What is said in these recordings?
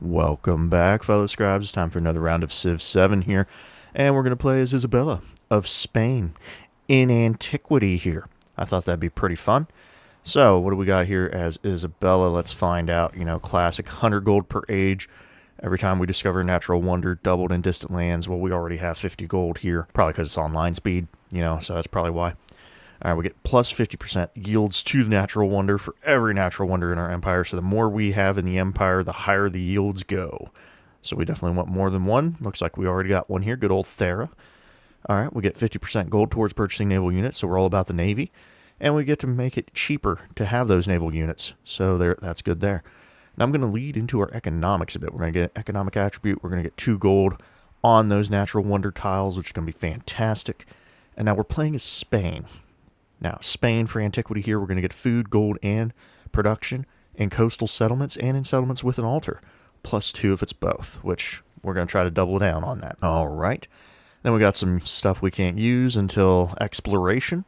Welcome back, fellow scribes. It's time for another round of Civ 7 here. And we're going to play as Isabella of Spain in Antiquity here. I thought that'd be pretty fun. So, what do we got here as Isabella? Let's find out. Classic 100 gold per age. Every time we discover a natural wonder, doubled in distant lands. Well, we already have 50 gold here. Probably because it's online speed, so that's probably why. All right, we get plus 50% yields to the natural wonder for every natural wonder in our empire. So the more we have in the empire, the higher the yields go. So we definitely want more than one. Looks like we already got one here. Good old Thera. All right, we get 50% gold towards purchasing naval units. So we're all about the Navy. And we get to make it cheaper to have those naval units. So that's good there. Now I'm going to lead into our economics a bit. We're going to get an economic attribute. We're going to get 2 gold on those natural wonder tiles, which is going to be fantastic. And now we're playing as Spain. Now, Spain for Antiquity here, we're going to get food, gold, and production in coastal settlements and in settlements with an altar. Plus 2 if it's both, which we're going to try to double down on that. All right. Then we got some stuff we can't use until exploration.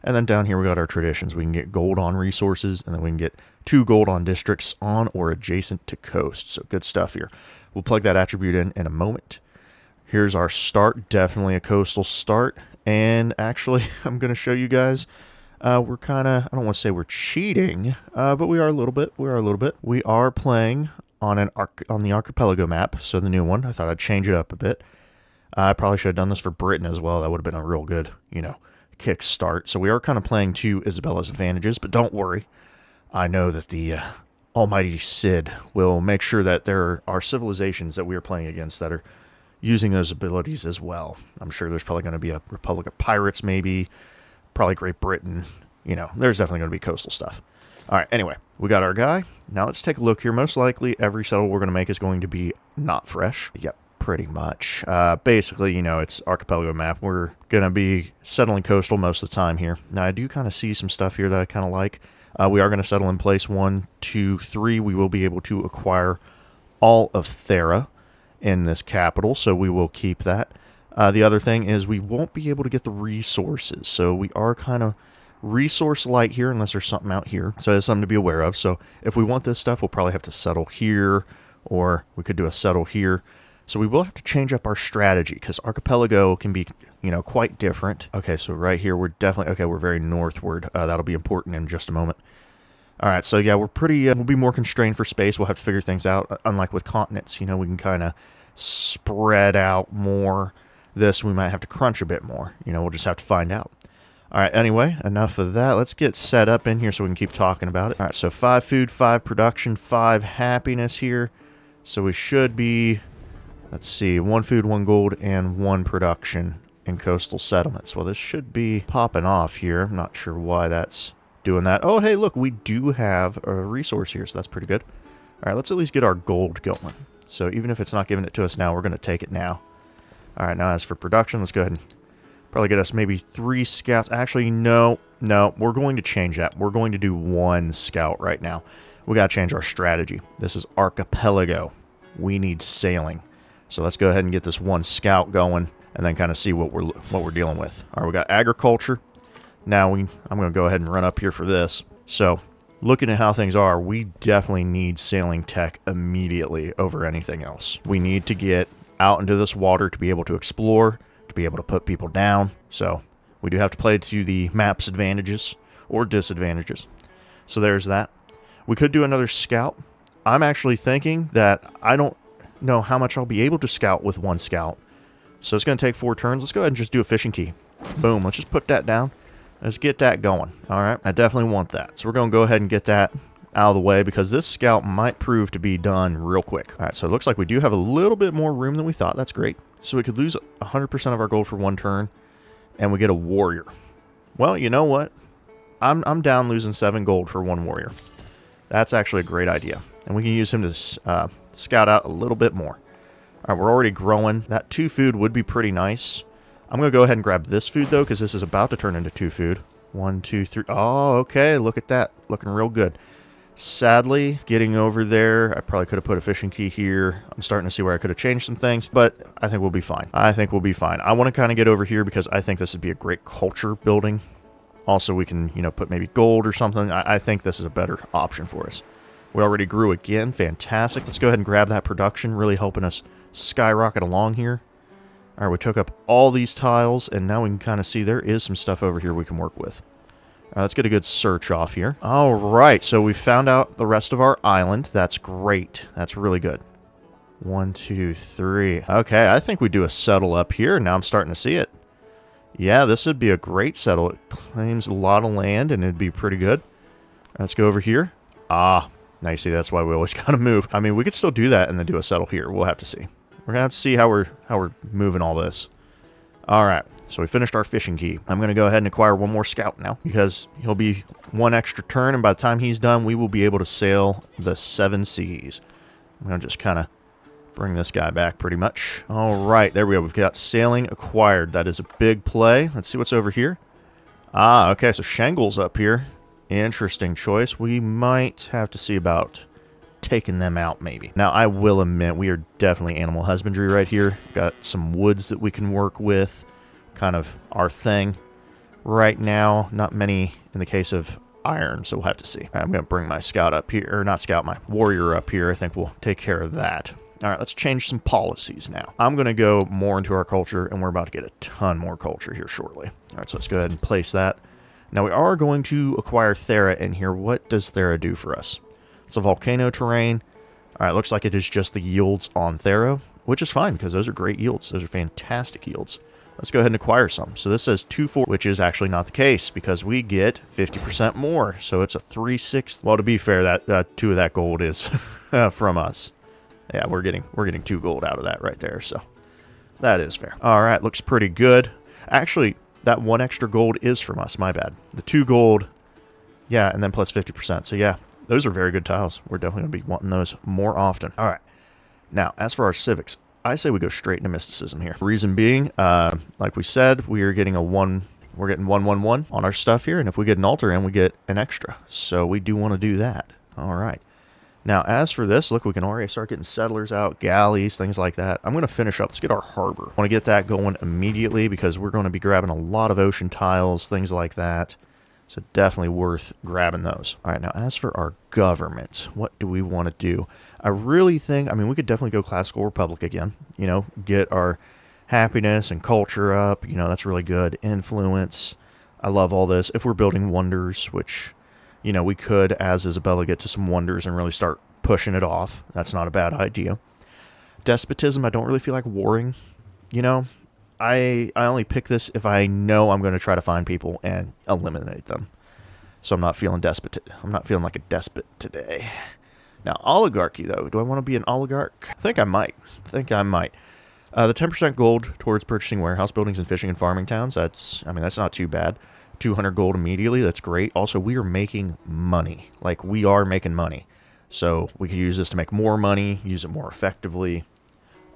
And then down here we got our traditions. We can get gold on resources, and then we can get 2 gold on districts on or adjacent to coast. So good stuff here. We'll plug that attribute in a moment. Here's our start. Definitely a coastal start. And actually, I'm going to show you guys, we're kind of, I don't want to say we're cheating, but we are a little bit. We are playing on the Archipelago map, so the new one. I thought I'd change it up a bit. I probably should have done this for Britain as well. That would have been a real good, kick start. So we are kind of playing to Isabella's advantages, but don't worry. I know that the almighty Cid will make sure that there are civilizations that we are playing against that are using those abilities as well. I'm sure there's probably going to be a Republic of Pirates, maybe. Probably Great Britain. There's definitely going to be coastal stuff. All right, anyway, we got our guy. Now let's take a look here. Most likely, every settle we're going to make is going to be not fresh. Yep, pretty much. Basically, it's Archipelago map. We're going to be settling coastal most of the time here. Now, I do kind of see some stuff here that I kind of like. We are going to settle in place 1, 2, 3. We will be able to acquire all of Thera in this capital, so we will keep that. The other thing is we won't be able to get the resources, so we are kind of resource light here unless there's something out here, so that's something to be aware of. So if we want this stuff, we'll probably have to settle here, or we could do a settle here. So we will have to change up our strategy, because Archipelago can be, quite different. Okay, so right here, we're definitely, okay, we're very northward. That'll be important in just a moment. All right, so yeah, we're pretty, we'll be more constrained for space. We'll have to figure things out. Unlike with continents, we can kind of spread out more. This, we might have to crunch a bit more. We'll just have to find out. All right, anyway, enough of that. Let's get set up in here so we can keep talking about it. All right, so 5 food, 5 production, 5 happiness here. So we should be, let's see, 1 food, 1 gold, and 1 production in coastal settlements. Well, this should be popping off here. I'm not sure why that's doing that. Oh, hey, look, we do have a resource here, so that's pretty good. All right, let's at least get our gold going. So even if it's not giving it to us now, we're going to take it now. All right, now as for production, let's go ahead and probably get us maybe 3 scouts. Actually, no, we're going to change that. We're going to do 1 scout right now. We got to change our strategy. This is Archipelago. We need sailing. So let's go ahead and get this 1 scout going and then kind of see what we're dealing with. All right, we got agriculture. Now I'm going to go ahead and run up here for this. So looking at how things are, we definitely need sailing tech immediately over anything else. We need to get out into this water to be able to explore, to be able to put people down. So we do have to play to the map's advantages or disadvantages. So there's that. We could do another scout. I'm actually thinking that I don't know how much I'll be able to scout with 1 scout. So it's going to take 4 turns. Let's go ahead and just do a fishing key. Boom. Let's just put that down. Let's get that going. All right. I definitely want that. So we're going to go ahead and get that out of the way because this scout might prove to be done real quick. All right. So it looks like we do have a little bit more room than we thought. That's great. So we could lose 100% of our gold for 1 turn and we get a warrior. Well, you know what? I'm down losing 7 gold for 1 warrior. That's actually a great idea. And we can use him to scout out a little bit more. All right. We're already growing. That 2 food would be pretty nice. I'm going to go ahead and grab this food, though, because this is about to turn into 2 food. 1, 2, 3. Oh, okay. Look at that. Looking real good. Sadly, getting over there, I probably could have put a fishing key here. I'm starting to see where I could have changed some things, but I think we'll be fine. I want to kind of get over here because I think this would be a great culture building. Also, we can, put maybe gold or something. I think this is a better option for us. We already grew again. Fantastic. Let's go ahead and grab that production. Really helping us skyrocket along here. All right, we took up all these tiles, and now we can kind of see there is some stuff over here we can work with. Let's get a good search off here. All right, so we found out the rest of our island. That's great. That's really good. 1, 2, 3. Okay, I think we do a settle up here. Now I'm starting to see it. Yeah, this would be a great settle. It claims a lot of land, and it'd be pretty good. Let's go over here. Ah, now you see that's why we always gotta move. I mean, we could still do that and then do a settle here. We'll have to see. We're gonna have to see how we're moving all this. All right. So we finished our fishing key. I'm going to go ahead and acquire one more scout now, because he'll be one extra turn, and by the time he's done, we will be able to sail the 7 seas. I'm going to just kind of bring this guy back pretty much. All right, there we go. We've got sailing acquired. That is a big play. Let's see what's over here. Ah, okay, so Shangle's up here. Interesting choice. We might have to see about taking them out, maybe. Now, I will admit, we are definitely animal husbandry right here. Got some woods that we can work with. Kind of our thing right now. Not many in the case of iron, so we'll have to see. Right, I'm going to bring my scout up here, or not scout, my warrior up here. I think we'll take care of that. All right, let's change some policies now. I'm going to go more into our culture, and we're about to get a ton more culture here shortly. All right, so let's go ahead and place that. Now, we are going to acquire Thera in here. What does Thera do for us? It's a volcano terrain. All right, looks like it is just the yields on Thera, which is fine, because those are great yields. Those are fantastic yields. Let's go ahead and acquire some. So this says 2/4, which is actually not the case, because we get 50% more. So it's a 3/6. Well, to be fair, that 2 of that gold is from us. Yeah, we're getting 2 gold out of that right there. So that is fair. All right, looks pretty good. Actually, that 1 extra gold is from us. My bad. The 2 gold, yeah, and then plus 50%. So yeah, those are very good tiles. We're definitely going to be wanting those more often. All right. Now, as for our civics, I say we go straight into mysticism here. Reason being, like we said, we are getting we're getting 1/1/1 on our stuff here, and if we get an altar in, we get an extra. So we do want to do that. All right. Now, as for this, look, we can already start getting settlers out, galleys, things like that. I'm going to finish up. Let's get our harbor. I want to get that going immediately, because we're going to be grabbing a lot of ocean tiles, things like that. So definitely worth grabbing those. All right, now as for our government, what do we want to do? I really think, I mean, we could definitely go classical republic again. You know, get our happiness and culture up. You know, that's really good. Influence. I love all this. If we're building wonders, which, you know, we could, as Isabella, get to some wonders and really start pushing it off. That's not a bad idea. Despotism, I don't really feel like warring. You know, I only pick this if I know I'm going to try to find people and eliminate them. So I'm not feeling despot. I'm not feeling like a despot today. Now, oligarchy, though. Do I want to be an oligarch? I think I might. The 10% gold towards purchasing warehouse buildings and fishing and farming towns, that's not too bad. 200 gold immediately, that's great. Also, we are making money. Like, we are making money. So we could use this to make more money, use it more effectively.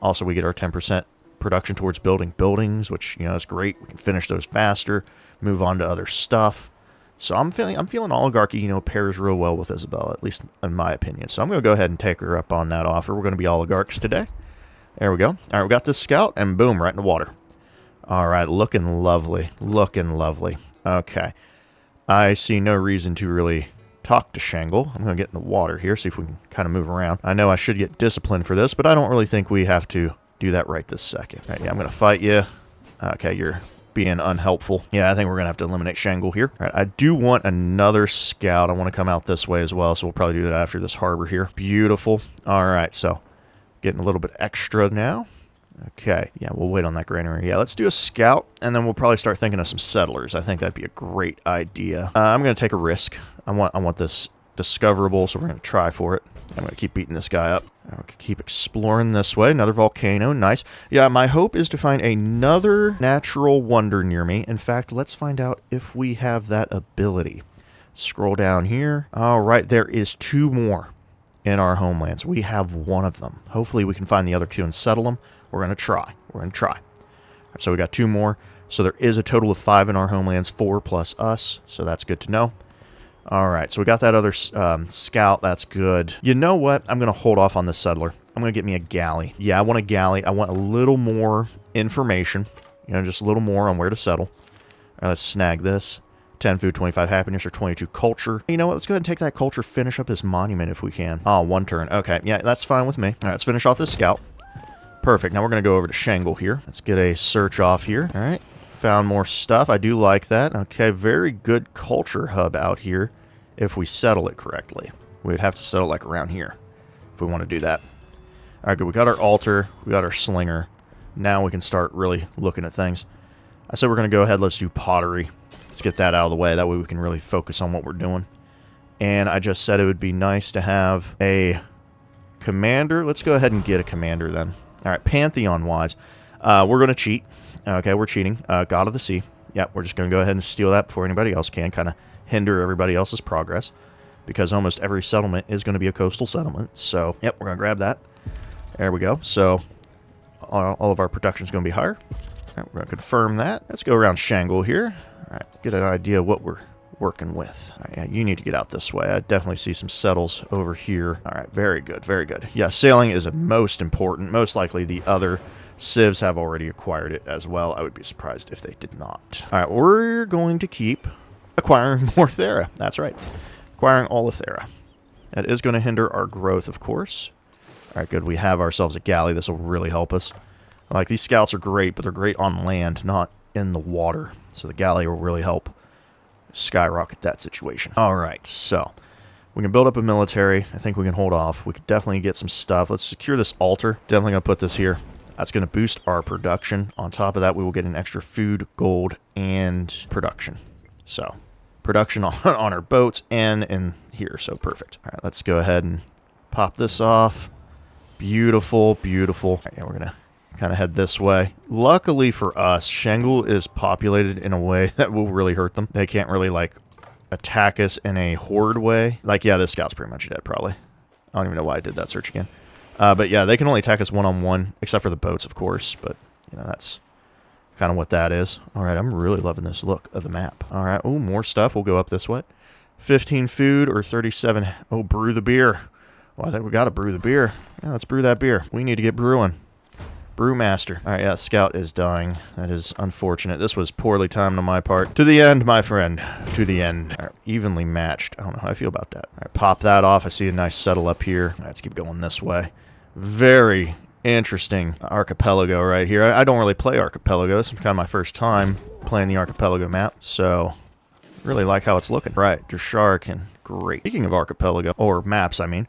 Also, we get our 10% production towards building buildings, which, you know, is great. We can finish those faster, move on to other stuff. So I'm feeling oligarchy, you know, pairs real well with Isabella, at least in my opinion. So I'm going to go ahead and take her up on that offer. We're going to be oligarchs today. There we go. All right, we got this scout, and boom, right in the water. All right, looking lovely. Looking lovely. Okay. I see no reason to really talk to Shangle. I'm going to get in the water here, see if we can kind of move around. I know I should get disciplined for this, but I don't really think we have to do that right this second. All right, yeah, I'm going to fight you. Okay, you're being unhelpful. Yeah, I think we're going to have to eliminate Shangle here. All right, I do want another scout. I want to come out this way as well, so we'll probably do that after this harbor here. Beautiful. All right, so getting a little bit extra now. Okay, yeah, we'll wait on that granary. Yeah, let's do a scout, and then we'll probably start thinking of some settlers. I think that'd be a great idea. I'm going to take a risk. I want this discoverable, so we're going to try for it. I'm going to keep beating this guy up. I'll keep exploring this way. Another volcano. Nice. Yeah, my hope is to find another natural wonder near me. In fact, let's find out if we have that ability. Scroll down here. All right, there is 2 more in our homelands. We have 1 of them. Hopefully we can find the other 2 and settle them. We're going to try. We're going to try. Right, so we got 2 more. So there is a total of 5 in our homelands, 4 plus us. So that's good to know. All right, so we got that other scout. That's good. You know what? I'm going to hold off on this settler. I'm going to get me a galley. Yeah, I want a galley. I want a little more information. You know, just a little more on where to settle. All right, let's snag this. 10 food, 25 happiness, or 22 culture. You know what? Let's go ahead and take that culture, finish up this monument if we can. Oh, 1 turn. Okay, yeah, that's fine with me. All right, let's finish off this scout. Perfect. Now we're going to go over to Shangle here. Let's get a search off here. All right. Found more stuff. I do like that. Okay, very good culture hub out here if we settle it correctly. We'd have to settle like around here if we want to do that. All right, good. We got our altar. We got our slinger. Now we can start really looking at things. I said we're going to go ahead. Let's do pottery. Let's get that out of the way. That way we can really focus on what we're doing. And I just said it would be nice to have a commander. Let's go ahead and get a commander then. All right, Pantheon-wise, we're going to cheat. Okay, we're cheating. God of the Sea. Yep, we're just going to go ahead and steal that before anybody else can. Kind of hinder everybody else's progress. Because almost every settlement is going to be a coastal settlement. So, yep, we're going to grab that. There we go. So, all of our production is going to be higher. All right, we're going to confirm that. Let's go around Shangle here. All right, get an idea of what we're working with. All right, yeah, you need to get out this way. I definitely see some settles over here. All right, very good, very good. Yeah, sailing is most important. Most likely the other civs have already acquired it as well. I would be surprised if they did not. All right, we're going to keep acquiring more Thera. That's right. Acquiring all the Thera. That is going to hinder our growth, of course. All right, good. We have ourselves a galley. This will really help us. Like, these scouts are great, but they're great on land, not in the water. So the galley will really help skyrocket that situation. All right, so we can build up a military. I think we can hold off. We could definitely get some stuff. Let's secure this altar. Definitely going to put this here. That's going to boost our production. On top of that, we will get an extra food, gold, and production. So, production on our boats and in here. So, perfect. All right, let's go ahead and pop this off. Beautiful, beautiful. All right, yeah, we're going to kind of head this way. Luckily for us, Shangle is populated in a way that will really hurt them. They can't really, like, attack us in a horde way. Like, yeah, this scout's pretty much dead, probably. I don't even know why I did that search again. But yeah, they can only attack us one-on-one, except for the boats, of course. But, you know, that's kind of what that is. All right, I'm really loving this look of the map. All right, oh, more stuff. We'll go up this way. 15 food or 37. Oh, brew the beer. Well, I think we got to brew the beer. Yeah, let's brew that beer. We need to get brewing. Brewmaster. All right, yeah, Scout is dying. That is unfortunate. This was poorly timed on my part. To the end, my friend. To the end. All right, evenly matched. I don't know how I feel about that. All right, pop that off. I see a nice settle up here. All right, let's keep going this way. Very interesting archipelago right here. I don't really play archipelago. This is kind of my first time playing the archipelago map, so really like how it's looking. Right, Drashark and great. Speaking of archipelago, or maps, I mean,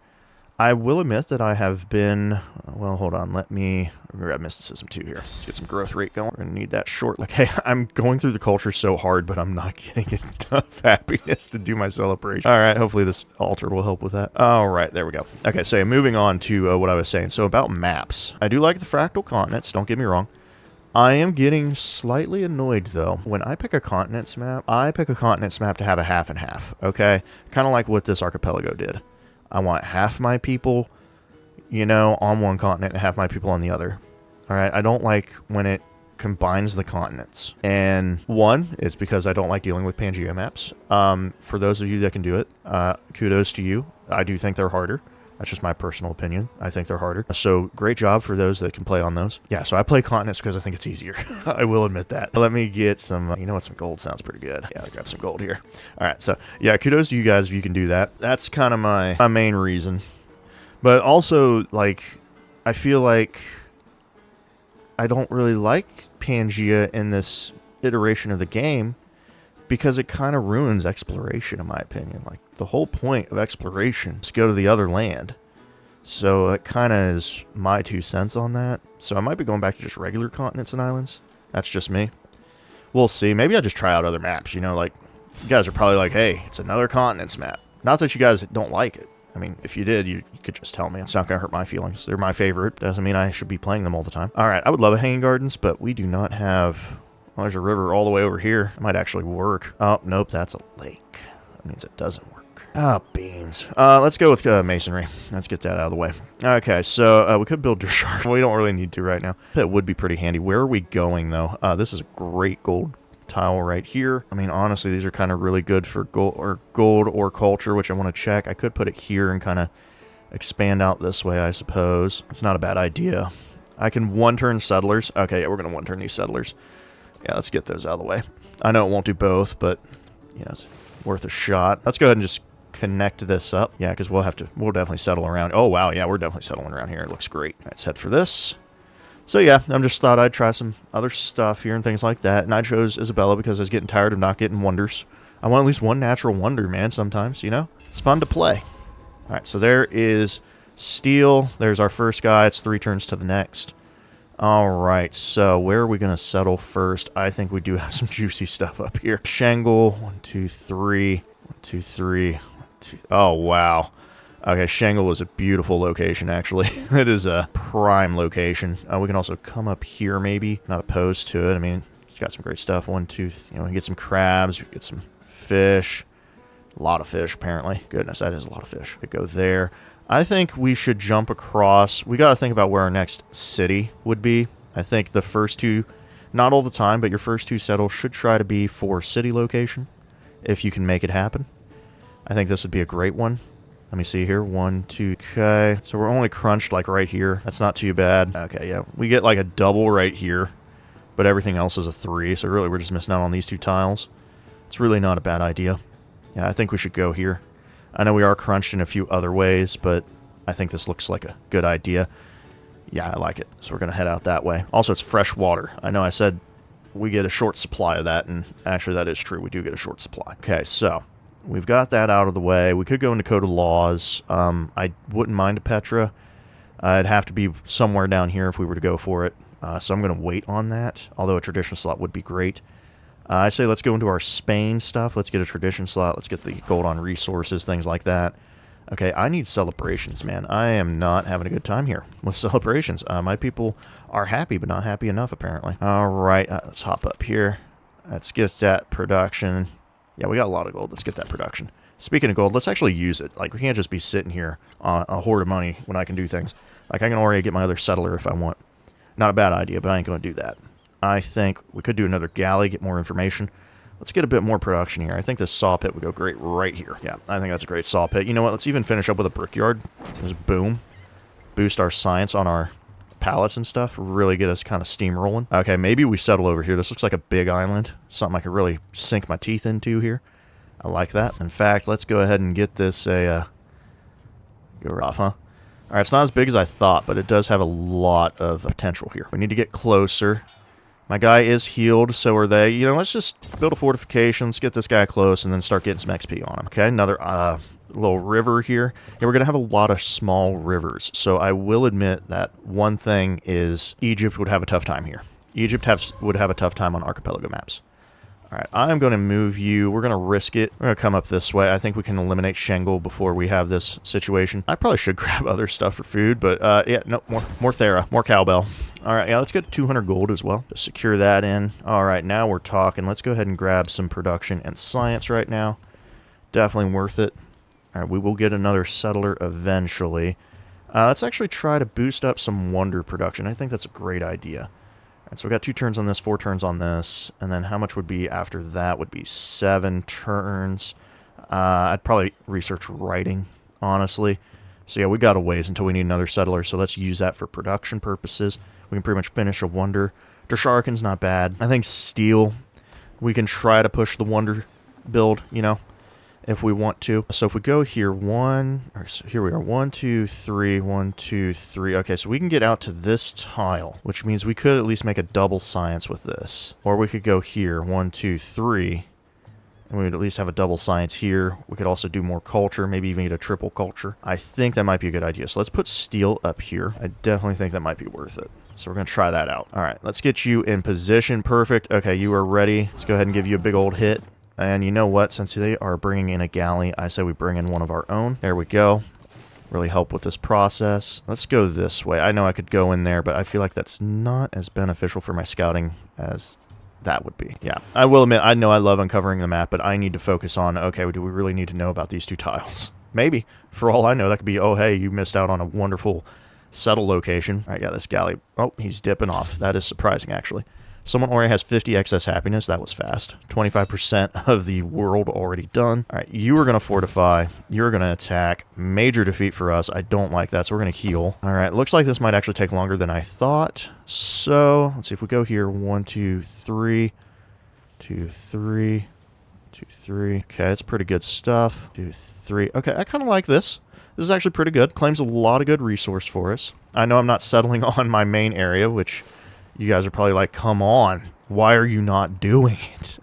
I will admit that I have been, well, hold on, let me grab mysticism too here. Let's get some growth rate going. We're going to need that short. Like, hey, I'm going through the culture so hard, but I'm not getting enough happiness to do my celebration. All right, hopefully this altar will help with that. All right, there we go. Okay, so moving on to what I was saying. So about maps. I do like the fractal continents, don't get me wrong. I am getting slightly annoyed, though. When I pick a continents map, I pick a continents map to have a half and half, okay? Kind of like what this archipelago did. I want half my people, you know, on one continent and half my people on the other. All right, I don't like when it combines the continents. And one, it's because I don't like dealing with Pangea maps. For those of you that can do it, kudos to you. I do think they're harder. That's just my personal opinion. I think they're harder. So great job for those that can play on those. Yeah, so I play continents because I think it's easier. I will admit that. Let me get some, you know what, some gold sounds pretty good. Yeah, I'll grab some gold here. All right, so yeah, kudos to you guys if you can do that. That's kind of my main reason. But also, like, I feel like I don't really like Pangea in this iteration of the game because it kind of ruins exploration, in my opinion. Like, the whole point of exploration is to go to the other land. So it kind of is my 2 cents on that. So I might be going back to just regular continents and islands. That's just me. We'll see. Maybe I'll just try out other maps. You know, like, you guys are probably like, hey, it's another continents map. Not that you guys don't like it. I mean, if you did, you could just tell me. It's not going to hurt my feelings. They're my favorite. Doesn't mean I should be playing them all the time. All right, I would love a Hanging Gardens, but we do not have... Well, there's a river all the way over here. It might actually work. Oh, nope, that's a lake. That means it doesn't work. Ah, beans. Let's go with masonry. Let's get that out of the way. Okay, so we could build Drashark. We don't really need to right now. It would be pretty handy. Where are we going, though? This is a great gold tile right here. I mean, honestly, these are kind of really good for gold or culture, which I want to check. I could put it here and kind of expand out this way, I suppose. It's not a bad idea. I can one-turn settlers. Okay, yeah, we're going to one-turn these settlers. Yeah, let's get those out of the way. I know it won't do both, but you know, it's worth a shot. Let's go ahead and just connect this up. Yeah, because we'll definitely settle around. Oh, wow. Yeah, we're definitely settling around here. It looks great. All right, let's head for this. So yeah, I just thought I'd try some other stuff here and things like that. And I chose Isabella because I was getting tired of not getting wonders. I want at least one natural wonder, man, sometimes, you know? It's fun to play. All right, so there is steel. There's our first guy. It's 3 turns to the next. All right, so where are we going to settle first? I think we do have some juicy stuff up here. Shangle, 1, 2, 3. 1, 2, 3. 1, 2. Oh, wow. Okay, Shangle is a beautiful location, actually. It is a prime location. We can also come up here, maybe. Not opposed to it. I mean, it's got some great stuff. 1, 2, you know, we can get some crabs. We can get some fish. A lot of fish, apparently. Goodness, that is a lot of fish. It goes there. I think we should jump across. We got to think about where our next city would be. I think the first 2, not all the time, but your first 2 settles should try to be for city location, if you can make it happen. I think this would be a great one. Let me see here. 1, 2. Okay. So we're only crunched like right here. That's not too bad. Okay, yeah. We get like a double right here, but everything else is a 3. So really we're just missing out on these 2 tiles. It's really not a bad idea. Yeah, I think we should go here. I know we are crunched in a few other ways, but I think this looks like a good idea. Yeah, I like it. So we're going to head out that way. Also, it's fresh water. I know I said we get a short supply of that, and actually that is true. We do get a short supply. Okay, so we've got that out of the way. We could go into Code of Laws. I wouldn't mind a Petra. It'd have to be somewhere down here if we were to go for it. So I'm going to wait on that, although a tradition slot would be great. I say let's go into our Spain stuff. Let's get a tradition slot. Let's get the gold on resources, things like that. Okay, I need celebrations, man. I am not having a good time here with celebrations. My people are happy, but not happy enough, apparently. All right, let's hop up here. Let's get that production. Yeah, we got a lot of gold. Let's get that production. Speaking of gold, let's actually use it. Like, we can't just be sitting here on a hoard of money when I can do things. Like, I can already get my other settler if I want. Not a bad idea, but I ain't going to do that. I think we could do another galley, get more information. Let's get a bit more production here. I think this saw pit would go great right here. Yeah, I think that's a great saw pit. You know what? Let's even finish up with a brickyard. Just boom. Boost our science on our pallets and stuff. Really get us kind of steamrolling. Okay, maybe we settle over here. This looks like a big island. Something I could really sink my teeth into here. I like that. In fact, let's go ahead and get this go off, huh? Alright, it's not as big as I thought, but it does have a lot of potential here. We need to get closer. My guy is healed, so are they. You know, let's just build a fortification. Let's get this guy close and then start getting some XP on him. Okay, another little river here. Yeah, we're going to have a lot of small rivers. So I will admit that one thing is Egypt would have a tough time here. Egypt would have a tough time on archipelago maps. All right, I'm going to move you. We're going to risk it. We're going to come up this way. I think we can eliminate Shangle before we have this situation. I probably should grab other stuff for food, but yeah, no, more Thera, more cowbell. All right, yeah, let's get 200 gold as well. Just secure that in. All right, now we're talking. Let's go ahead and grab some production and science right now. Definitely worth it. All right, we will get another settler eventually. Let's actually try to boost up some wonder production. I think that's a great idea. All right, so we got 2 turns on this, 4 turns on this, and then how much would be after that would be 7 turns. I'd probably research writing, honestly. So yeah, we got a ways until we need another settler, so let's use that for production purposes. We can pretty much finish a wonder. Dersharkin's not bad. I think steel, we can try to push the wonder build, you know, if we want to. So if we go here, here we are, 1, 2, 3, 1, 2, 3. Okay, so we can get out to this tile, which means we could at least make a double science with this. Or we could go here, 1, 2, 3, and we would at least have a double science here. We could also do more culture, maybe even get a triple culture. I think that might be a good idea. So let's put steel up here. I definitely think that might be worth it. So we're going to try that out. All right, let's get you in position. Perfect. Okay, you are ready. Let's go ahead and give you a big old hit. And you know what? Since they are bringing in a galley, I say we bring in one of our own. There we go. Really help with this process. Let's go this way. I know I could go in there, but I feel like that's not as beneficial for my scouting as that would be. Yeah, I will admit, I know I love uncovering the map, but I need to focus on, okay, do we really need to know about these 2 tiles? Maybe. For all I know, that could be, oh, hey, you missed out on a wonderful settle location. All right, yeah, this galley. Oh, he's dipping off. That is surprising, actually. Someone already has 50 excess happiness. That was fast. 25% of the world already done. All right, you are going to fortify. You're going to attack. Major defeat for us. I don't like that, so we're going to heal. All right, looks like this might actually take longer than I thought. So let's see if we go here. 1, 2, 3. 2, 3. 2, 3. Okay, that's pretty good stuff. 2, 3. Okay, I kind of like this. This is actually pretty good. Claims a lot of good resource for us. I know I'm not settling on my main area, which you guys are probably like, come on. Why are you not doing it?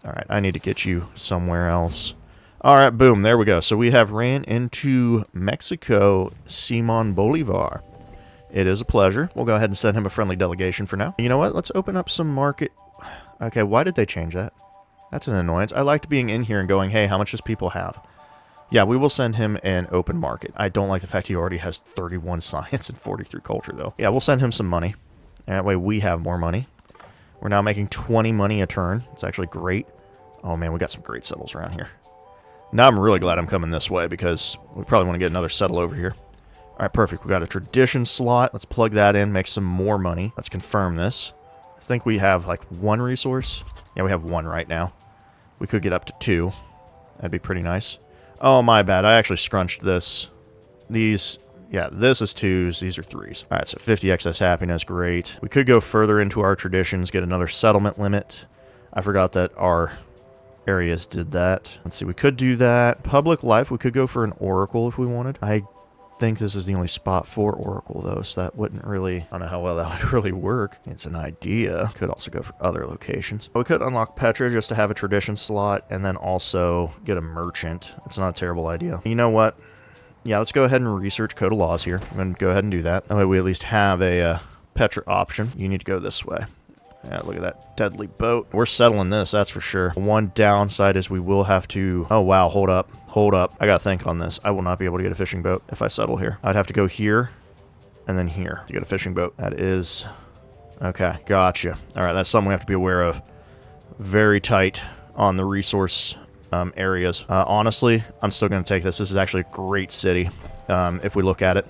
Alright, I need to get you somewhere else. Alright, boom, there we go. So we have ran into Mexico, Simon Bolivar. It is a pleasure. We'll go ahead and send him a friendly delegation for now. You know what? Let's open up some market. Okay, why did they change that? That's an annoyance. I liked being in here and going, hey, how much does people have? Yeah, we will send him an open market. I don't like the fact he already has 31 science and 43 culture, though. Yeah, we'll send him some money. That way we have more money. We're now making 20 money a turn. It's actually great. Oh, man, we got some great settles around here. Now I'm really glad I'm coming this way because we probably want to get another settle over here. All right, perfect. We got a tradition slot. Let's plug that in, make some more money. Let's confirm this. I think we have, like, 1 resource. Yeah, we have 1 right now. We could get up to 2. That'd be pretty nice. Oh, my bad. I actually scrunched this. These, yeah, this is 2s. These are 3s. All right, so 50 excess happiness. Great. We could go further into our traditions, get another settlement limit. I forgot that our areas did that. Let's see, we could do that. Public life, we could go for an oracle if we wanted. I think this is the only spot for oracle, though, so that wouldn't really, I don't know how well that would really work. It's an idea. Could also go for other locations. We could unlock Petra just to have a tradition slot and then also get a merchant. It's not a terrible idea. You know what? Yeah, let's go ahead and research Code of Laws here. I'm going to go ahead and do that. That way we at least have a Petra option. You need to go this way. Yeah, look at that deadly boat. We're settling this, that's for sure. One downside is we will have to... Oh, wow, hold up. Hold up. I gotta think on this. I will not be able to get a fishing boat if I settle here. I'd have to go here and then here to get a fishing boat. That is... Okay, gotcha. All right, that's something we have to be aware of. Very tight on the resource areas. Honestly, I'm still going to take this. This is actually a great city if we look at it.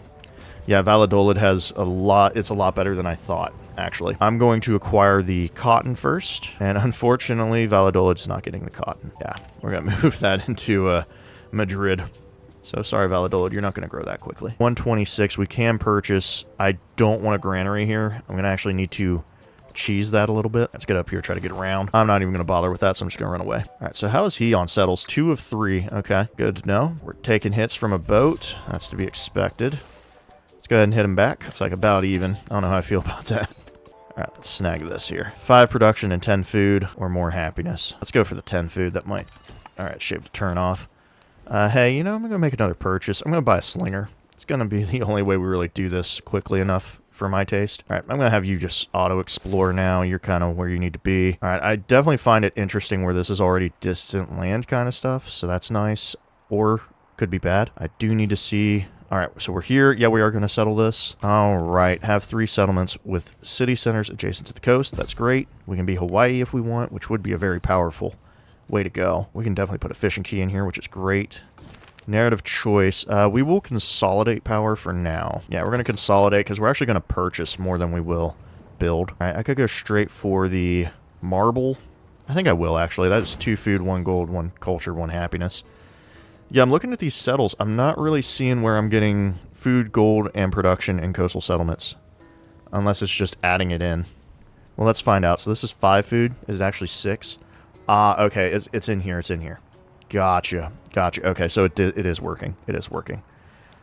Yeah, Valladolid has a lot. It's a lot better than I thought, actually. I'm going to acquire the cotton first, and unfortunately, Valladolid's not getting the cotton. Yeah, we're going to move that into Madrid. So sorry, Valladolid, you're not going to grow that quickly. 126, we can purchase. I don't want a granary here. I'm going to actually need to cheese that a little bit. Let's get up here, try to get around. I'm not even going to bother with that, so I'm just going to run away. All right, so how is he on settles? 2 of 3. Okay, good to know. We're taking hits from a boat. That's to be expected. Let's go ahead and hit him back. It's like about even. I don't know how I feel about that. All right, let's snag this here. 5 production and 10 food or more happiness. Let's go for the 10 food. That might... All right, shave the turn off. Hey, you know, I'm going to make another purchase. I'm going to buy a slinger. It's going to be the only way we really do this quickly enough for my taste. All right, I'm going to have you just auto-explore now. You're kind of where you need to be. All right, I definitely find it interesting where this is already distant land kind of stuff, so that's nice. Or could be bad. I do need to see... All right, so we're here. Yeah, we are going to settle this. All right, have 3 settlements with city centers adjacent to the coast. That's great. We can be Hawaii if we want, which would be a very powerful way to go. We can definitely put a fishing key in here, which is great. Narrative choice. We will consolidate power for now. Yeah, we're going to consolidate because we're actually going to purchase more than we will build. All right, I could go straight for the marble. I think I will, actually. That is 2 food, 1 gold, 1 culture, 1 happiness. Yeah, I'm looking at these settles. I'm not really seeing where I'm getting food, gold, and production in coastal settlements. Unless it's just adding it in. Well, let's find out. So this is 5 food. Is it actually 6? Okay. It's in here. It's in here. Gotcha. Gotcha. Okay, so it is working. It is working.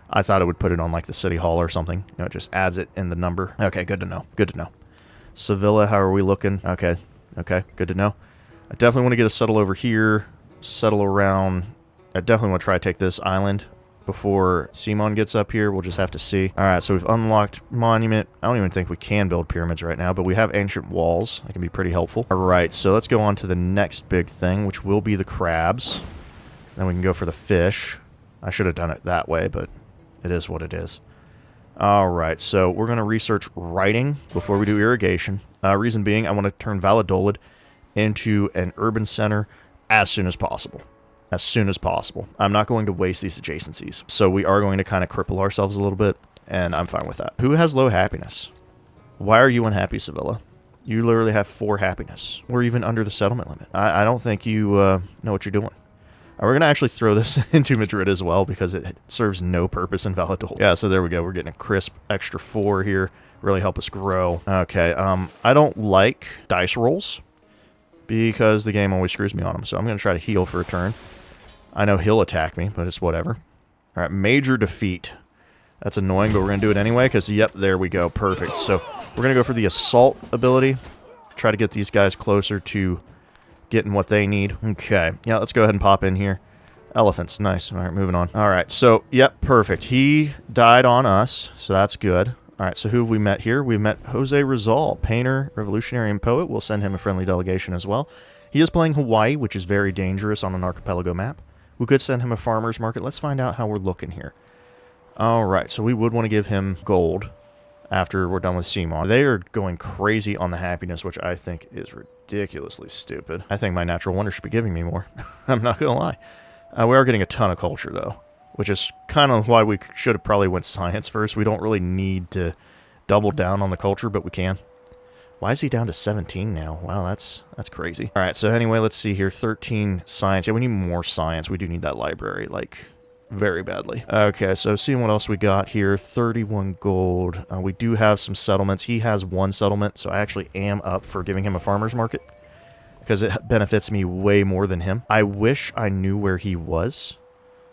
I thought it would put it on, like, the city hall or something. You know, it just adds it in the number. Okay, good to know. Good to know. Sevilla, how are we looking? Okay. Okay, good to know. I definitely want to get a settle over here. Settle around... I definitely want to try to take this island before Simon gets up here. We'll just have to see. All right, so we've unlocked monument. I don't even think we can build pyramids right now, but we have ancient walls. That can be pretty helpful. All right, so let's go on to the next big thing, which will be the crabs. Then we can go for the fish. I should have done it that way, but it is what it is. All right, so we're going to research writing before we do irrigation. Reason being, I want to turn Valladolid into an urban center as soon as possible. As soon as possible. I'm not going to waste these adjacencies. So we are going to kind of cripple ourselves a little bit, and I'm fine with that. Who has low happiness? Why are you unhappy, Sevilla? You literally have 4 happiness. We're even under the settlement limit. I don't think you know what you're doing. We're going to actually throw this into Madrid as well because it serves no purpose in Valladolid. Yeah, so there we go. We're getting a crisp extra 4 here. Really help us grow. Okay, I don't like dice rolls because the game always screws me on him. So I'm going to try to heal for a turn. I know he'll attack me, but it's whatever. All right, major defeat. That's annoying, but we're going to do it anyway because, yep, there we go. Perfect. So we're going to go for the assault ability. Try to get these guys closer to getting what they need. Okay. Yeah, let's go ahead and pop in here. Elephants. Nice. All right, moving on. All right. So, yep, perfect. He died on us, so that's good. All right, so who have we met here? We've met Jose Rizal, painter, revolutionary, and poet. We'll send him a friendly delegation as well. He is playing Hawaii, which is very dangerous on an archipelago map. We could send him a farmer's market. Let's find out how we're looking here. All right, so we would want to give him gold after we're done with Simon. They are going crazy on the happiness, which I think is ridiculously stupid. I think my natural wonder should be giving me more. I'm not going to lie. We are getting a ton of culture, though, which is kind of why we should have probably went science first. We don't really need to double down on the culture, but we can. Why is he down to 17 now? Wow, that's crazy. All right, so anyway, let's see here. 13 science. Yeah, we need more science. We do need that library, like, very badly. Okay, so seeing what else we got here. 31 gold. We do have some settlements. He has one settlement, so I actually am up for giving him a farmer's market because it benefits me way more than him. I wish I knew where he was.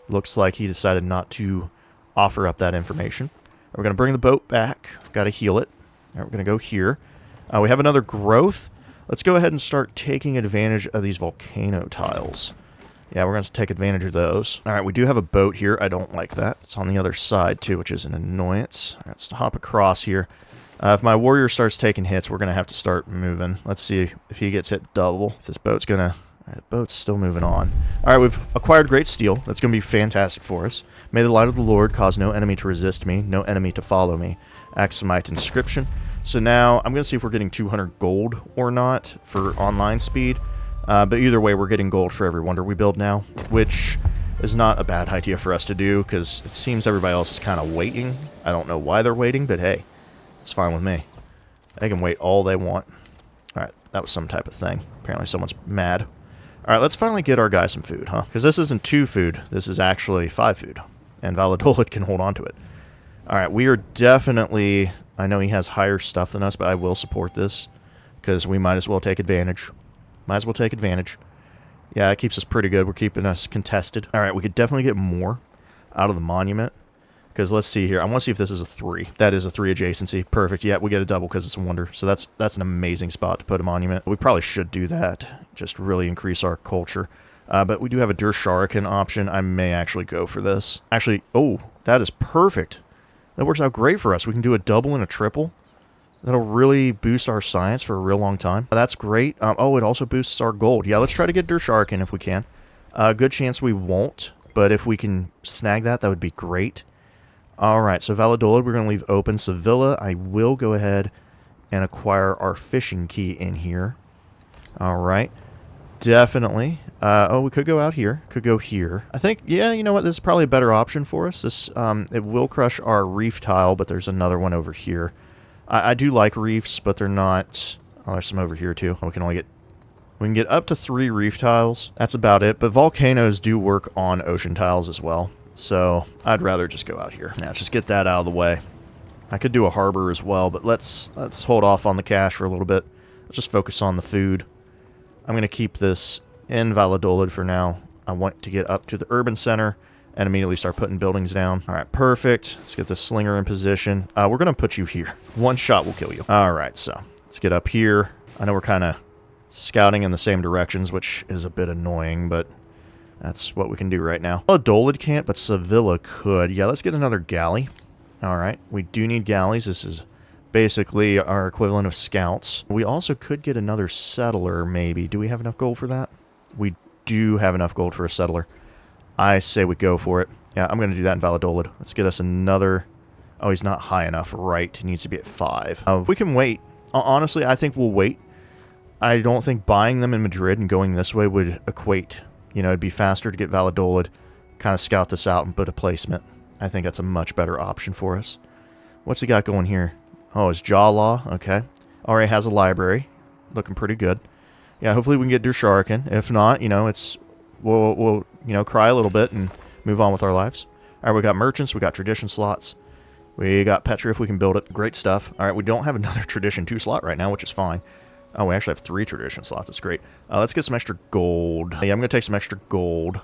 Looks like he decided not to offer up that information. We're going to bring the boat back. Got to heal it. All right, we're going to go here. We have another growth. Let's go ahead and start taking advantage of these volcano tiles. Yeah, we're going to take advantage of those. All right, we do have a boat here. I don't like that. It's on the other side, too, which is an annoyance. All right, let's hop across here. If my warrior starts taking hits, we're going to have to start moving. Let's see if he gets hit double. If this boat's going to... All right, the boat's still moving on. All right, we've acquired great steel. That's going to be fantastic for us. May the light of the Lord cause no enemy to resist me, no enemy to follow me. Axumite inscription. So now I'm going to see if we're getting 200 gold or not for online speed. But either way, we're getting gold for every wonder we build now, which is not a bad idea for us to do because it seems everybody else is kind of waiting. I don't know why they're waiting, but hey, it's fine with me. They can wait all they want. All right, that was some type of thing. Apparently someone's mad. All right, let's finally get our guy some food, huh? Because this isn't 2 food. This is actually 5 food. And Valladolid can hold on to it. All right, we are definitely... I know he has higher stuff than us, but I will support this because we might as well take advantage. Might as well take advantage. Yeah, it keeps us pretty good. We're keeping us contested. All right, we could definitely get more out of the monument because let's see here. I want to see if this is a 3. That is a 3 adjacency. Perfect. Yeah, we get a double because it's a wonder. So that's an amazing spot to put a monument. We probably should do that. Just really increase our culture. But we do have a Der Shuriken option. I may actually go for this. Actually, oh, that is perfect. That works out great for us. We can do a double and a triple. That'll really boost our science for a real long time. That's great. Oh, it also boosts our gold. Yeah, let's try to get Der Shuriken if we can. Good chance we won't, but if we can snag that, that would be great. All right, so Valladolid, we're going to leave open. Sevilla, I will go ahead and acquire our fishing key in here. All right. Definitely. Oh, we could go out here. Could go here. I think, yeah, you know what? This is probably a better option for us. This, it will crush our reef tile, but there's another one over here. I do like reefs, but they're not... Oh, there's some over here, too. We can get up to 3 reef tiles. That's about it. But volcanoes do work on ocean tiles as well. So I'd rather just go out here. Now, let's just get that out of the way. I could do a harbor as well, but let's hold off on the cash for a little bit. Let's just focus on the food. I'm going to keep this in Valladolid for now. I want to get up to the urban center and immediately start putting buildings down. All right, perfect. Let's get the slinger in position. We're going to put you here. One shot will kill you. All right, so let's get up here. I know we're kind of scouting in the same directions, which is a bit annoying, but that's what we can do right now. Valladolid can't, but Sevilla could. Yeah, let's get another galley. All right, we do need galleys. This is basically our equivalent of scouts. We also could get another settler, maybe. Do we have enough gold for that? We do have enough gold for a settler. I say we go for it. Yeah, I'm going to do that in Valladolid. Let's get us another... Oh, he's not high enough. Right, he needs to be at 5. We can wait. Honestly, I think we'll wait. I don't think buying them in Madrid and going this way would equate. You know, it'd be faster to get Valladolid, kind of scout this out and put a placement. I think that's a much better option for us. What's he got going here? Oh, it's Jaw Law. Okay. Already has a library. Looking pretty good. Yeah, hopefully we can get Der Shuriken. If not, you know, we'll you know, cry a little bit and move on with our lives. All right, we got merchants. We got tradition slots. We got Petra if we can build it. Great stuff. All right, we don't have another tradition 2 slot right now, which is fine. Oh, we actually have 3 tradition slots. That's great. Let's get some extra gold. Yeah, I'm going to take some extra gold.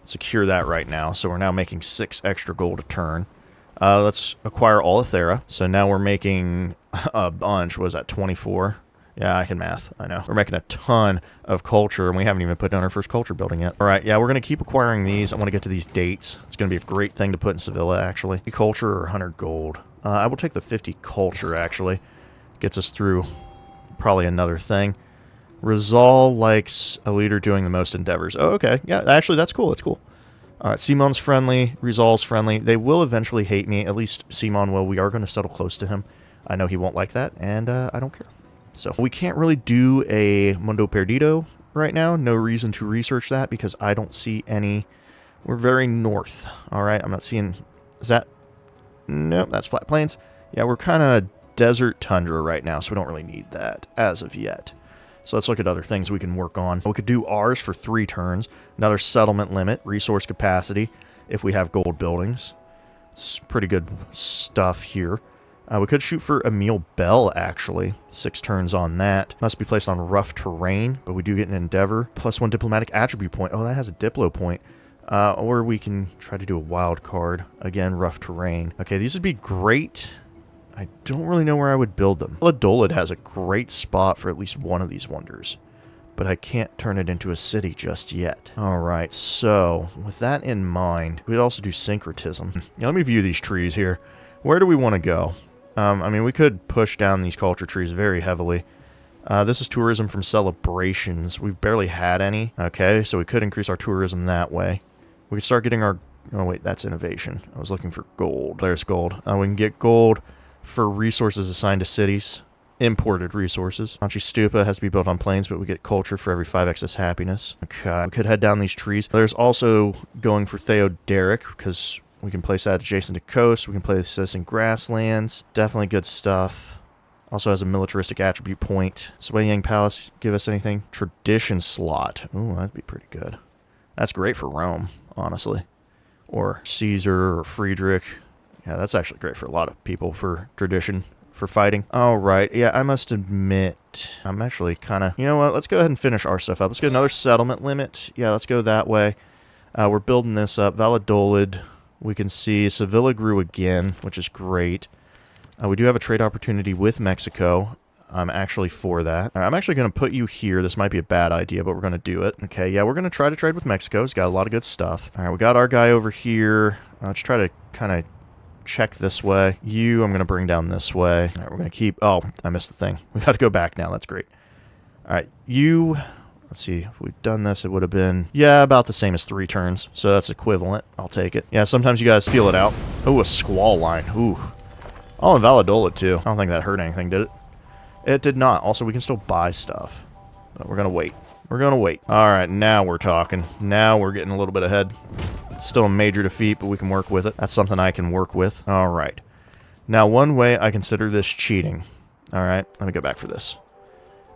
Secure that right now. So we're now making 6 extra gold a turn. Let's acquire all Ethera. So now we're making a bunch. What is that, 24? Yeah, I can math. I know. We're making a ton of culture, and we haven't even put down our first culture building yet. All right, yeah, we're going to keep acquiring these. I want to get to these dates. It's going to be a great thing to put in Sevilla, actually. Culture or 100 gold? I will take the 50 culture, actually. Gets us through probably another thing. Rizal likes a leader doing the most endeavors. Oh, okay. Yeah, actually, that's cool. That's cool. All right, Simon's friendly. Rizal's friendly. They will eventually hate me. At least Simon will. We are going to settle close to him. I know he won't like that, and I don't care. So we can't really do a Mundo Perdido right now. No reason to research that because I don't see any. We're very north. All right, I'm not seeing. Is that? Nope, that's flat plains. Yeah, we're kind of desert tundra right now, so we don't really need that as of yet. So let's look at other things we can work on. We could do ours for 3 turns. Another settlement limit, resource capacity, if we have gold buildings. It's pretty good stuff here. We could shoot for Emil Bell, actually. 6 turns on that. Must be placed on rough terrain, but we do get an endeavor. +1 diplomatic attribute point. Oh, that has a diplo point. Or we can try to do a wild card. Again, rough terrain. Okay, these would be great. I don't really know where I would build them. Valladolid has a great spot for at least one of these wonders, but I can't turn it into a city just yet. Alright, so with that in mind, we'd also do syncretism. Now, let me view these trees here. Where do we want to go? I mean, we could push down these culture trees very heavily. This is tourism from celebrations. We've barely had any. Okay, so we could increase our tourism that way. We could start getting our... Oh, wait, that's innovation. I was looking for gold. There's gold. We can get gold for resources assigned to cities. Imported resources. Anchi Stupa has to be built on plains, but we get culture for every 5 excess happiness. Okay, we could head down these trees. There's also going for Theoderic, because we can place that adjacent to coast. We can place this in grasslands. Definitely good stuff. Also has a militaristic attribute point. Swaying Palace, give us anything? Tradition slot. Ooh, that'd be pretty good. That's great for Rome, honestly. Or Caesar or Friedrich. Yeah, that's actually great for a lot of people for tradition, for fighting. Alright, yeah, I must admit, I'm actually kind of... You know what, let's go ahead and finish our stuff up. Let's get another settlement limit. Yeah, let's go that way. We're building this up. Valladolid, we can see Sevilla grew again, which is great. We do have a trade opportunity with Mexico. I'm actually for that. Right, I'm actually going to put you here. This might be a bad idea, but we're going to do it. Okay, yeah, we're going to try to trade with Mexico. It's got a lot of good stuff. All right, we got our guy over here. Let's try to kind of check this way. You, I'm going to bring down this way. All right, we're going to keep... Oh, I missed the thing. We got to go back now. That's great. All right, you... Let's see, if we'd done this, it would have been, yeah, about the same as 3 turns. So that's equivalent. I'll take it. Yeah, sometimes you guys feel it out. Oh, a squall line. Ooh. Oh, and Valladolid, too. I don't think that hurt anything, did it? It did not. Also, we can still buy stuff. But we're going to wait. We're going to wait. All right, now we're talking. Now we're getting a little bit ahead. It's still a major defeat, but we can work with it. That's something I can work with. All right. Now, one way I consider this cheating. All right, let me go back for this.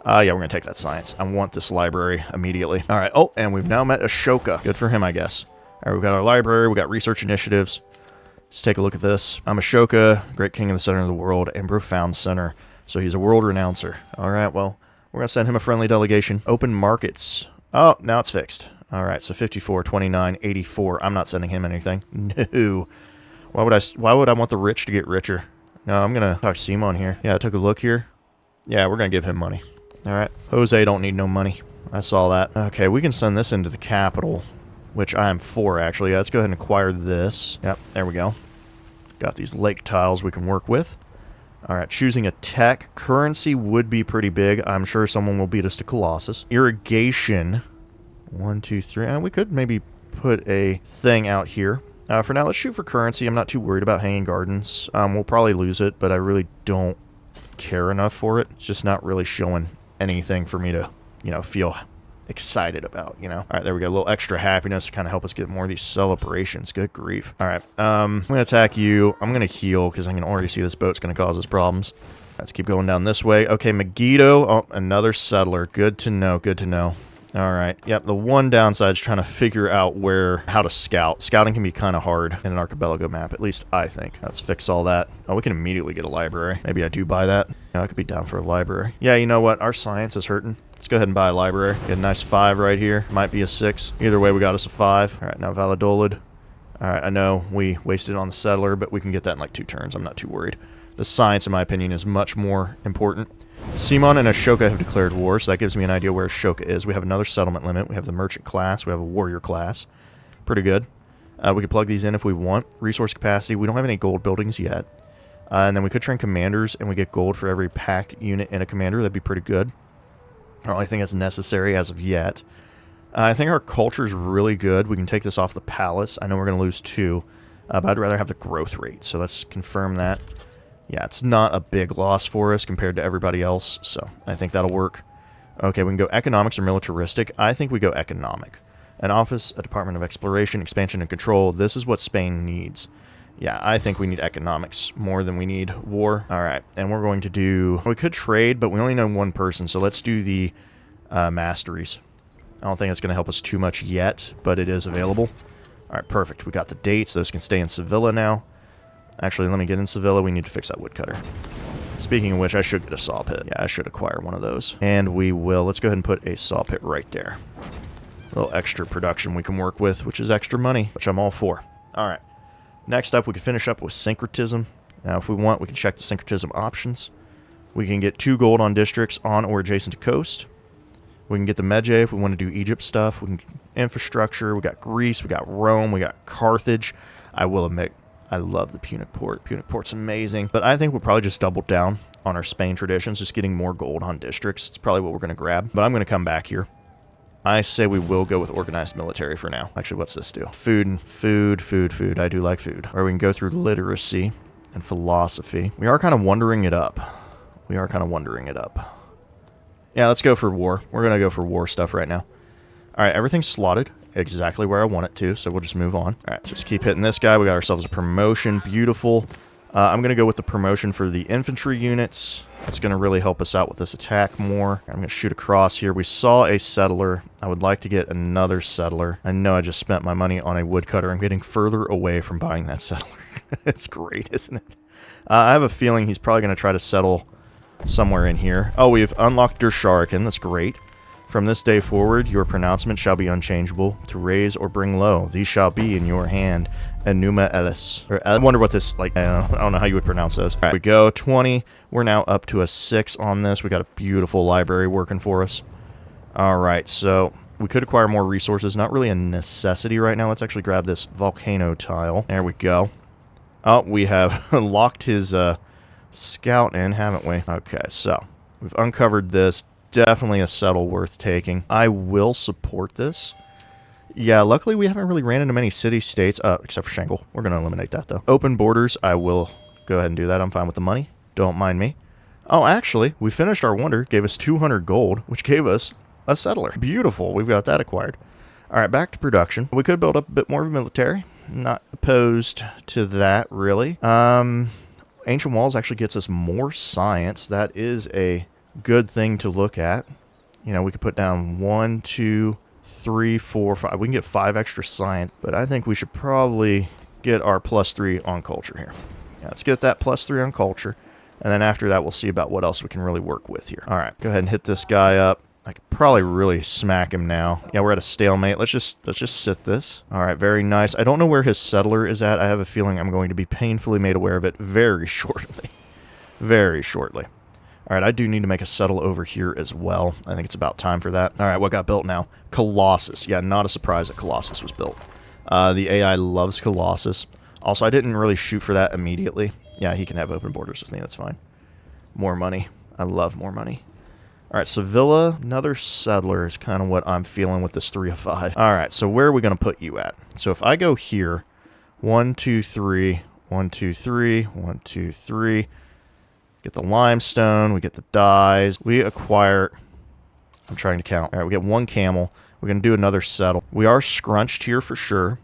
Yeah, we're going to take that science. I want this library immediately. All right. Oh, and we've now met Ashoka. Good for him, I guess. All right, we've got our library. We got research initiatives. Let's take a look at this. I'm Ashoka, great king in the center of the world, and profound center. So he's a world renouncer. All right, well, we're going to send him a friendly delegation. Open markets. Oh, now it's fixed. All right, so 54, 29, 84. I'm not sending him anything. No. Why would I want the rich to get richer? No, I'm going to talk to Simon here. Yeah, I took a look here. Yeah, we're going to give him money. All right. Jose don't need no money. I saw that. Okay, we can send this into the capital, which I am for, actually. Yeah, let's go ahead and acquire this. Yep, there we go. Got these lake tiles we can work with. All right, choosing a tech. Currency would be pretty big. I'm sure someone will beat us to Colossus. Irrigation. 1, 2, 3. And we could maybe put a thing out here. For now, let's shoot for currency. I'm not too worried about hanging gardens. We'll probably lose it, but I really don't care enough for it. It's just not really showing anything for me to, you know, feel excited about, you know. All right, there we go. A little extra happiness to kind of help us get more of these celebrations. Good grief. All right, I'm going to attack you. I'm going to heal because I can already see this boat's going to cause us problems. Let's keep going down this way. Okay, Megiddo. Oh, another settler. Good to know. Good to know. All right. Yep. The one downside is trying to figure out how to scout. Scouting can be kind of hard in an archipelago map, at least I think. Let's fix all that. Oh, we can immediately get a library. Maybe I do buy that. Yeah, I could be down for a library. Yeah, you know what? Our science is hurting. Let's go ahead and buy a library. Get a nice 5 right here. Might be a 6. Either way, we got us a 5. All right, now Valladolid. All right, I know we wasted on the settler, but we can get that in like 2 turns. I'm not too worried. The science, in my opinion, is much more important. Simon and Ashoka have declared war, so that gives me an idea where Ashoka is. We have another settlement limit. We have the merchant class. We have a warrior class. Pretty good. We could plug these in if we want. Resource capacity. We don't have any gold buildings yet. And then we could train commanders, and we get gold for every packed unit in a commander. That'd be pretty good. I don't really think that's necessary as of yet. I think our culture is really good. We can take this off the palace. I know we're going to lose 2, but I'd rather have the growth rate. So let's confirm that. Yeah, it's not a big loss for us compared to everybody else, so I think that'll work. Okay, we can go economics or militaristic. I think we go economic. An office, a department of exploration, expansion, and control. This is what Spain needs. Yeah, I think we need economics more than we need war. All right, and we're going to do... We could trade, but we only know 1 person, so let's do the masteries. I don't think it's going to help us too much yet, but it is available. All right, perfect. We got the dates. Those can stay in Sevilla now. Actually, let me get in Sevilla. We need to fix that woodcutter. Speaking of which, I should get a saw pit. Yeah, I should acquire one of those. And we will. Let's go ahead and put a saw pit right there. A little extra production we can work with, which is extra money, which I'm all for. All right. Next up, we can finish up with syncretism. Now, if we want, we can check the syncretism options. We can get 2 gold on districts on or adjacent to coast. We can get the Medjay if we want to do Egypt stuff. We can infrastructure. We got Greece. We got Rome. We got Carthage. I will admit, I love the Punic Port. Punic Port's amazing. But I think we'll probably just double down on our Spain traditions, just getting more gold on districts. It's probably what we're going to grab. But I'm going to come back here. I say we will go with organized military for now. Actually, what's this do? Food. I do like food. Or we can go through literacy and philosophy. We are kind of wondering it up. Yeah, let's go for war. We're going to go for war stuff right now. All right, everything's slotted exactly where I want it to, so we'll just move on. All right, just keep hitting this guy. We got ourselves a promotion. Beautiful. I'm going to go with the promotion for the infantry units. That's going to really help us out with this attack more. I'm going to shoot across here. We saw a settler. I would like to get another settler. I know I just spent my money on a woodcutter. I'm getting further away from buying that settler. It's great, isn't it? I have a feeling he's probably going to try to settle somewhere in here. Oh, we've unlocked Der Sharkin. That's great. From this day forward, your pronouncement shall be unchangeable, to raise or bring low. These shall be in your hand. Enuma Elis. I wonder what this, like, I don't know how you would pronounce those. All right, we go. 20. We're now up to a 6 on this. We got a beautiful library working for us. All right, so we could acquire more resources. Not really a necessity right now. Let's actually grab this volcano tile. There we go. Oh, we have locked his scout in, haven't we? Okay, so we've uncovered this. Definitely a settle worth taking. I will support this. Yeah, luckily we haven't really ran into many city-states, except for Shangle. We're going to eliminate that, though. Open borders, I will go ahead and do that. I'm fine with the money. Don't mind me. Oh, actually, we finished our wonder. Gave us 200 gold, which gave us a settler. Beautiful. We've got that acquired. All right, back to production. We could build up a bit more of a military. Not opposed to that, really. Ancient Walls actually gets us more science. That is a good thing to look at. You know, we could put down 1, 2, 3, 4, 5. We can get 5 extra science, but I think we should probably get our +3 on culture here. Yeah, let's get that +3 on culture, and then after that we'll see about what else we can really work with here. All right, go ahead and hit this guy up. I could probably really smack him now. Yeah, we're at a stalemate. Let's just sit this. All right, very nice. I don't know where his settler is at. I have a feeling I'm going to be painfully made aware of it very shortly. Very shortly. All right, I do need to make a settle over here as well. I think it's about time for that. All right, what got built now? Colossus. Yeah, not a surprise that Colossus was built. The AI loves Colossus. Also, I didn't really shoot for that immediately. Yeah, he can have open borders with me. That's fine. More money. I love more money. All right, Sevilla, another settler is kind of what I'm feeling with this 3 of 5. All right, so where are we going to put you at? So if I go here, 1, 2, 3, 1, 2, 3, 1, 2, 3... Get the limestone, we get the dyes, we acquire, I'm trying to count. All right, we get 1 camel. We're going to do another settle. We are scrunched here for sure.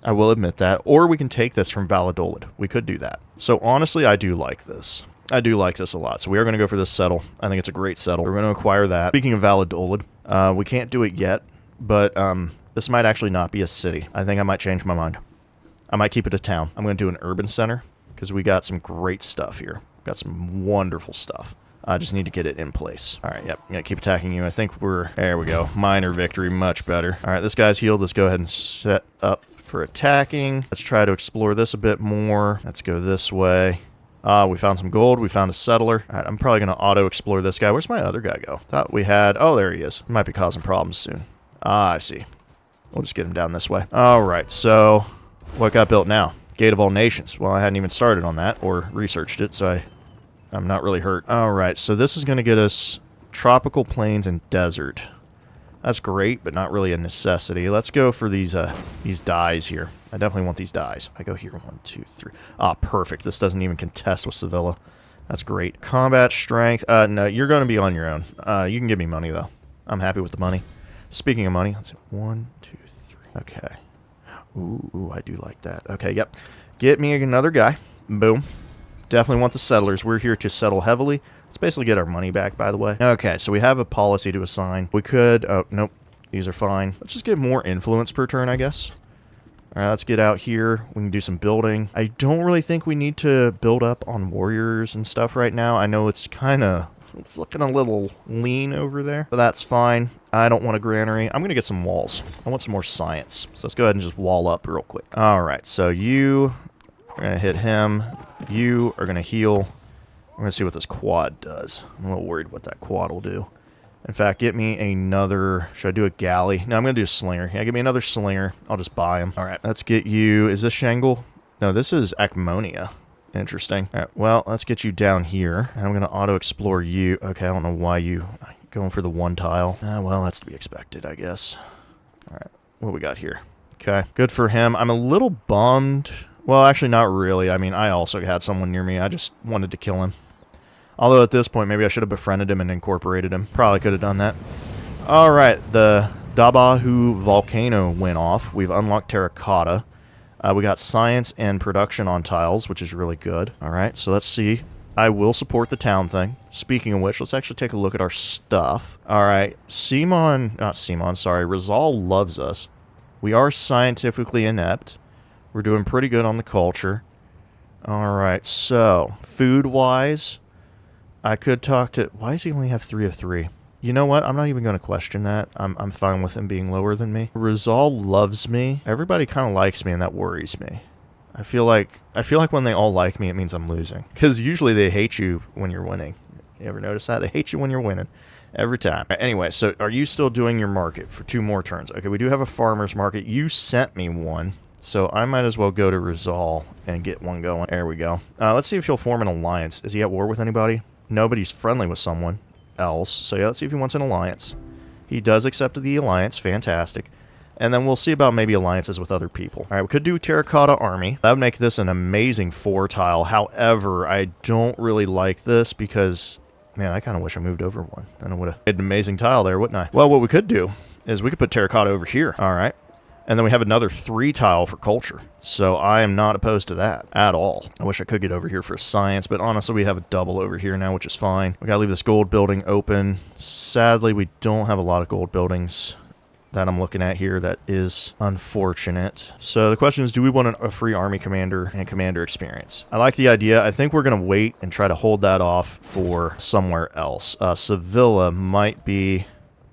I will admit that. Or we can take this from Valladolid. We could do that. So honestly, I do like this. I do like this a lot. So we are going to go for this settle. I think it's a great settle. We're going to acquire that. Speaking of Valladolid, We can't do it yet, but this might actually not be a city. I think I might change my mind. I might keep it a town. I'm going to do an urban center because we got some great stuff here. Got some wonderful stuff. I just need to get it in place. All right, yep, I'm going to keep attacking you. I think we're... There we go. Minor victory, much better. All right, this guy's healed. Let's go ahead and set up for attacking. Let's try to explore this a bit more. Let's go this way. We found some gold. We found a settler. All right, I'm probably going to auto-explore this guy. Where's my other guy go? Thought we had... Oh, there he is. He might be causing problems soon. Ah, I see. We'll just get him down this way. All right, so what got built now? Gate of All Nations. Well, I hadn't even started on that or researched it, so I'm not really hurt. All right, so this is going to get us tropical plains and desert. That's great, but not really a necessity. Let's go for these dyes here. I definitely want these dyes. I go here, 1, 2, 3. Ah, perfect. This doesn't even contest with Sevilla. That's great. Combat strength. No, you're going to be on your own. You can give me money, though. I'm happy with the money. Speaking of money, let's see. 1, 2, 3. Okay. Ooh, I do like that. Okay, yep. Get me another guy. Boom. Definitely want the settlers. We're here to settle heavily. Let's basically get our money back, by the way. Okay, so we have a policy to assign. We could... Oh, nope. These are fine. Let's just get more influence per turn, I guess. All right, let's get out here. We can do some building. I don't really think we need to build up on warriors and stuff right now. I know it's kind of... It's looking a little lean over there, but that's fine. I don't want a granary. I'm going to get some walls. I want some more science. So let's go ahead and just wall up real quick. All right, so you are going to hit him. You are going to heal. We're going to see what this quad does. I'm a little worried what that quad will do. In fact, get me another... Should I do a galley? No, I'm going to do a slinger. Yeah, give me another slinger. I'll just buy him. All right, let's get you... Is this Shangle? No, this is Acmonia. Interesting. All right, well, let's get you down here. I'm going to auto-explore you. Okay, I don't know why you... Going for the one tile. Well, that's to be expected, I guess. All right, what we got here? Okay, good for him. I'm a little bummed. Well, actually, not really. I mean, I also had someone near me. I just wanted to kill him. Although at this point, maybe I should have befriended him and incorporated him. Probably could have done that. All right, the Dabahu volcano went off. We've unlocked terracotta. We got science and production on tiles, which is really good. All right, so let's see. I will support the town thing. Speaking of which, let's actually take a look at our stuff. All right, Rizal loves us. We are scientifically inept. We're doing pretty good on the culture. All right, so food-wise, I could talk to... Why does he only have 3 of 3? You know what? I'm not even going to question that. I'm fine with him being lower than me. Rizal loves me. Everybody kind of likes me, and that worries me. I feel like when they all like me, it means I'm losing. Because usually they hate you when you're winning. You ever notice that? They hate you when you're winning. Every time. Right, anyway, so are you still doing your market for 2 more turns? Okay, we do have a farmer's market. You sent me one. So I might as well go to Rizal and get one going. There we go. Let's see if he'll form an alliance. Is he at war with anybody? Nobody's friendly with someone else. So yeah, let's see if he wants an alliance. He does accept the alliance. Fantastic. And then we'll see about maybe alliances with other people. All right, we could do Terracotta Army. That would make this an amazing 4-tile. However, I don't really like this because, man, I kind of wish I moved over one. Then I would have made an amazing tile there, wouldn't I? Well, what we could do is we could put Terracotta over here. All right. And then we have another 3-tile for culture. So I am not opposed to that at all. I wish I could get over here for science, but honestly, we have a double over here now, which is fine. We gotta leave this gold building open. Sadly, we don't have a lot of gold buildings that I'm looking at here. That is unfortunate. So the question is, do we want a free army commander and commander experience? I like the idea. I think we're going to wait and try to hold that off for somewhere else. Sevilla might be...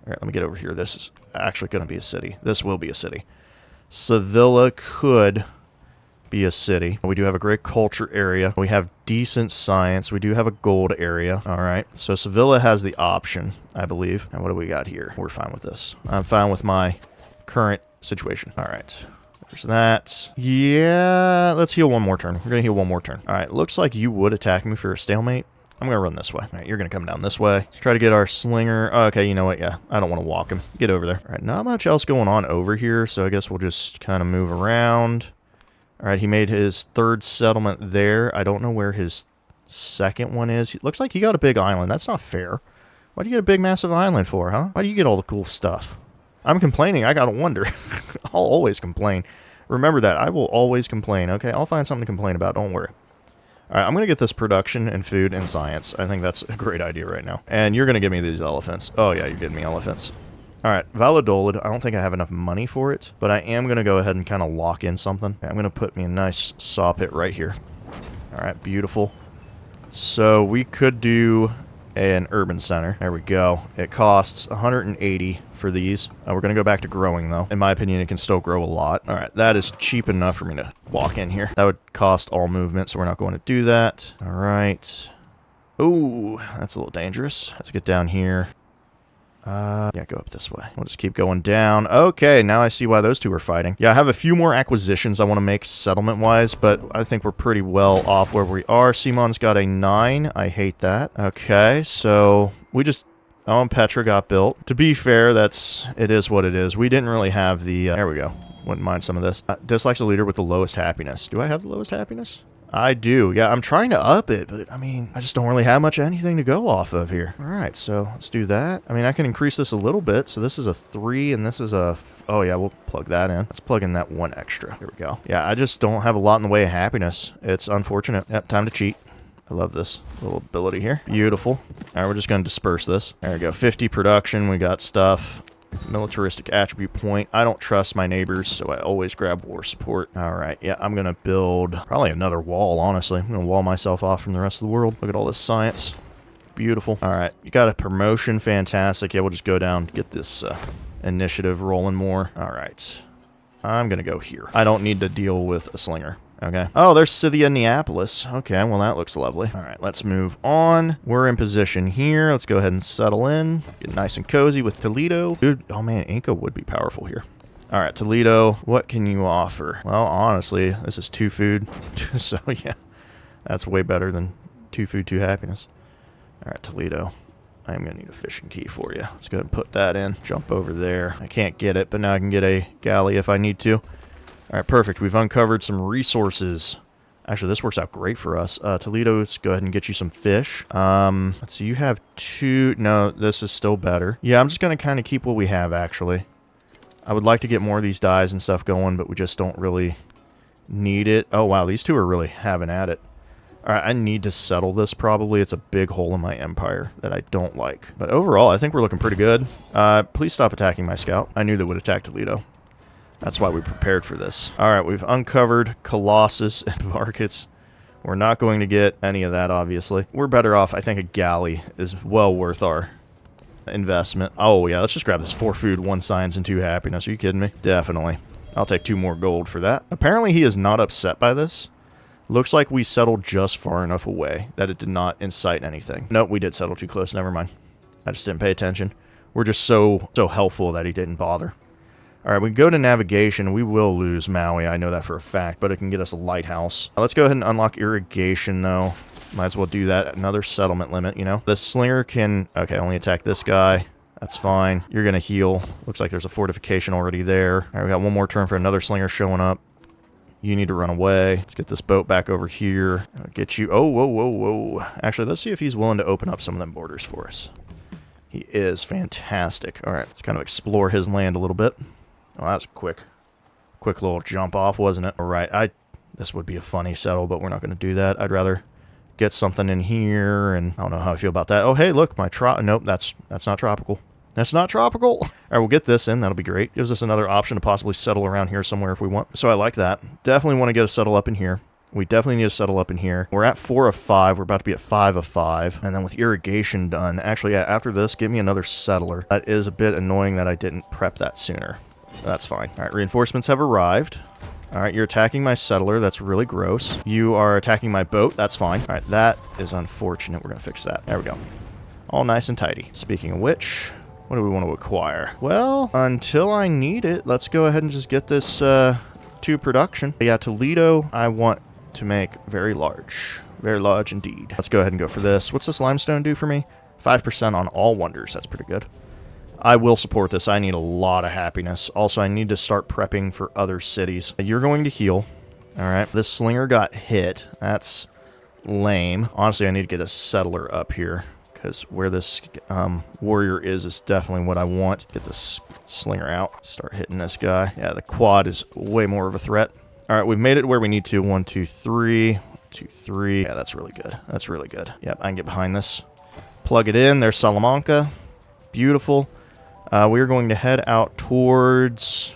All right, let me get over here. This is actually going to be a city. This will be a city. Sevilla could be a city. We do have a great culture area. We have decent science. We do have a gold area. All right. So Sevilla has the option, I believe. And what do we got here? We're fine with this. I'm fine with my current situation. All right. There's that. Yeah. Let's heal one more turn. We're going to heal one more turn. All right. Looks like you would attack me for a stalemate. I'm going to run this way. All right, you're going to come down this way. Let's try to get our slinger. Oh, okay, you know what? Yeah, I don't want to walk him. Get over there. All right, not much else going on over here, so I guess we'll just kind of move around. All right, he made his 3rd settlement there. I don't know where his 2nd one is. It looks like he got a big island. That's not fair. Why do you get a big, massive island for, huh? Why do you get all the cool stuff? I'm complaining. I got to wonder. I'll always complain. Remember that. I will always complain, okay? I'll find something to complain about. Don't worry. All right, I'm going to get this production and food and science. I think that's a great idea right now. And you're going to give me these elephants. Oh, yeah, you're getting me elephants. All right, Valladolid. I don't think I have enough money for it, but I am going to go ahead and kind of lock in something. I'm going to put me a nice saw pit right here. All right, beautiful. So we could do an urban center. There we go. It costs 180 for these. We're going to go back to growing, though. In my opinion, it can still grow a lot. All right, that is cheap enough for me to walk in here. That would cost all movement, so we're not going to do that. All right. Ooh, that's a little dangerous. Let's get down here. Yeah, go up this way. We'll just keep going down. Okay, now I see why those two are fighting. Yeah, I have a few more acquisitions I want to make settlement-wise, but I think we're pretty well off where we are. Simon's got a 9. I hate that. Okay, so we just... Oh, and Petra got built. To be fair, it is what it is. We didn't really have the... there we go. Wouldn't mind some of this. Dislikes the leader with the lowest happiness. Do I have the lowest happiness? I do. Yeah, I'm trying to up it, but I mean, I just don't really have much anything to go off of here. All right, so let's do that. I mean, I can increase this a little bit. So this is a 3 and this is a... Oh, yeah, we'll plug that in. Let's plug in that 1 extra. Here we go. Yeah, I just don't have a lot in the way of happiness. It's unfortunate. Yep, time to cheat. I love this little ability here. Beautiful. All right, we're just going to disperse this. There we go. 50 production. We got stuff. Militaristic attribute point. I don't trust my neighbors, so I always grab war support. All right, yeah, I'm going to build probably another wall, honestly. I'm going to wall myself off from the rest of the world. Look at all this science. Beautiful. All right, you got a promotion. Fantastic. Yeah, we'll just go down, get this initiative rolling more. All right. I'm going to go here. I don't need to deal with a slinger. Okay. Oh, there's Scythia Neapolis. Okay, well, that looks lovely. All right, let's move on. We're in position here. Let's go ahead and settle in. Get nice and cozy with Toledo. Dude, oh man, Inca would be powerful here. All right, Toledo, what can you offer? Well, honestly, this is 2 food. So, yeah, that's way better than 2 food, 2 happiness. All right, Toledo. I'm going to need a fishing key for you. Let's go ahead and put that in. Jump over there. I can't get it, but now I can get a galley if I need to. All right, perfect. We've uncovered some resources. Actually, this works out great for us. Toledo, let's go ahead and get you some fish. Let's see, you have 2. No, this is still better. Yeah, I'm just going to kind of keep what we have, actually. I would like to get more of these dyes and stuff going, but we just don't really need it. Oh, wow, these 2 are really having at it. All right, I need to settle this probably. It's a big hole in my empire that I don't like. But overall, I think we're looking pretty good. Please stop attacking my scout. I knew they would attack Toledo. That's why we prepared for this. All right, we've uncovered Colossus and markets. We're not going to get any of that, obviously. We're better off. I think a galley is well worth our investment. Oh, yeah, let's just grab this 4 food, 1 science, and 2 happiness. Are you kidding me? Definitely. I'll take 2 more gold for that. Apparently, he is not upset by this. Looks like we settled just far enough away that it did not incite anything. Nope, we did settle too close. Never mind. I just didn't pay attention. We're just so helpful that he didn't bother. All right, we go to navigation. We will lose Maui. I know that for a fact, but it can get us a lighthouse. Let's go ahead and unlock irrigation, though. Might as well do that. Another settlement limit, you know. The slinger can... Okay, only attack this guy. That's fine. You're going to heal. Looks like there's a fortification already there. All right, we got 1 more turn for another slinger showing up. You need to run away. Let's get this boat back over here. I'll get you... Oh, whoa, whoa, whoa. Actually, let's see if he's willing to open up some of them borders for us. He is fantastic. All right, let's kind of explore his land a little bit. Oh, that was a quick little jump off, wasn't it? All right, this would be a funny settle, but we're not going to do that. I'd rather get something in here, and I don't know how I feel about that. Oh, hey, look, my nope, that's not tropical. That's not tropical. All right, we'll get this in. That'll be great. Gives us another option to possibly settle around here somewhere if we want. So I like that. Definitely want to get a settle up in here. We definitely need to settle up in here. We're at 4 of 5. We're about to be at 5 of 5. And then with irrigation done, actually, yeah, after this, give me another settler. That is a bit annoying that I didn't prep that sooner. That's fine. All right, reinforcements have arrived. All right, you're attacking my settler. That's really gross. You are attacking my boat. That's fine. All right, that is unfortunate. We're going to fix that. There we go. All nice and tidy. Speaking of which, what do we want to acquire? Well, until I need it, let's go ahead and just get this to production. Yeah, Toledo, I want to make very large. Very large indeed. Let's go ahead and go for this. What's this limestone do for me? 5% on all wonders. That's pretty good. I will support this. I need a lot of happiness. Also, I need to start prepping for other cities. You're going to heal. All right. This slinger got hit. That's lame. Honestly, I need to get a settler up here because where this warrior is definitely what I want. Get this slinger out. Start hitting this guy. Yeah, the quad is way more of a threat. All right, we've made it where we need to. 1, 2, 3. 1, 2, 3. Yeah, that's really good. That's really good. Yep, I can get behind this. Plug it in. There's Salamanca. Beautiful. We're going to head out towards...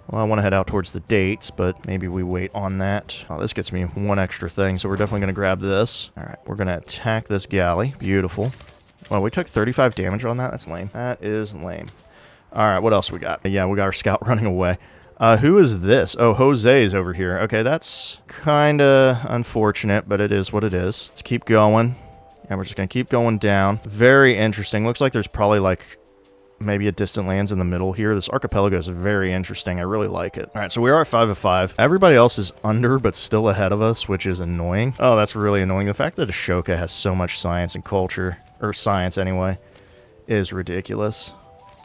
Well, I want to head out towards the dates, but maybe we wait on that. Oh, this gets me one extra thing, so we're definitely going to grab this. All right, we're going to attack this galley. Beautiful. Well, we took 35 damage on that. That's lame. That is lame. All right, what else we got? Yeah, we got our scout running away. Who is this? Oh, Jose's over here. Okay, that's kind of unfortunate, but it is what it is. Let's keep going. And we're just going to keep going down. Very interesting. Looks like there's probably like maybe a distant lands in the middle here. This archipelago is very interesting. I really like it. All right, so we are at 5 of 5. Everybody else is under, but still ahead of us, which is annoying. Oh, that's really annoying. The fact that Ashoka has so much science and culture, or science anyway, is ridiculous.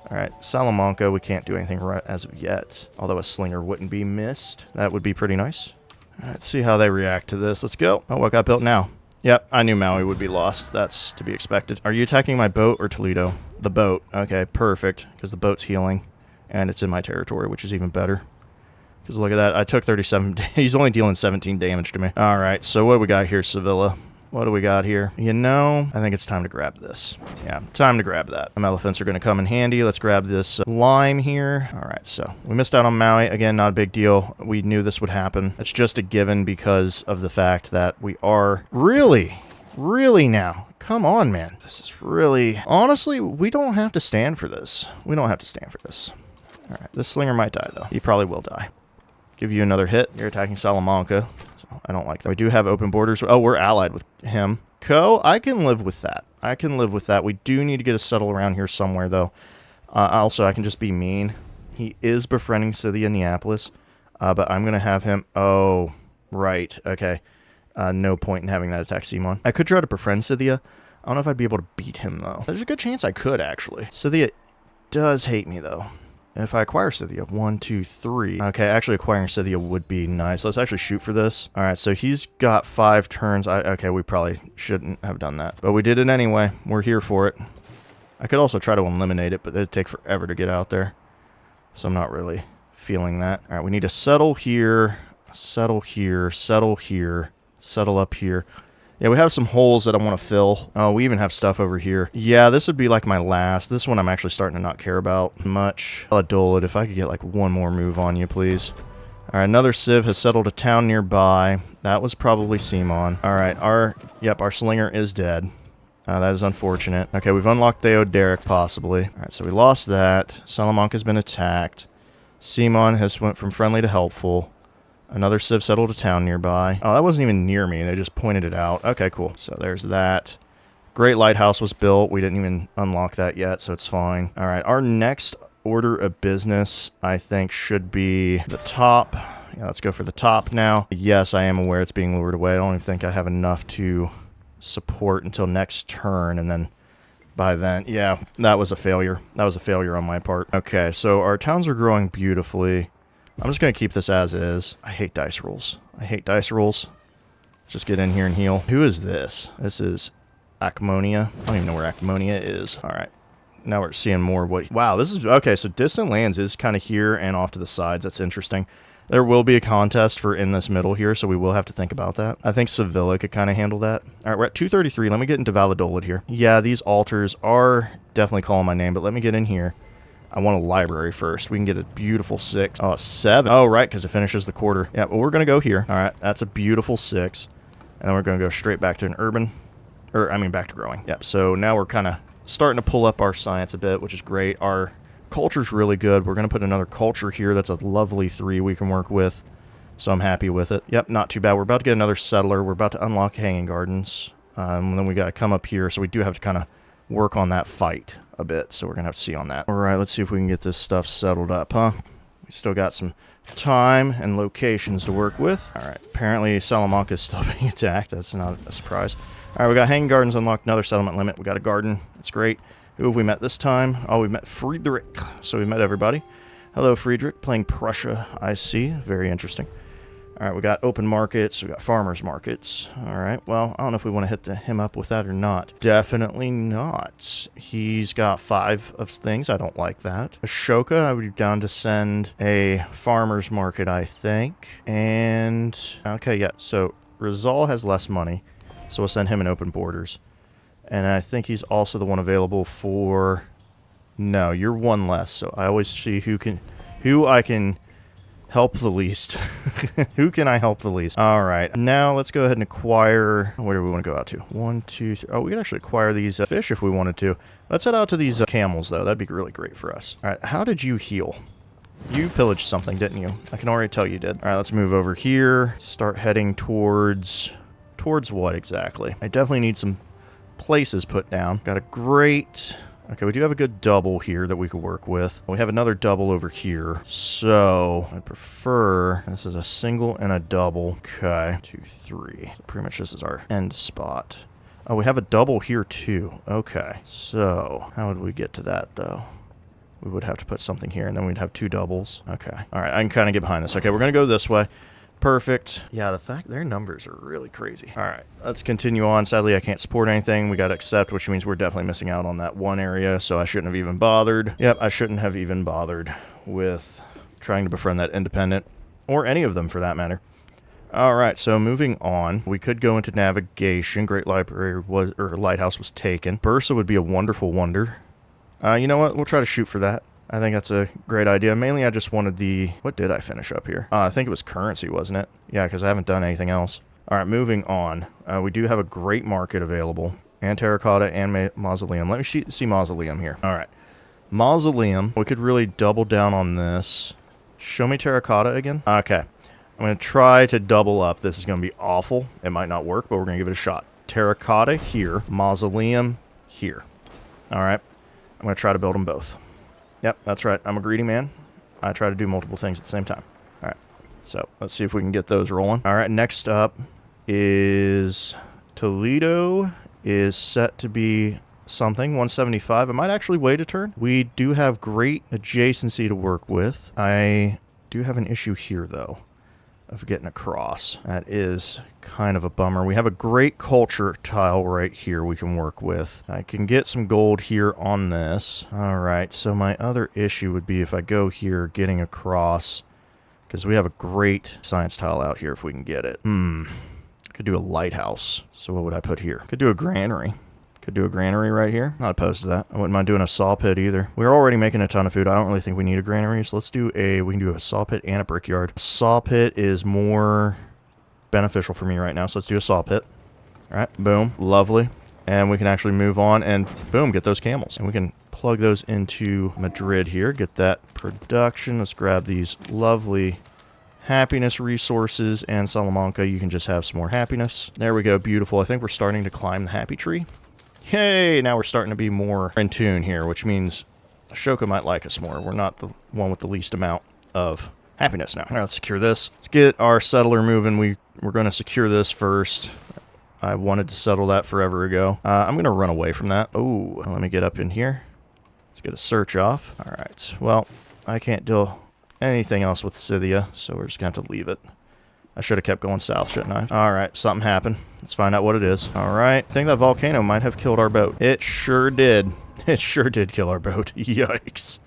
All right, Salamanca, we can't do anything right as of yet. Although a slinger wouldn't be missed. That would be pretty nice. All right, let's see how they react to this. Let's go. Oh, what got built now? Yep, I knew Maui would be lost. That's to be expected. Are you attacking my boat or Toledo? The boat. Okay, perfect. Because the boat's healing. And it's in my territory, which is even better. Because look at that. I took 37... He's only dealing 17 damage to me. Alright, so what do we got here, Sevilla? What do we got here? You know, I think it's time to grab this. Yeah, time to grab that. Some elephants are going to come in handy. Let's grab this lime here. All right, so we missed out on Maui. Again, not a big deal. We knew this would happen. It's just a given because of the fact that we are really now. Come on, man. This is really... Honestly, we don't have to stand for this. We don't have to stand for this. All right, this slinger might die, though. He probably will die. Give you another hit. You're attacking Salamanca. I don't like that. We do have open borders. Oh, we're allied with him. I can live with that. I can live with that. We do need to get a settle around here somewhere, though. Also, I can just be mean. He is befriending Scythia Neapolis, but I'm going to have him... Oh, right. Okay. No point in having that attack Simon. I could try to befriend Scythia. I don't know if I'd be able to beat him, though. There's a good chance I could, actually. Scythia does hate me, though. If I acquire Scythia, 1, 2, 3. Okay, actually acquiring Scythia would be nice. Let's actually shoot for this. All right, so he's got 5 turns. Okay, we probably shouldn't have done that. But we did it anyway. We're here for it. I could also try to eliminate it, but it'd take forever to get out there. So I'm not really feeling that. All right, we need to settle here, settle here, settle here, settle up here. Yeah, we have some holes that I want to fill. Oh, we even have stuff over here. Yeah, this would be like my last. This one I'm actually starting to not care about much. I'll adole it if I could get like one more move on you, please. All right, another civ has settled a town nearby. That was probably Simon. All right, our slinger is dead. That is unfortunate. Okay, we've unlocked Theoderic possibly. All right, so we lost that. Salamanca's been attacked. Simon has went from friendly to helpful. Another civ settled a town nearby. Oh, that wasn't even near me. They just pointed it out. Okay, cool. So there's that. Great Lighthouse was built. We didn't even unlock that yet, so it's fine. All right, our next order of business, I think, should be the top. Yeah, let's go for the top now. Yes, I am aware it's being lured away. I don't even think I have enough to support until next turn, and then by then, yeah, that was a failure. That was a failure on my part. Okay, so our towns are growing beautifully. I'm just going to keep this as is. I hate dice rolls. I hate dice rolls. Just get in here and heal. Who is this? This is Acmonia. I don't even know where Acmonia is. All right. Now we're seeing more of what... Wow, this is... Okay, so distant lands is kind of here and off to the sides. That's interesting. There will be a contest for in this middle here, so we will have to think about that. I think Sevilla could kind of handle that. All right, we're at 233. Let me get into Valladolid here. Yeah, these altars are definitely calling my name, but let me get in here. I want a library first. We can get a beautiful 6. Oh, 7. Oh, right, because it finishes the quarter. Yeah, well, we're going to go here. All right, that's a beautiful 6. And then we're going to go straight back to an urban. Back to growing. Yep, so now we're kind of starting to pull up our science a bit, which is great. Our culture's really good. We're going to put another culture here. That's a lovely 3 we can work with. So I'm happy with it. Yep, not too bad. We're about to get another settler. We're about to unlock Hanging Gardens. And then we got to come up here. So we do have to kind of work on that fight a bit, so we're gonna have to see on that. All right, let's see if we can get this stuff settled up, huh? We still got some time and locations to work with. All right, apparently Salamanca is still being attacked. That's not a surprise. All right, we got Hanging Gardens unlocked, another settlement limit. We got a garden. That's great. Who have we met this time? Oh, we've met Friedrich. So we met everybody. Hello, Friedrich, playing Prussia, I see. Very interesting. All right, we got open markets, we got farmers markets. All right, well, I don't know if we want to hit him up with that or not. Definitely not. He's got 5 of things. I don't like that. Ashoka, I would be down to send a farmers market, I think. And, okay, yeah, so Rizal has less money, so we'll send him an open borders. And I think he's also the one available for No, you're one less. So I always see who I can help the least. Who can I help the least? All right, now let's go ahead and acquire. Where do we want to go out to? 1, 2, 3. Oh, we could actually acquire these fish if we wanted to. Let's head out to these camels, though. That'd be really great for us. All right, how did you heal? You pillaged something, didn't you? I can already tell you did. All right, let's move over here. Start heading towards what exactly? I definitely need some places put down. Got a great. Okay, we do have a good double here that we could work with. We have another double over here. So, I prefer... This is a single and a double. Okay. 2, 3. Pretty much this is our end spot. Oh, we have a double here too. Okay. So, how would we get to that, though? We would have to put something here, and then we'd have 2 doubles. Okay. All right, I can kind of get behind this. Okay, we're going to go this way. Perfect. Yeah, the fact their numbers are really crazy. All right, let's continue on. Sadly, I can't support anything. We got to accept, which means we're definitely missing out on that one area, so I shouldn't have even bothered. Yep, I shouldn't have even bothered with trying to befriend that independent, or any of them for that matter. All right, so moving on, we could go into navigation. Great Library was, or Lighthouse was taken. Bursa would be a wonderful wonder. You know what? We'll try to shoot for that. I think that's a great idea. Mainly, I just wanted the... What did I finish up here? I think it was currency, wasn't it? Yeah, because I haven't done anything else. All right, moving on. We do have a great market available. And terracotta and mausoleum. Let me see mausoleum here. All right. Mausoleum. We could really double down on this. Show me terracotta again. Okay. I'm going to try to double up. This is going to be awful. It might not work, but we're going to give it a shot. Terracotta here. Mausoleum here. All right. I'm going to try to build them both. Yep, that's right. I'm a greedy man. I try to do multiple things at the same time. All right. So let's see if we can get those rolling. All right. Next up is Toledo is set to be something. 175. I might actually wait a turn. We do have great adjacency to work with. I do have an issue here, though, of getting across. That is kind of a bummer. We have a great culture tile right here we can work with. I can get some gold here on this. All right, so my other issue would be if I go here, getting across, because we have a great science tile out here if we can get it. Could do a lighthouse. So what would I put here? Could do a granary. Could do a granary right here. Not opposed to that. I wouldn't mind doing a saw pit either. We're already making a ton of food. I don't really think we need a granary, so let's do we can do a saw pit and a brickyard. Saw pit is more beneficial for me right now, so let's do a saw pit. All right, boom, lovely. And we can actually move on and boom, get those camels. And we can plug those into Madrid here, get that production. Let's grab these lovely happiness resources, and Salamanca, you can just have some more happiness. There we go, beautiful. I think we're starting to climb the happy tree. Yay, now we're starting to be more in tune here, which means Ashoka might like us more. We're not the one with the least amount of happiness now. All right, let's secure this. Let's get our settler moving. We're going to secure this first. I wanted to settle that forever ago. I'm going to run away from that. Oh, let me get up in here. Let's get a search off. All right, well, I can't do anything else with Scythia, so we're just going to have to leave it. I should have kept going south, shouldn't I? All right, something happened. Let's find out what it is. All right, I think that volcano might have killed our boat. It sure did. It sure did kill our boat. Yikes.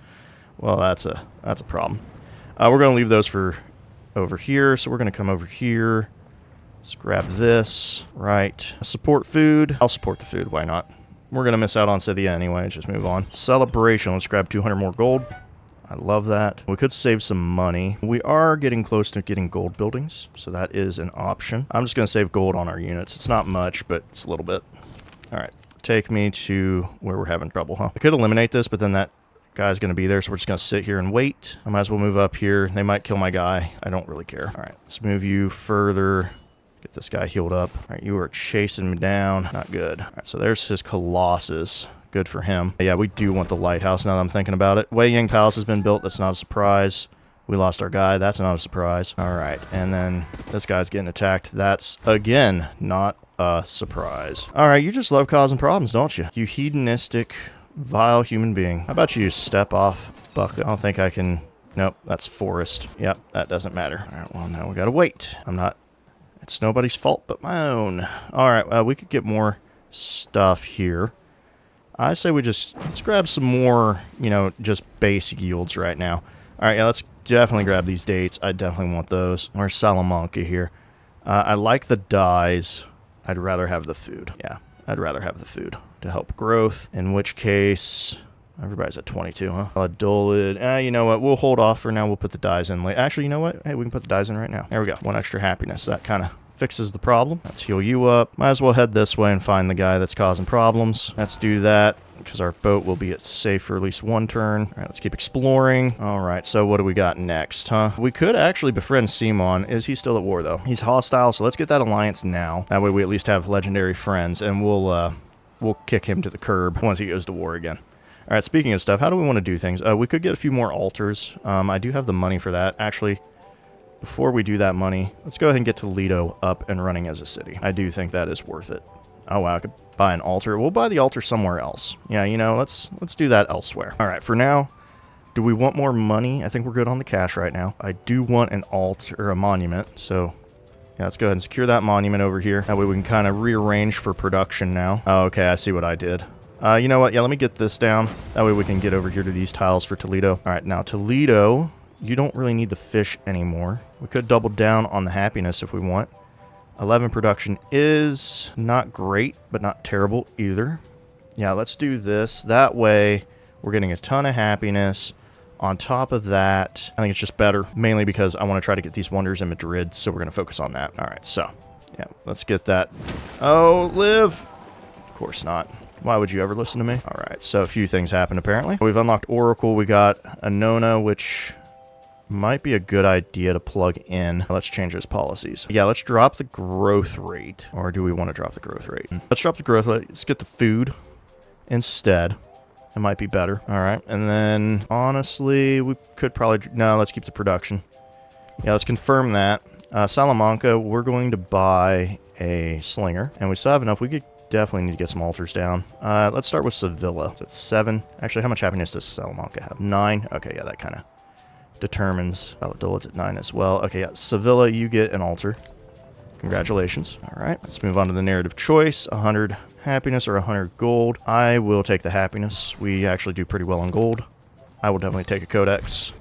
Well, that's a problem. We're going to leave those for over here, so we're going to come over here. Let's grab this. Right. Support food. I'll support the food. Why not? We're going to miss out on Scythia anyway. Just move on. Celebration. Let's grab 200 more gold. I love that. We could save some money. We are getting close to getting gold buildings, so that is an option. I'm just going to save gold on our units. It's not much, but it's a little bit. All right. Take me to where we're having trouble, huh? I could eliminate this, but then that guy's going to be there, so we're just going to sit here and wait. I might as well move up here. They might kill my guy. I don't really care. All right. Let's move you further. Get this guy healed up. All right. You are chasing me down. Not good. All right. So there's his Colossus. Good for him. Yeah, we do want the lighthouse now that I'm thinking about it. Wei Ying Palace has been built. That's not a surprise. We lost our guy. That's not a surprise. All right. And then this guy's getting attacked. That's, again, not a surprise. All right. You just love causing problems, don't you? You hedonistic, vile human being. How about you step off, Buck? I don't think I can... Nope, that's forest. Yep, that doesn't matter. All right, well, now we gotta wait. It's nobody's fault but my own. All right, we could get more stuff here. I say let's grab some more, just basic yields right now. All right, yeah, let's definitely grab these dates. I definitely want those. Or Salamanca here. I like the dyes. I'd rather have the food. Yeah, I'd rather have the food to help growth, in which case Everybody's at 22, huh? Dolid. You know what? We'll hold off for now. We'll put the dyes in later. Actually, you know what? Hey, we can put the dyes in right now. There we go. 1 extra happiness. That kind of fixes the problem. Let's heal you up. Might as well head this way and find the guy that's causing problems. Let's do that, because our boat will be at safe for at least 1 turn. All right, let's keep exploring. All right, so what do we got next, huh? We could actually befriend Simon. Is he still at war, though? He's hostile, so let's get that alliance now. That way we at least have legendary friends, and we'll kick him to the curb once he goes to war again. All right, speaking of stuff, how do we want to do things? We could get a few more altars. I do have the money for that. Actually, before we do that money, let's go ahead and get Toledo up and running as a city. I do think that is worth it. Oh, wow, I could buy an altar. We'll buy the altar somewhere else. Yeah, you know, let's do that elsewhere. All right, for now, do we want more money? I think we're good on the cash right now. I do want an altar or a monument, so yeah, let's go ahead and secure that monument over here. That way we can kind of rearrange for production now. Oh, okay, I see what I did. You know what? Yeah, let me get this down. That way we can get over here to these tiles for Toledo. All right, now Toledo, you don't really need the fish anymore. We could double down on the happiness if we want. 11 production is not great, but not terrible either. Yeah, let's do this. That way we're getting a ton of happiness. On top of that, I think it's just better, mainly because I want to try to get these wonders in Madrid, so we're going to focus on that. All right, so, yeah, let's get that. Oh, live! Of course not. Why would you ever listen to me? All right, so a few things happened, apparently. We've unlocked Oracle. We got a Nona, which might be a good idea to plug in. Let's change those policies. Yeah, let's drop the growth rate. Or do we want to drop the growth rate? Let's drop the growth rate. Let's get the food instead. It might be better. All right, and then, honestly, we could probably... No, let's keep the production. Yeah, let's confirm that. Salamanca, we're going to buy a slinger. And we still have enough. We could definitely need to get some altars down. Let's start with Sevilla. It's at 7. Actually, how much happiness does Salamanca have? 9. Okay, yeah, that kind of determines. Valladolids at 9 as well. Okay, yeah, Sevilla, you get an altar. Congratulations. All right, let's move on to the narrative choice. 100 happiness or 100 gold. I will take the happiness. We actually do pretty well on gold. I will definitely take a codex.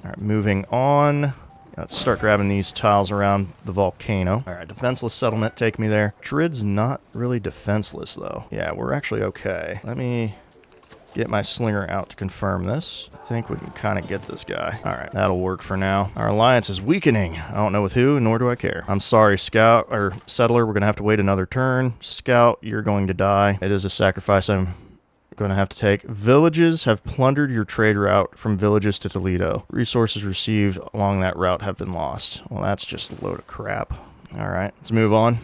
All right, moving on. Let's start grabbing these tiles around the volcano. All right, defenseless settlement, take me there. Madrid's not really defenseless, though. Yeah, we're actually okay. Let me get my slinger out to confirm this. I think we can kind of get this guy. All right, that'll work for now. Our alliance is weakening. I don't know with who, nor do I care. I'm sorry, Scout, or Settler, we're going to have to wait another turn. Scout, you're going to die. It is a sacrifice I'm going to have to take. Villages have plundered your trade route from villages to Toledo. Resources received along that route have been lost. Well, that's just a load of crap. All right, let's move on.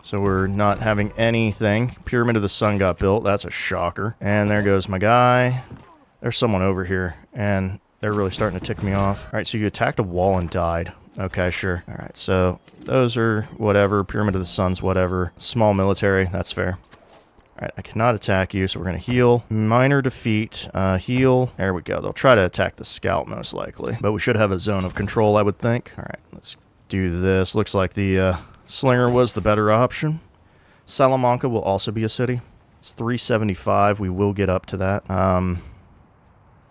So we're not having anything. Pyramid of the Sun got built. That's a shocker. And there goes my guy. There's someone over here, and they're really starting to tick me off. All right, so you attacked a wall and died. Okay, sure. All right, so those are whatever. Pyramid of the Sun's whatever. Small military, that's fair. All right, I cannot attack you, so we're going to heal. Minor defeat. Heal. There we go. They'll try to attack the scout, most likely. But we should have a zone of control, I would think. All right, let's do this. Looks like the slinger was the better option. Salamanca will also be a city. It's 375. We will get up to that.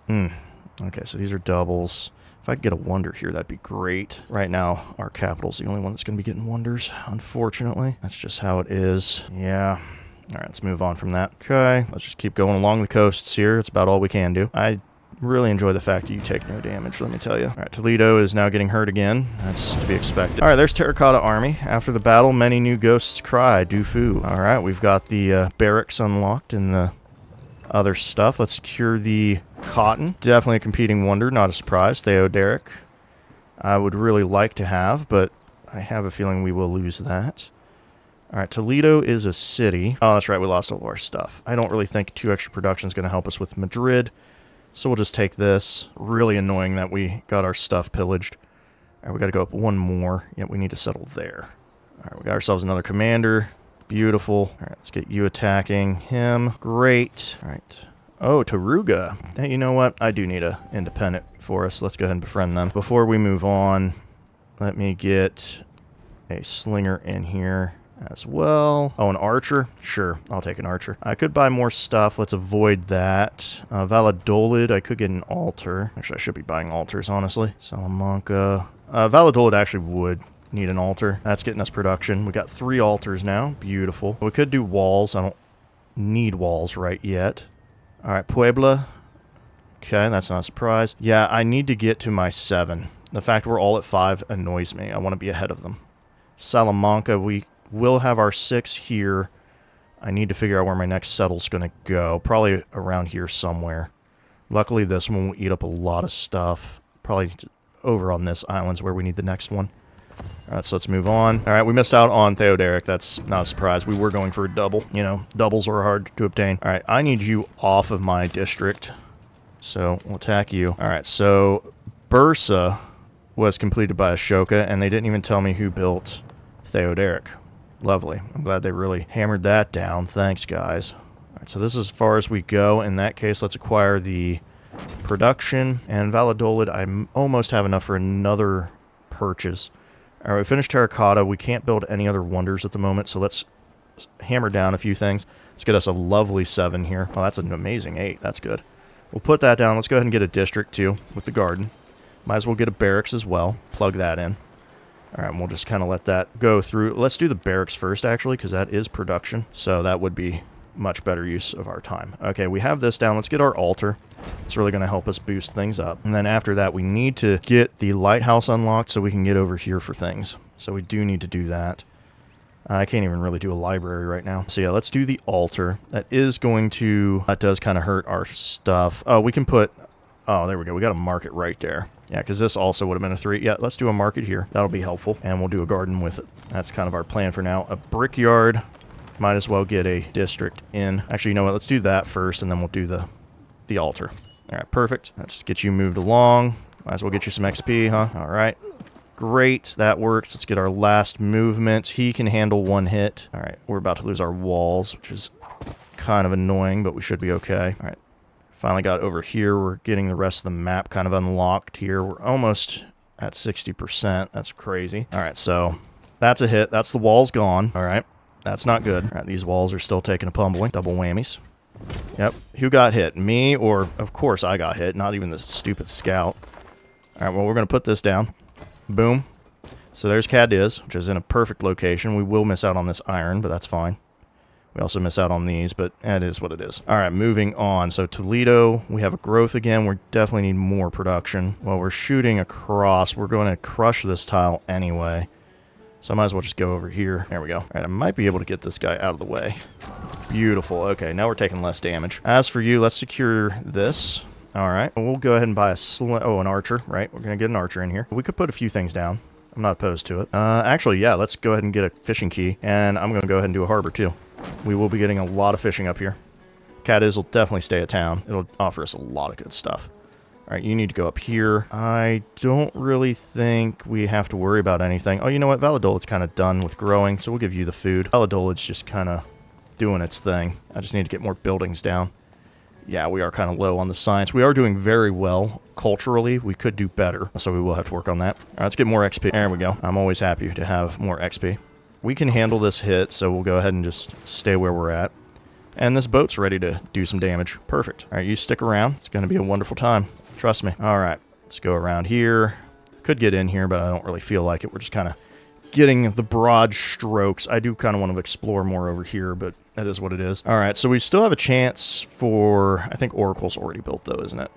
Okay, so these are doubles. If I could get a wonder here, that'd be great. Right now, our capital's the only one that's going to be getting wonders, unfortunately. That's just how it is. Yeah. All right, let's move on from that. Okay, let's just keep going along the coasts here. It's about all we can do. I really enjoy the fact that you take no damage, let me tell you. All right, Toledo is now getting hurt again. That's to be expected. All right, there's Terracotta Army. After the battle, many new ghosts cry, Du Fu. All right, we've got the barracks unlocked and the other stuff. Let's secure the cotton. Definitely a competing wonder, not a surprise. Theoderic. I would really like to have, but I have a feeling we will lose that. All right, Toledo is a city. Oh, that's right, we lost all of our stuff. I don't really think 2 extra production is going to help us with Madrid, so we'll just take this. Really annoying that we got our stuff pillaged. All right, we got to go up 1 more. Yep, we need to settle there. All right, we got ourselves another commander. Beautiful. All right, let's get you attacking him. Great. All right. Oh, Taruga. Hey, you know what? I do need a independent for us. Let's go ahead and befriend them. Before we move on, let me get a slinger in here as well. Oh, an archer? Sure, I'll take an archer. I could buy more stuff. Let's avoid that. Valladolid, I could get an altar. Actually, I should be buying altars, honestly. Salamanca. Valladolid actually would need an altar. That's getting us production. We got 3 altars now. Beautiful. We could do walls. I don't need walls right yet. All right, Puebla. Okay, that's not a surprise. Yeah, I need to get to my 7. The fact we're all at 5 annoys me. I want to be ahead of them. Salamanca, we will have our 6 here. I need to figure out where my next settle's going to go. Probably around here somewhere. Luckily, this one will eat up a lot of stuff. Probably over on this island's where we need the next one. Alright, so let's move on. Alright, we missed out on Theoderic. That's not a surprise. We were going for a double. You know, doubles are hard to obtain. Alright, I need you off of my district. So, we'll attack you. Alright, so Bursa was completed by Ashoka, and they didn't even tell me who built Theoderic. Lovely. I'm glad they really hammered that down. Thanks, guys. Alright, so this is as far as we go. In that case, let's acquire the production. And Valladolid, I almost have enough for another purchase. Alright, we finished Terracotta. We can't build any other wonders at the moment, so let's hammer down a few things. Let's get us a lovely 7 here. Oh, that's an amazing 8. That's good. We'll put that down. Let's go ahead and get a district, too, with the garden. Might as well get a barracks as well. Plug that in. Alright, and we'll just kind of let that go through. Let's do the barracks first, actually, because that is production. So that would be much better use of our time. Okay, we have this down. Let's get our altar. It's really going to help us boost things up. And then after that, we need to get the lighthouse unlocked so we can get over here for things. So we do need to do that. I can't even really do a library right now. So yeah, let's do the altar. That is going to... That does kind of hurt our stuff. Oh, we can put... Oh, there we go. We got a market right there. Yeah, because this also would have been a 3. Yeah, let's do a market here. That'll be helpful. And we'll do a garden with it. That's kind of our plan for now. A brickyard. Might as well get a district in. Actually, you know what? Let's do that first, and then we'll do the altar. All right, perfect. Let's just get you moved along. Might as well get you some XP, huh? All right. Great. That works. Let's get our last movement. He can handle 1 hit. All right. We're about to lose our walls, which is kind of annoying, but we should be okay. All right. Finally got over here. We're getting the rest of the map kind of unlocked here. We're almost at 60%. That's crazy. All right. So that's a hit. That's the walls gone. All right. That's not good. All right, these walls are still taking a pummeling. Double whammies. Yep. Who got hit? Me or, of course, I got hit. Not even this stupid scout. All right, well, we're going to put this down. Boom. So there's Cadiz, which is in a perfect location. We will miss out on this iron, but that's fine. We also miss out on these, but it is what it is. All right, moving on. So Toledo, we have a growth again. We definitely need more production. While we're shooting across, we're going to crush this tile anyway. So I might as well just go over here. There we go. All right, I might be able to get this guy out of the way. Beautiful. Okay, now we're taking less damage. As for you, let's secure this. All right, we'll go ahead and buy an archer, right? We're going to get an archer in here. We could put a few things down. I'm not opposed to it. Actually, yeah, let's go ahead and get a fishing key. And I'm going to go ahead and do a harbor, too. We will be getting a lot of fishing up here. Cadiz will definitely stay at town. It'll offer us a lot of good stuff. All right, you need to go up here. I don't really think we have to worry about anything. Oh, you know what? Valladolid's kind of done with growing, so we'll give you the food. Valladolid's just kind of doing its thing. I just need to get more buildings down. Yeah, we are kind of low on the science. We are doing very well culturally. We could do better, so we will have to work on that. All right, let's get more XP. There we go. I'm always happy to have more XP. We can handle this hit, so we'll go ahead and just stay where we're at. And this boat's ready to do some damage. Perfect. All right, you stick around. It's going to be a wonderful time. Trust me. All right, let's go around here. Could get in here, but I don't really feel like it. We're just kind of getting the broad strokes. I do kind of want to explore more over here, but that is what it is. All right, so we still have a chance for... I think Oracle's already built, though, isn't it?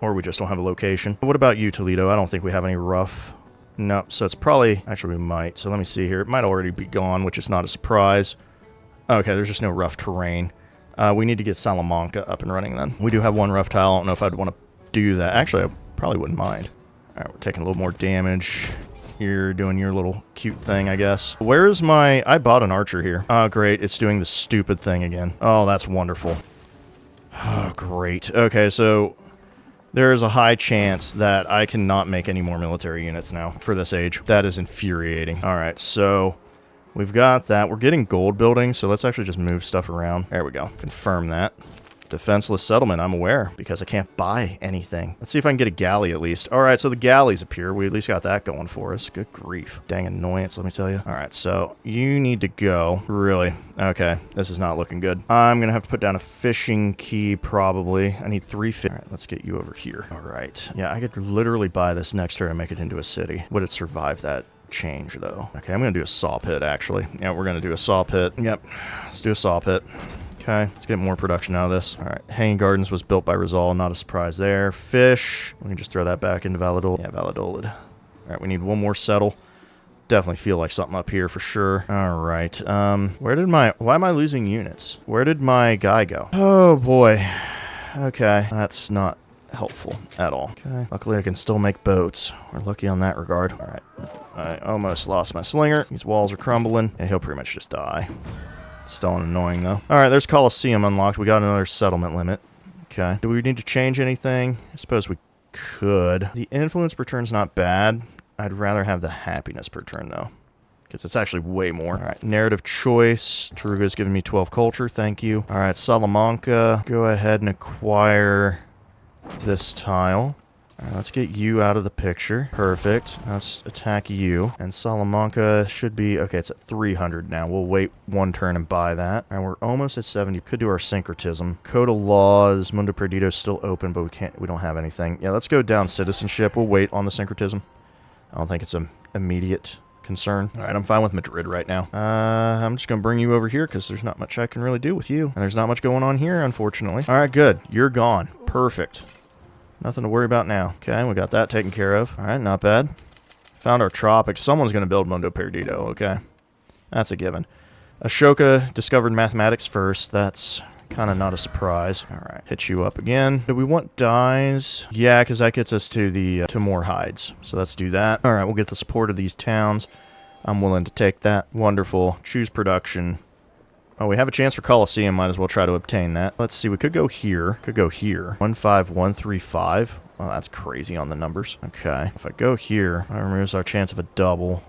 Or we just don't have a location. What about you, Toledo? I don't think we have any rough. No, so it's probably... Actually, we might. So let me see here. It might already be gone, which is not a surprise. Okay, there's just no rough terrain. We need to get Salamanca up and running then. We do have 1 rough tile. I don't know if I'd want to do that. Actually, I probably wouldn't mind. All right, we're taking a little more damage. You're doing your little cute thing, I guess. Where's my... I bought an archer here. Oh, great. It's doing the stupid thing again. Oh, that's wonderful. Oh, great. Okay, so there is a high chance that I cannot make any more military units now for this age. That is infuriating. All right, so we've got that. We're getting gold buildings, so let's actually just move stuff around. There we go. Confirm that. Defenseless settlement, I'm aware, because I can't buy anything. Let's see if I can get a galley at least. All right, so the galleys appear. We at least got that going for us. Good grief. Dang annoyance, let me tell you. All right, so you need to go. Really? Okay, this is not looking good. I'm going to have to put down a fishing key, probably. I need 3 fish. All right, let's get you over here. All right. Yeah, I could literally buy this next turn and make it into a city. Would it survive that change, though? Okay, I'm going to do a saw pit, actually. Yeah, we're going to do a saw pit. Yep, let's do a saw pit. Okay, let's get more production out of this. All right, Hanging Gardens was built by Rizal, not a surprise there. Fish, we can just throw that back into Valladolid. Yeah, Valladolid. All right, we need one more settle. Definitely feel like something up here for sure. All right, why am I losing units? Where did my guy go? Oh boy. Okay, that's not helpful at all. Okay, luckily I can still make boats. We're lucky on that regard. All right, I almost lost my slinger. These walls are crumbling, and he'll pretty much just die. Still annoying, though. All right, there's Colosseum unlocked. We got another settlement limit. Okay. Do we need to change anything? I suppose we could. The influence per turn's not bad. I'd rather have the happiness per turn, though, because it's actually way more. All right, narrative choice. Taruga's giving me 12 culture. Thank you. All right, Salamanca. Go ahead and acquire this tile. All right, let's get you out of the picture. Perfect. Let's attack you. And Salamanca should be... Okay, it's at 300 now. We'll wait one turn and buy that. And we're almost at 70. Could do our syncretism. Code of Laws. Mundo Perdido is still open, but we don't have anything. Yeah, let's go down citizenship. We'll wait on the syncretism. I don't think it's an immediate concern. All right, I'm fine with Madrid right now. I'm just going to bring you over here because there's not much I can really do with you. And there's not much going on here, unfortunately. All right, good. You're gone. Perfect. Nothing to worry about now. Okay, we got that taken care of. All right, not bad. Found our tropics. Someone's going to build Mundo Perdido, okay. That's a given. Ashoka discovered mathematics first. That's kind of not a surprise. All right, hit you up again. Do we want dyes? Yeah, because that gets us to more hides. So let's do that. All right, we'll get the support of these towns. I'm willing to take that. Wonderful. Choose production. Oh, we have a chance for Colosseum. Might as well try to obtain that. Let's see. We could go here. Could go here. 15135. Well, that's crazy on the numbers. Okay. If I go here, that removes our chance of a double.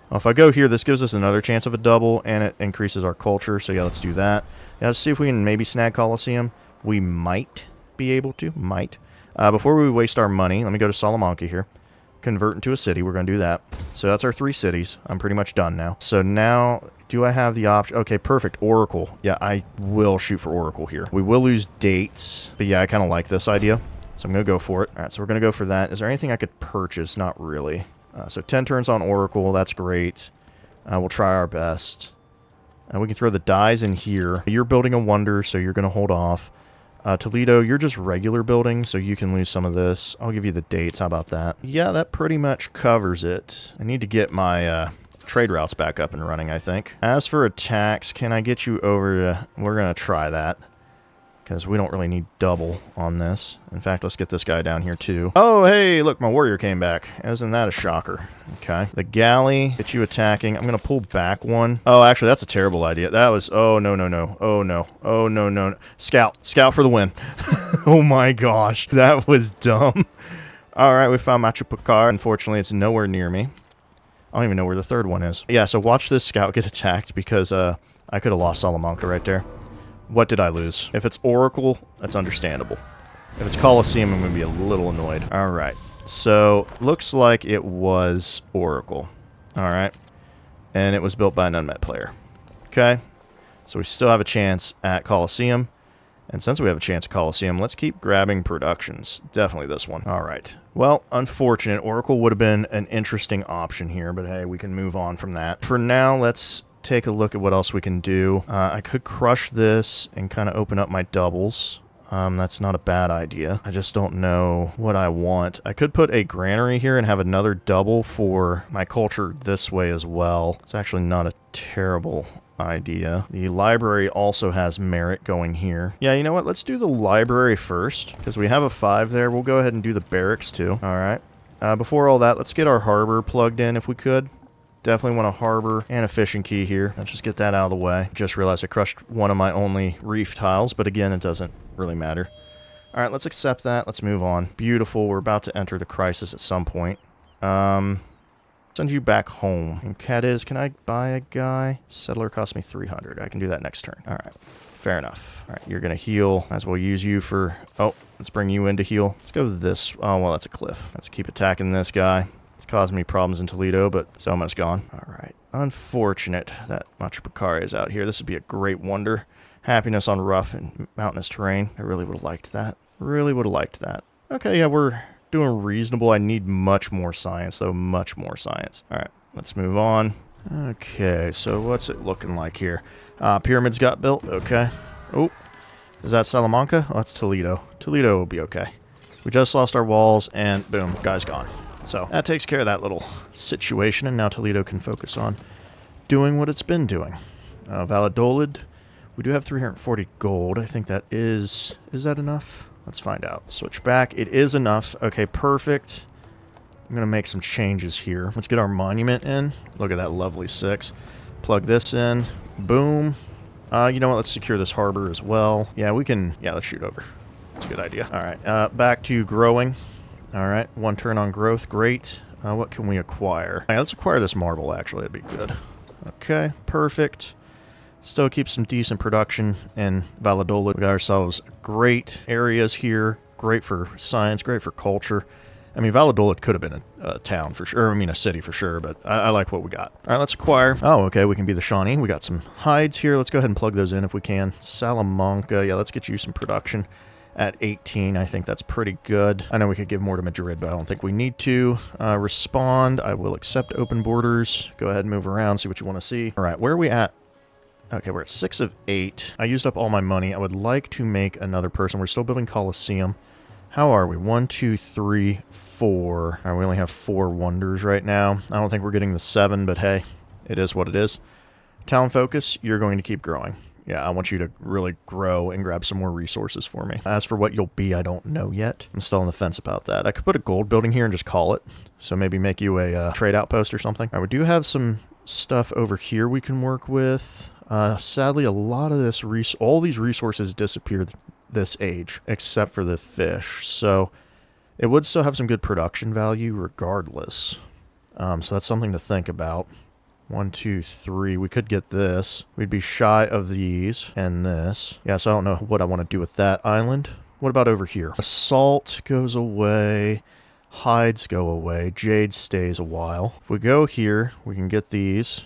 Well, if I go here, this gives us another chance of a double, and it increases our culture. So yeah, let's do that. Yeah, let's see if we can maybe snag Colosseum. We might be able to. Might. Before we waste our money, let me go to Salamanca here. Convert into a city. We're going to do that. So that's our 3 cities. I'm pretty much done now. So now, do I have the option? Okay, perfect. Oracle. Yeah, I will shoot for Oracle here. We will lose dates. But yeah, I kind of like this idea. So I'm going to go for it. All right, so we're going to go for that. Is there anything I could purchase? Not really. So 10 turns on Oracle. That's great. We'll try our best. We can throw the dies in here. You're building a wonder, so you're going to hold off. Toledo, you're just regular building, so you can lose some of this. I'll give you the dates. How about that? Yeah, that pretty much covers it. I need to get my trade routes back up and running, I think. As for attacks, can I get you over to... We're going to try that, because we don't really need double on this. In fact, let's get this guy down here, too. Oh, hey, look, my warrior came back. Isn't that a shocker? Okay. The galley, get you attacking. I'm going to pull back one. Oh, actually, that's a terrible idea. That was... Oh, no, no, no. Oh, no. Oh, no, no, no. Scout. Scout for the win. Oh, my gosh. That was dumb. All right, we found Machu Picchu. Unfortunately, it's nowhere near me. I don't even know where the third one is. Yeah, so watch this scout get attacked because I could have lost Salamanca right there. What did I lose? If it's Oracle, that's understandable. If it's Colosseum, I'm going to be a little annoyed. All right. So, looks like it was Oracle. All right. And it was built by an unmet player. Okay. So, we still have a chance at Colosseum. And since we have a chance at Colosseum, let's keep grabbing productions. Definitely this one. All right. Well, unfortunate. Oracle would have been an interesting option here, but hey, we can move on from that. For now, let's take a look at what else we can do. I could crush this and kind of open up my doubles. That's not a bad idea. I just don't know what I want. I could put a granary here and have another double for my culture this way as well. It's actually not a terrible idea. The library also has merit going here. Yeah, you know what? Let's do the library first, because we have a 5 there. We'll go ahead and do the barracks too. All right. Before all that, let's get our harbor plugged in if we could. Definitely want a harbor and a fishing key here. Let's just get that out of the way. Just realized I crushed one of my only reef tiles, but again, it doesn't really matter. All right, let's accept that. Let's move on. Beautiful. We're about to enter the crisis at some point. Send you back home. And Cadiz, can I buy a guy? Settler cost me 300. I can do that next turn. All right. Fair enough. All right, you're going to heal. Might as well use you for... Oh, let's bring you in to heal. Let's go this... Oh, well, that's a cliff. Let's keep attacking this guy. It's causing me problems in Toledo, but so much gone. All right. Unfortunate that Machu Picchu is out here. This would be a great wonder. Happiness on rough and mountainous terrain. I really would have liked that. Really would have liked that. Okay, yeah, we're doing reasonable. I need much more science, though. Much more science. All right, let's move on. Okay, so what's it looking like here? Pyramids got built. Okay. Oh, is that Salamanca? Oh, that's Toledo. Toledo will be okay. We just lost our walls, and boom, guy's gone. So that takes care of that little situation, and now Toledo can focus on doing what it's been doing. Valladolid, we do have 340 gold. I think that is that enough? Let's find out. Switch back. It is enough. Okay, perfect. I'm going to make some changes here. Let's get our monument in. Look at that lovely 6. Plug this in. Boom. You know what? Let's secure this harbor as well. Yeah, we can... Yeah, let's shoot over. That's a good idea. All right, back to growing. All right, 1 turn on growth. Great. What can we acquire? All right, let's acquire this marble, actually. That'd be good. Okay, perfect. Still keep some decent production in Valladolid. We got ourselves great areas here. Great for science, great for culture. I mean, Valladolid could have been a town for sure. I mean, a city for sure, but I like what we got. All right, let's acquire. Oh, okay, we can be the Shawnee. We got some hides here. Let's go ahead and plug those in if we can. Salamanca. Yeah, let's get you some production at 18. I think that's pretty good. I know we could give more to Madrid, but I don't think we need to. Respond. I will accept open borders. Go ahead and move around, see what you want to see. All right, where are we at? Okay, we're at 6 of 8. I used up all my money. I would like to make another person. We're still building Colosseum. How are we? 1, 2, 3, 4. All right, we only have 4 wonders right now. I don't think we're getting the 7, but hey, it is what it is. Town focus, you're going to keep growing. Yeah, I want you to really grow and grab some more resources for me. As for what you'll be, I don't know yet. I'm still on the fence about that. I could put a gold building here and just call it. So maybe make you a trade outpost or something. All right, we do have some stuff over here we can work with. Sadly, a lot of this, all these resources disappeared this age, except for the fish. So it would still have some good production value regardless. So that's something to think about. 1, 2, 3. We could get this. We'd be shy of these and this. Yeah, so I don't know what I want to do with that island. What about over here? Assault goes away. Hides go away. Jade stays a while. If we go here, we can get these.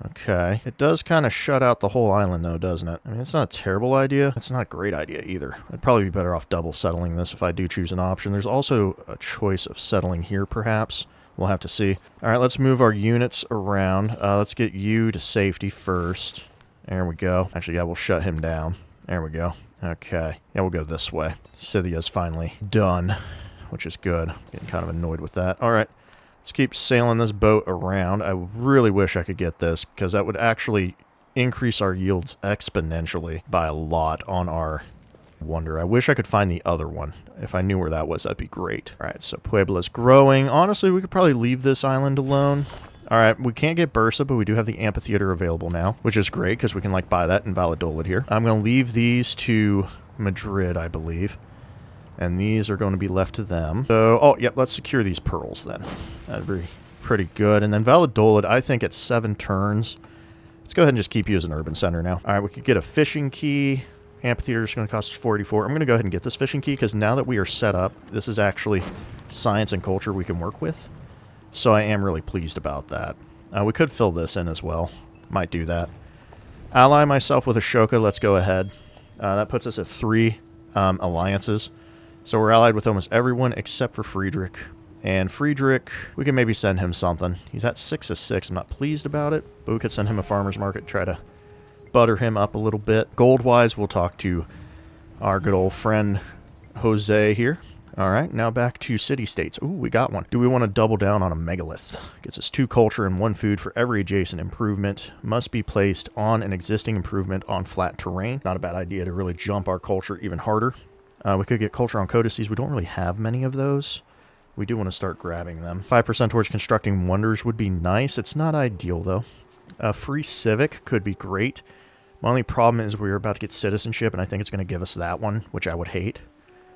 Okay. It does kind of shut out the whole island, though, doesn't it? I mean, it's not a terrible idea. It's not a great idea, either. I'd probably be better off double settling this if I do choose an option. There's also a choice of settling here, perhaps. We'll have to see. All right, let's move our units around. Let's get you to safety first. There we go. Actually, yeah, we'll shut him down. There we go. Okay. Yeah, we'll go this way. Scythia's finally done, which is good. Getting kind of annoyed with that. All right. Let's keep sailing this boat around. I really wish I could get this, because that would actually increase our yields exponentially by a lot on our wonder. I wish I could find the other one. If I knew where that was, that'd be great. All right, so Puebla's growing. Honestly, we could probably leave this island alone. All right, we can't get Bursa, but we do have the amphitheater available now, which is great, because we can, like, buy that in Valladolid here. I'm going to leave these to Madrid, I believe. And these are going to be left to them. So, oh, yep, let's secure these pearls then. That'd be pretty good. And then Valladolid, I think at 7 turns. Let's go ahead and just keep you as an urban center now. All right, we could get a fishing key. Amphitheater is going to cost us 44. I'm going to go ahead and get this fishing key, because now that we are set up, this is actually science and culture we can work with. So I am really pleased about that. We could fill this in as well. Might do that. Ally myself with Ashoka. Let's go ahead. That puts us at 3 alliances. So we're allied with almost everyone except for Friedrich. And Friedrich, we can maybe send him something. He's at 6 of 6. I'm not pleased about it, but we could send him a farmer's market, try to butter him up a little bit. Gold-wise, we'll talk to our good old friend Jose here. All right, now back to city-states. Ooh, we got one. Do we want to double down on a megalith? Gets us 2 culture and 1 food for every adjacent improvement. Must be placed on an existing improvement on flat terrain. Not a bad idea to really jump our culture even harder. We could get culture on codices. We don't really have many of those. We do want to start grabbing them. 5% towards constructing wonders would be nice. It's not ideal, though. Free civic could be great. My only problem is we're about to get citizenship, and I think it's going to give us that one, which I would hate.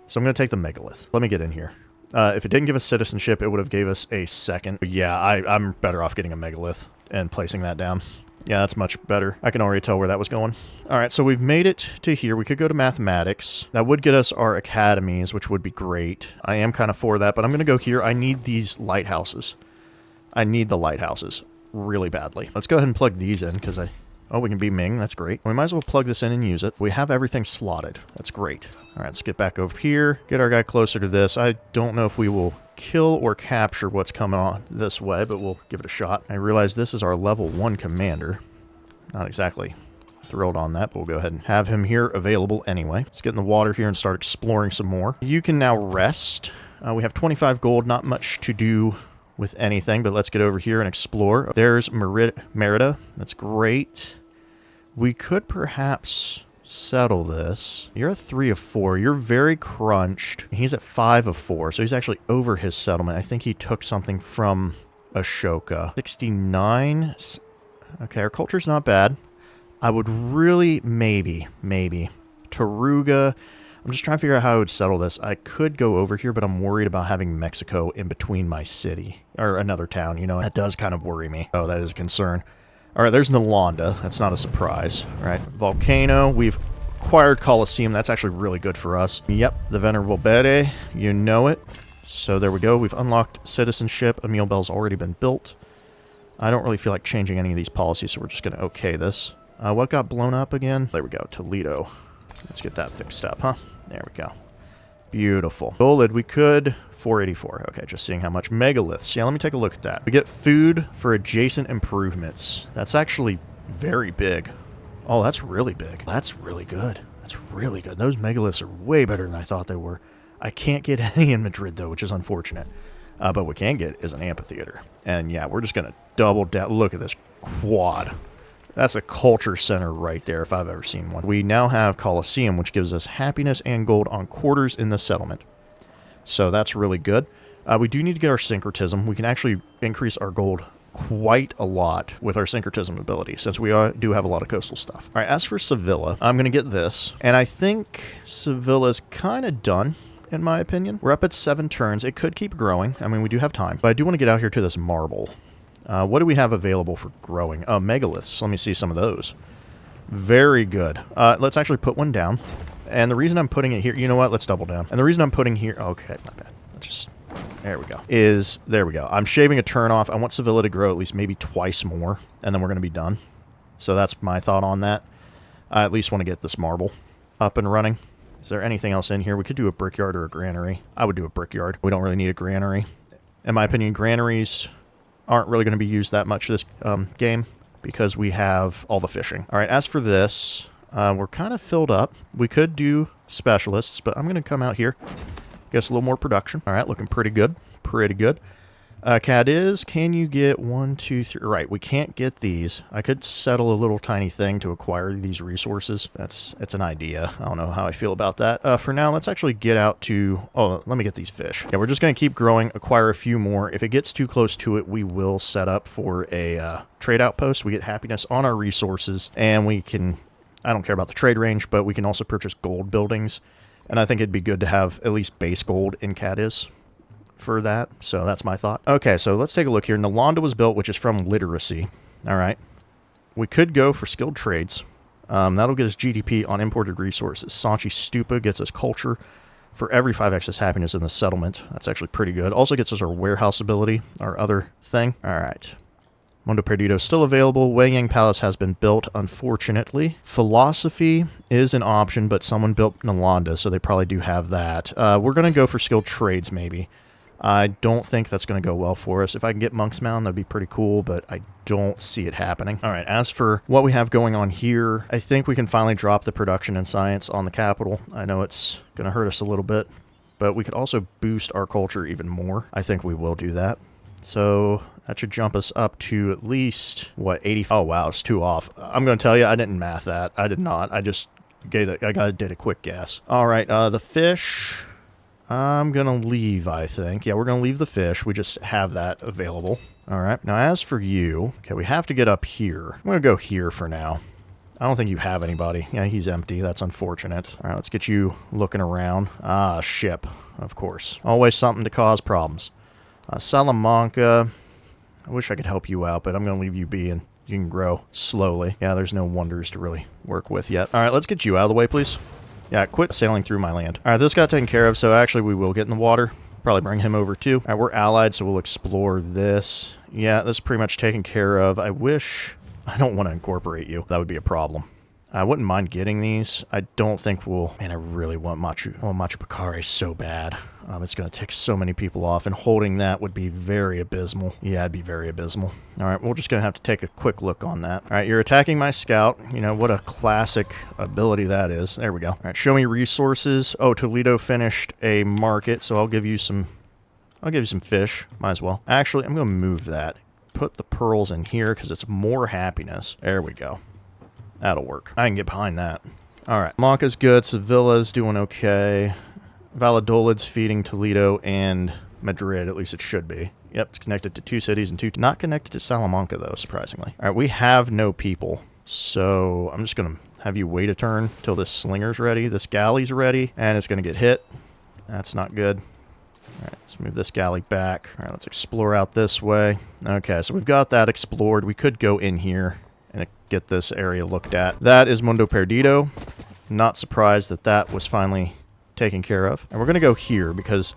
So I'm going to take the megalith. Let me get in here. If it didn't give us citizenship, it would have gave us a second. But yeah, I'm better off getting a megalith and placing that down. Yeah, that's much better. I can already tell where that was going. All right, so we've made it to here. We could go to mathematics. That would get us our academies, which would be great. I am kind of for that, but I'm going to go here. I need these lighthouses. I need the lighthouses really badly. Let's go ahead and plug these in, because oh, we can be Ming. That's great. We might as well plug this in and use it. We have everything slotted. That's great. All right, let's get back over here. Get our guy closer to this. I don't know if we will kill or capture what's coming on this way, but we'll give it a shot. I realize this is our level 1 commander. Not exactly thrilled on that, but we'll go ahead and have him here available anyway. Let's get in the water here and start exploring some more. You can now rest. We have 25 gold, not much to do with anything, but let's get over here and explore. There's Merida. That's great. We could perhaps settle this. You're at 3 of 4. You're very crunched. He's at 5 of 4, so he's actually over his settlement. I think he took something from Ashoka. 69. Okay, our culture's not bad. I would really, maybe, Taruga. I'm just trying to figure out how I would settle this. I could go over here, but I'm worried about having Mexico in between my city. Or another town, you know. That does kind of worry me. Oh, that is a concern. Alright, there's Nalanda. That's not a surprise. Alright, Volcano. We've acquired Colosseum. That's actually really good for us. Yep, the Venerable Bede. You know it. So there we go. We've unlocked citizenship. Emil Bell's already been built. I don't really feel like changing any of these policies, so we're just going to okay this. What got blown up again? There we go. Toledo. Let's get that fixed up, huh? There we go. Beautiful. Golid, we could... 484. Okay, just seeing how much. Megaliths. Yeah, let me take a look at that. We get food for adjacent improvements. That's actually very big. Oh, that's really big. That's really good. That's really good. Those megaliths are way better than I thought they were. I can't get any in Madrid, though, which is unfortunate. But what we can get is an amphitheater. And yeah, we're just going to double down. Look at this quad. That's a culture center right there, if I've ever seen one. We now have Colosseum, which gives us happiness and gold on quarters in the settlement. So that's really good. We do need to get our syncretism. We can actually increase our gold quite a lot with our syncretism ability, since we do have a lot of coastal stuff. All right, as for Sevilla, I'm going to get this. And I think Sevilla's kind of done, in my opinion. We're up at 7 turns. It could keep growing. I mean, we do have time. But I do want to get out here to this marble. What do we have available for growing? Megaliths. Let me see some of those. Very good. Let's actually put one down. And the reason I'm putting it here... You know what? Let's double down. And the reason I'm putting here... Okay, my bad. Just... There we go. There we go. I'm shaving a turn off. I want Sevilla to grow at least maybe twice more. And then we're going to be done. So that's my thought on that. I at least want to get this marble up and running. Is there anything else in here? We could do a brickyard or a granary. I would do a brickyard. We don't really need a granary. In my opinion, granaries aren't really going to be used that much this game because we have all the fishing. All right, as for this, we're kind of filled up. We could do specialists, but I'm going to come out here, get us a little more production. All right, looking pretty good. Pretty good. Cadiz, can you get 1, 2, 3? Right, we can't get these. I could settle a little tiny thing to acquire these resources. It's an idea. I don't know how I feel about that. For now, let's actually get out to... Oh, let me get these fish. Yeah, we're just going to keep growing, acquire a few more. If it gets too close to it, we will set up for a trade outpost. We get happiness on our resources, and we can... I don't care about the trade range, but we can also purchase gold buildings. And I think it'd be good to have at least base gold in Cadiz for that. So that's my thought. Okay, so let's take a look here. Nalanda was built, which is from literacy. All right. We could go for skilled trades. That'll get us GDP on imported resources. Sanchi Stupa gets us culture for every 5 excess happiness in the settlement. That's actually pretty good. Also gets us our warehouse ability, our other thing. All right. Mundo Perdido is still available. Wei Yang Palace has been built, unfortunately. Philosophy is an option, but someone built Nalanda, so they probably do have that. We're going to go for skilled trades, maybe. I don't think that's going to go well for us. If I can get Monk's Mound, that'd be pretty cool, but I don't see it happening. All right, as for what we have going on here, I think we can finally drop the production and science on the capital. I know it's going to hurt us a little bit, but we could also boost our culture even more. I think we will do that. So that should jump us up to at least, what, 80? Oh, wow, it's 2 off. I'm going to tell you, I didn't math that. I did not. I just did a quick guess. All right, the fish... I'm going to leave, I think. Yeah, we're going to leave the fish. We just have that available. All right. Now, as for you, okay, we have to get up here. I'm going to go here for now. I don't think you have anybody. Yeah, he's empty. That's unfortunate. All right, let's get you looking around. Ah, ship, of course. Always something to cause problems. Salamanca. I wish I could help you out, but I'm going to leave you be and you can grow slowly. Yeah, there's no wonders to really work with yet. All right, let's get you out of the way, please. Yeah, quit sailing through my land. All right, this got taken care of, so actually we will get in the water. Probably bring him over too. All right, we're allied, so we'll explore this. Yeah, this is pretty much taken care of. I wish... I don't want to incorporate you. That would be a problem. I wouldn't mind getting these. I don't think we'll... Man, I really want Machu. I want Machu Picchu so bad. It's going to take so many people off, and holding that would be very abysmal. Yeah, it'd be very abysmal. All right, we're just going to have to take a quick look on that. All right, you're attacking my scout. You know, what a classic ability that is. There we go. All right, show me resources. Oh, Toledo finished a market, so I'll give you some fish. Might as well. Actually, I'm going to move that. Put the pearls in here because it's more happiness. There we go. That'll work. I can get behind that. All right. Monca's good. Sevilla's doing okay. Valladolid's feeding Toledo and Madrid. At least it should be. Yep, it's connected to 2 cities and 2... Not connected to Salamanca, though, surprisingly. All right, we have no people. So I'm just going to have you wait a turn till this slinger's ready. This galley's ready, and it's going to get hit. That's not good. All right, let's move this galley back. All right, let's explore out this way. Okay, so we've got that explored. We could go in here and get this area looked at. That is Mundo Perdido. Not surprised that that was finally taken care of. And we're going to go here because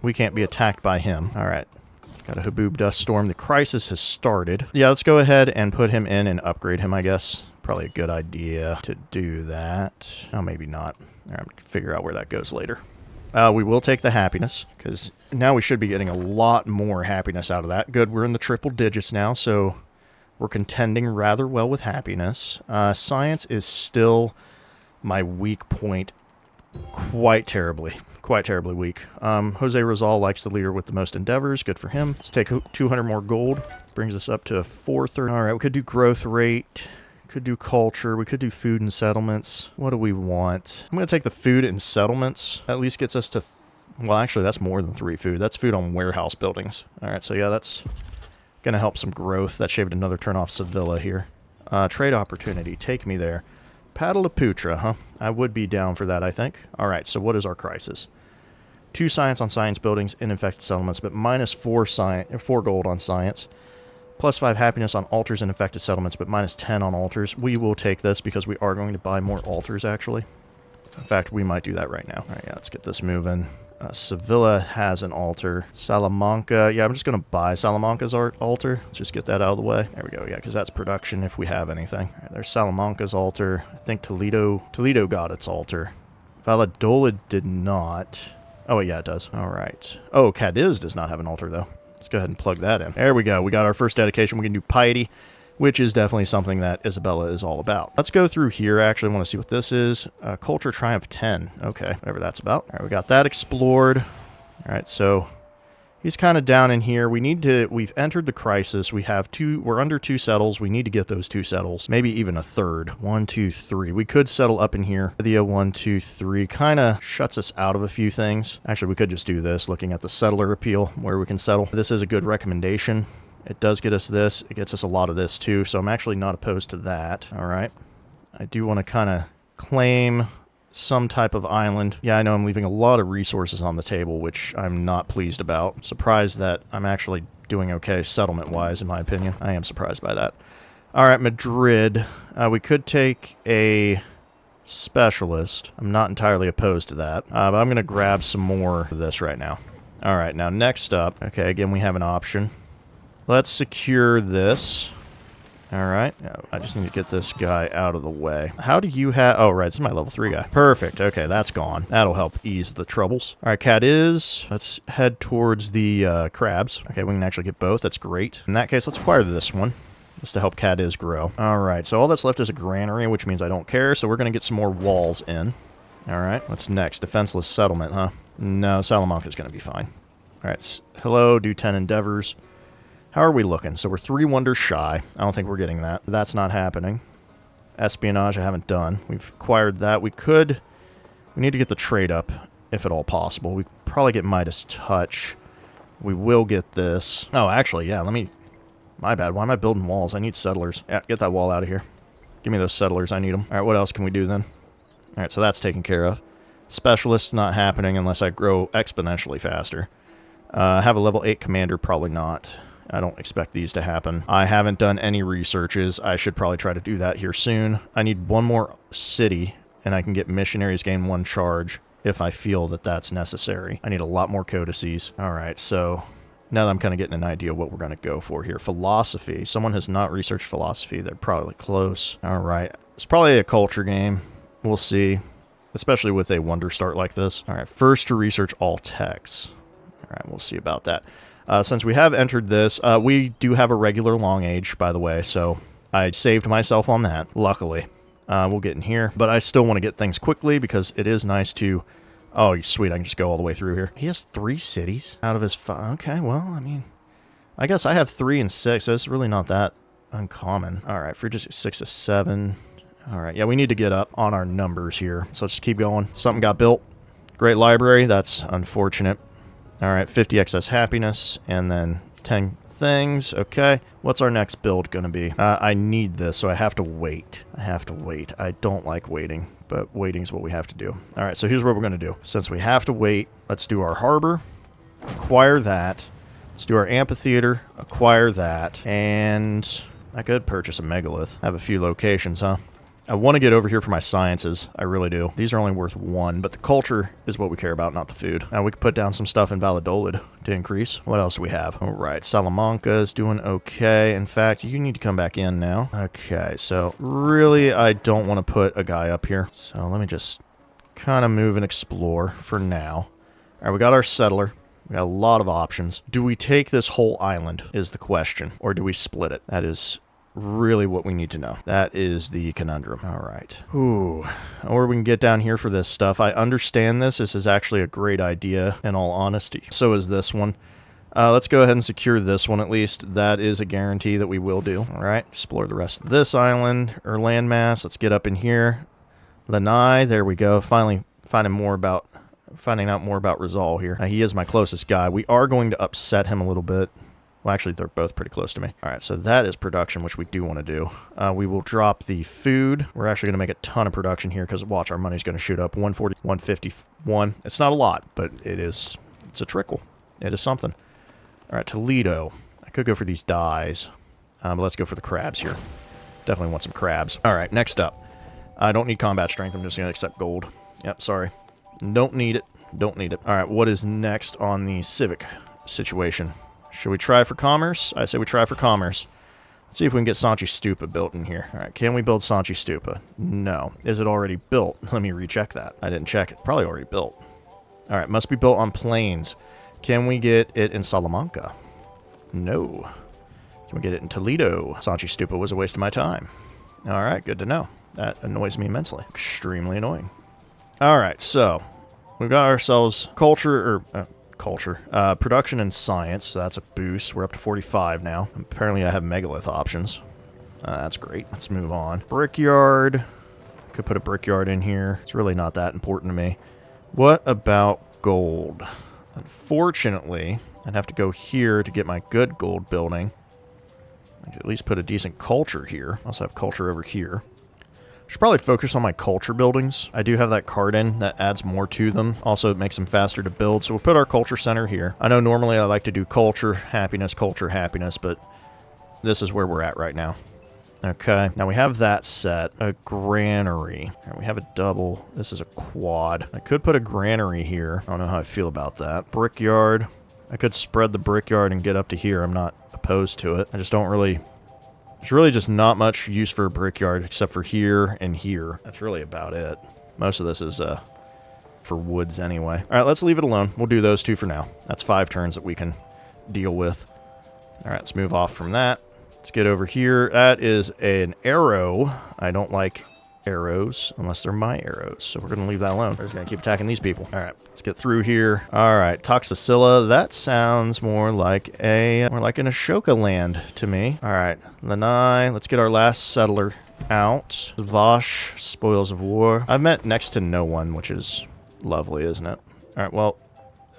we can't be attacked by him. All right. Got a Haboob Dust Storm. The crisis has started. Yeah, let's go ahead and put him in and upgrade him, I guess. Probably a good idea to do that. Oh, maybe not. All right, I'm going to figure out where that goes later. We will take the happiness, because now we should be getting a lot more happiness out of that. Good, we're in the triple digits now, so... We're contending rather well with happiness. Science is still my weak point quite terribly weak. Jose Rizal likes the leader with the most endeavors. Good for him. Let's take 200 more gold. Brings us up to 430. All right, we could do growth rate. Could do culture. We could do food and settlements. What do we want? I'm going to take the food and settlements. At least gets us to... well, actually, that's more than 3 food. That's food on warehouse buildings. All right, so yeah, that's... Gonna help some growth. That shaved another turn off Sevilla here. Trade opportunity. Take me there. Paddle to Putra, huh? I would be down for that, I think. Alright, so what is our crisis? 2 science on science buildings in infected settlements, but minus 4 gold on science. Plus 5 happiness on altars and infected settlements, but minus 10 on altars. We will take this because we are going to buy more altars, actually. In fact, we might do that right now. Alright, yeah, let's get this moving. Sevilla has an altar. Salamanca, yeah, I'm just going to buy Salamanca's altar. Let's just get that out of the way. There we go, yeah, because that's production if we have anything. All right, there's Salamanca's altar. I think Toledo got its altar. Valladolid did not. Oh, yeah, it does. All right. Oh, Cadiz does not have an altar, though. Let's go ahead and plug that in. There we go. We got our first dedication. We can do piety, which is definitely something that Isabella is all about. Let's go through here. Actually, I want to see what this is. Culture Triumph 10. Okay, whatever that's about. All right, we got that explored. All right, so he's kind of down in here. We've entered the crisis. We're under 2 settles. We need to get those 2 settles. Maybe even a third. 1, 2, 3. We could settle up in here. The 1, 2, 3 kind of shuts us out of a few things. Actually, we could just do this, looking at the settler appeal, where we can settle. This is a good recommendation. It does get us this. It gets us a lot of this, too, so I'm actually not opposed to that. All right. I do want to kind of claim some type of island. Yeah, I know I'm leaving a lot of resources on the table, which I'm not pleased about. Surprised that I'm actually doing okay settlement-wise, in my opinion. I am surprised by that. All right, Madrid. We could take a specialist. I'm not entirely opposed to that, but I'm going to grab some more of this right now. All right, now next up. Okay, again, we have an option. Let's secure this. All right. I just need to get this guy out of the way. How do you have... Oh, right. This is my level 3 guy. Perfect. Okay, that's gone. That'll help ease the troubles. All right, Cadiz. Let's head towards the crabs. Okay, we can actually get both. That's great. In that case, let's acquire this one. Just to help Cadiz grow. All right, so all that's left is a granary, which means I don't care. So we're going to get some more walls in. All right. What's next? Defenseless settlement, huh? No, Salamanca's going to be fine. All right. Hello, do 10 endeavors. How are we looking? So we're 3 wonders shy. I don't think we're getting that. That's not happening. Espionage I haven't done. We've acquired that. We need to get the trade up, if at all possible. We probably get Midas Touch. We will get this. Oh, actually, yeah, my bad. Why am I building walls? I need settlers. Yeah, get that wall out of here. Give me those settlers. I need them. All right, what else can we do then? All right, so that's taken care of. Specialist's not happening unless I grow exponentially faster. Have a level 8 commander? Probably not. I don't expect these to happen. I haven't done any researches. I should probably try to do that here soon. I need 1 more city, and I can get missionaries gain 1 charge if I feel that that's necessary. I need a lot more codices. All right, so Now that I'm kind of getting an idea of what we're going to go for here. Philosophy. Someone has not researched philosophy. They're probably close. All right. It's probably a culture game. We'll see. Especially with a wonder start like this. All right. First to research all texts. All right. We'll see about that. Since we have entered this, we do have a regular long age, by the way. So I saved myself on that, luckily. We'll get in here. But I still want to get things quickly because it is nice to... Oh, sweet, I can just go all the way through here. He has 3 cities out of his 5. Okay, well, I mean, I guess I have 3 and 6, so it's really not that uncommon. All right, for just 6 to 7. All right, yeah, we need to get up on our numbers here. So let's just keep going. Something got built. Great library, that's unfortunate. All right, 50 excess happiness, and then 10 things. Okay, what's our next build going to be? I need this, so I have to wait. I don't like waiting, but waiting is what we have to do. All right, so here's what we're going to do. Since we have to wait, let's do our harbor, acquire that. Let's do our amphitheater, acquire that, and I could purchase a megalith. I have a few locations, huh? I want to get over here for my sciences. I really do. These are only worth 1, but the culture is what we care about, not the food. Now we could put down some stuff in Valladolid to increase. What else do we have? All right, Salamanca is doing okay. In fact, you need to come back in now. Okay, so really I don't want to put a guy up here. So let me just kind of move and explore for now. All right, we got our settler. We got a lot of options. Do we take this whole island is the question, or do we split it? That is really what we need to know. That is the conundrum. All right. Ooh. Or we can get down here for this stuff. I understand this. This is actually a great idea, in all honesty. So is this one. Let's go ahead and secure this one at least. That is a guarantee that we will do. All right. Explore the rest of this island or landmass. Let's get up in here. Lanai. There we go. Finally finding out more about Rizal here. He is my closest guy. We are going to upset him a little bit. Well, actually, they're both pretty close to me. All right, so that is production, which we do want to do. We will drop the food. We're actually going to make a ton of production here because, watch, our money's going to shoot up. 140, 151. It's not a lot, but it's a trickle. It is something. All right, Toledo. I could go for these dyes, but let's go for the crabs here. Definitely want some crabs. All right, next up. I don't need combat strength. I'm just going to accept gold. Yep, sorry. Don't need it. Don't need it. All right, what is next on the civic situation? Should we try for commerce? I say we try for commerce. Let's see if we can get Sanchi Stupa built in here. All right, can we build Sanchi Stupa? No. Is it already built? Let me recheck that. I didn't check it. Probably already built. All right, must be built on plains. Can we get it in Salamanca? No. Can we get it in Toledo? Sanchi Stupa was a waste of my time. All right, good to know. That annoys me immensely. Extremely annoying. All right, so we've got ourselves production and science, so that's a boost. We're up to 45 now. Apparently I have megalith options. That's great. Let's move on. Brickyard. Could put a brickyard in here. It's really not that important to me. What about gold? Unfortunately, I'd have to go here to get my good gold building. I could at least put a decent culture here. I also have culture over here. Should probably focus on my culture buildings. I do have that card in that adds more to them. Also, it makes them faster to build. So we'll put our culture center here. I know normally I like to do culture, happiness, but this is where we're at right now. Okay, now we have that set. A granary. Right, we have a double. This is a quad. I could put a granary here. I don't know how I feel about that. Brickyard. I could spread the brickyard and get up to here. I'm not opposed to it. I just don't really... There's really just not much use for a brickyard except for here and here. That's really about it. Most of this is for woods anyway. All right, let's leave it alone. We'll do those 2 for now. That's 5 turns that we can deal with. All right, let's move off from that. Let's get over here. That is an arrow. I don't like arrows unless they're my arrows, so we're going to leave that alone. We're just going to keep attacking these people. All right, let's get through here. All right, Toxicilla. That sounds more like an Ashoka land to me. All right, Lanai. Let's get our last settler out. Vosh, Spoils of War. I've met next to no one, which is lovely, isn't it? All right, well,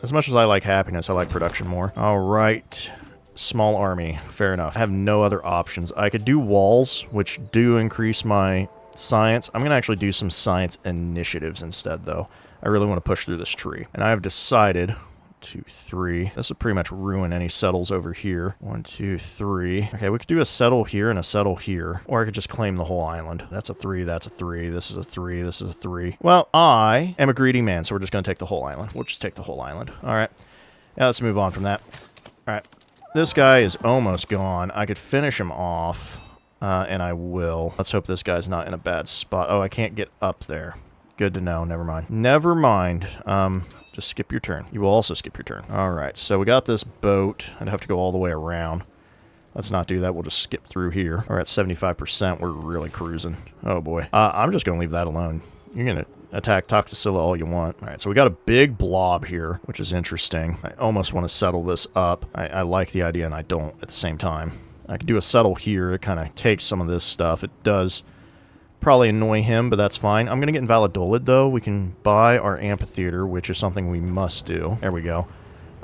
as much as I like happiness, I like production more. All right. Small army. Fair enough. I have no other options. I could do walls, which do increase my science. I'm going to actually do some science initiatives instead, though. I really want to push through this tree. And I have decided... 2, 3. This will pretty much ruin any settles over here. 1, 2, 3. Okay, we could do a settle here and a settle here. Or I could just claim the whole island. That's a 3, that's a 3, this is a 3, this is a 3. Well, I am a greedy man, so we're just going to take the whole island. We'll just take the whole island. Alright. Now let's move on from that. Alright. This guy is almost gone. I could finish him off, and I will. Let's hope this guy's not in a bad spot. Oh, I can't get up there. Good to know. Never mind. Never mind. Just skip your turn. You will also skip your turn. Alright, so we got this boat. I'd have to go all the way around. Let's not do that. We'll just skip through here. We're at 75%. We're really cruising. Oh, boy. I'm just going to leave that alone. You're going to attack Toxicilla all you want. All right, so we got a big blob here, which is interesting. I almost want to settle this up. I like the idea, and I don't at the same time. I could do a settle here. It kind of takes some of this stuff. It does probably annoy him, but that's fine. I'm going to get Invalidolid, though. We can buy our amphitheater, which is something we must do. There we go.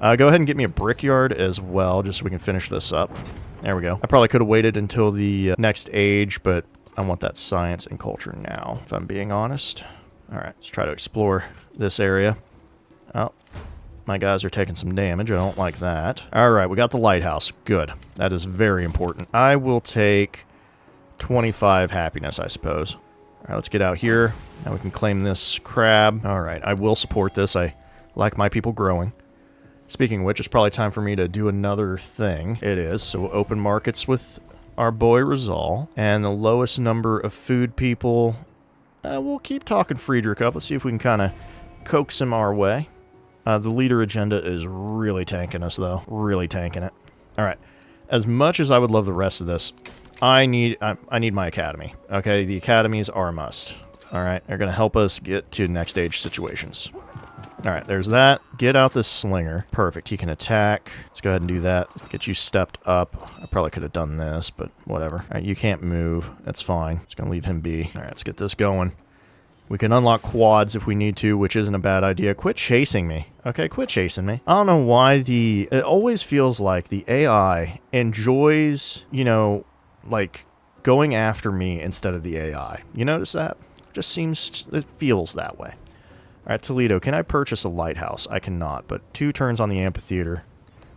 Go ahead and get me a brickyard as well, just so we can finish this up. There we go. I probably could have waited until the next age, but I want that science and culture now, if I'm being honest. Alright, let's try to explore this area. Oh, my guys are taking some damage. I don't like that. Alright, we got the lighthouse. Good. That is very important. I will take 25 happiness, I suppose. Alright, let's get out here. Now we can claim this crab. Alright, I will support this. I like my people growing. Speaking of which, it's probably time for me to do another thing. It is. So we'll open markets with our boy Rizal. And the lowest number of food people... we'll keep talking Friedrich up. Let's see if we can kind of coax him our way. The leader agenda is really tanking us, though. Really tanking it. Alright. As much as I would love the rest of this, I need my academy. Okay, the academies are a must. Alright, they're going to help us get to next stage situations. Alright, there's that. Get out this slinger. Perfect. He can attack. Let's go ahead and do that. Get you stepped up. I probably could have done this, but whatever. Alright, you can't move. That's fine. Just gonna leave him be. Alright, let's get this going. We can unlock quads if we need to, which isn't a bad idea. Quit chasing me. Okay, quit chasing me. I don't know why it always feels like the AI enjoys, you know, like, going after me instead of the AI. You notice that? It feels that way. Alright, Toledo, can I purchase a lighthouse? I cannot, but 2 turns on the amphitheater.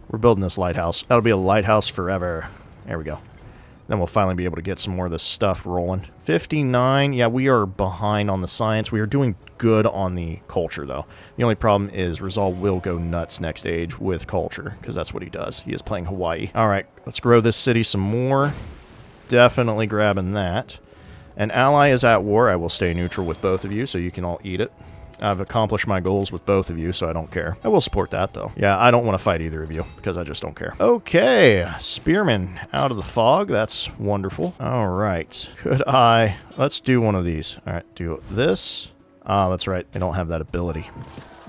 We're building this lighthouse. That'll be a lighthouse forever. There we go. Then we'll finally be able to get some more of this stuff rolling. 59, yeah, we are behind on the science. We are doing good on the culture, though. The only problem is Rizal will go nuts next age with culture, because that's what he does. He is playing Hawaii. Alright, let's grow this city some more. Definitely grabbing that. An ally is at war. I will stay neutral with both of you, so you can all eat it. I've accomplished my goals with both of you, so I don't care. I will support that, though. Yeah, I don't want to fight either of you, because I just don't care. Okay, Spearman out of the fog. That's wonderful. All right. Let's do one of these. All right, do this. That's right. I don't have that ability.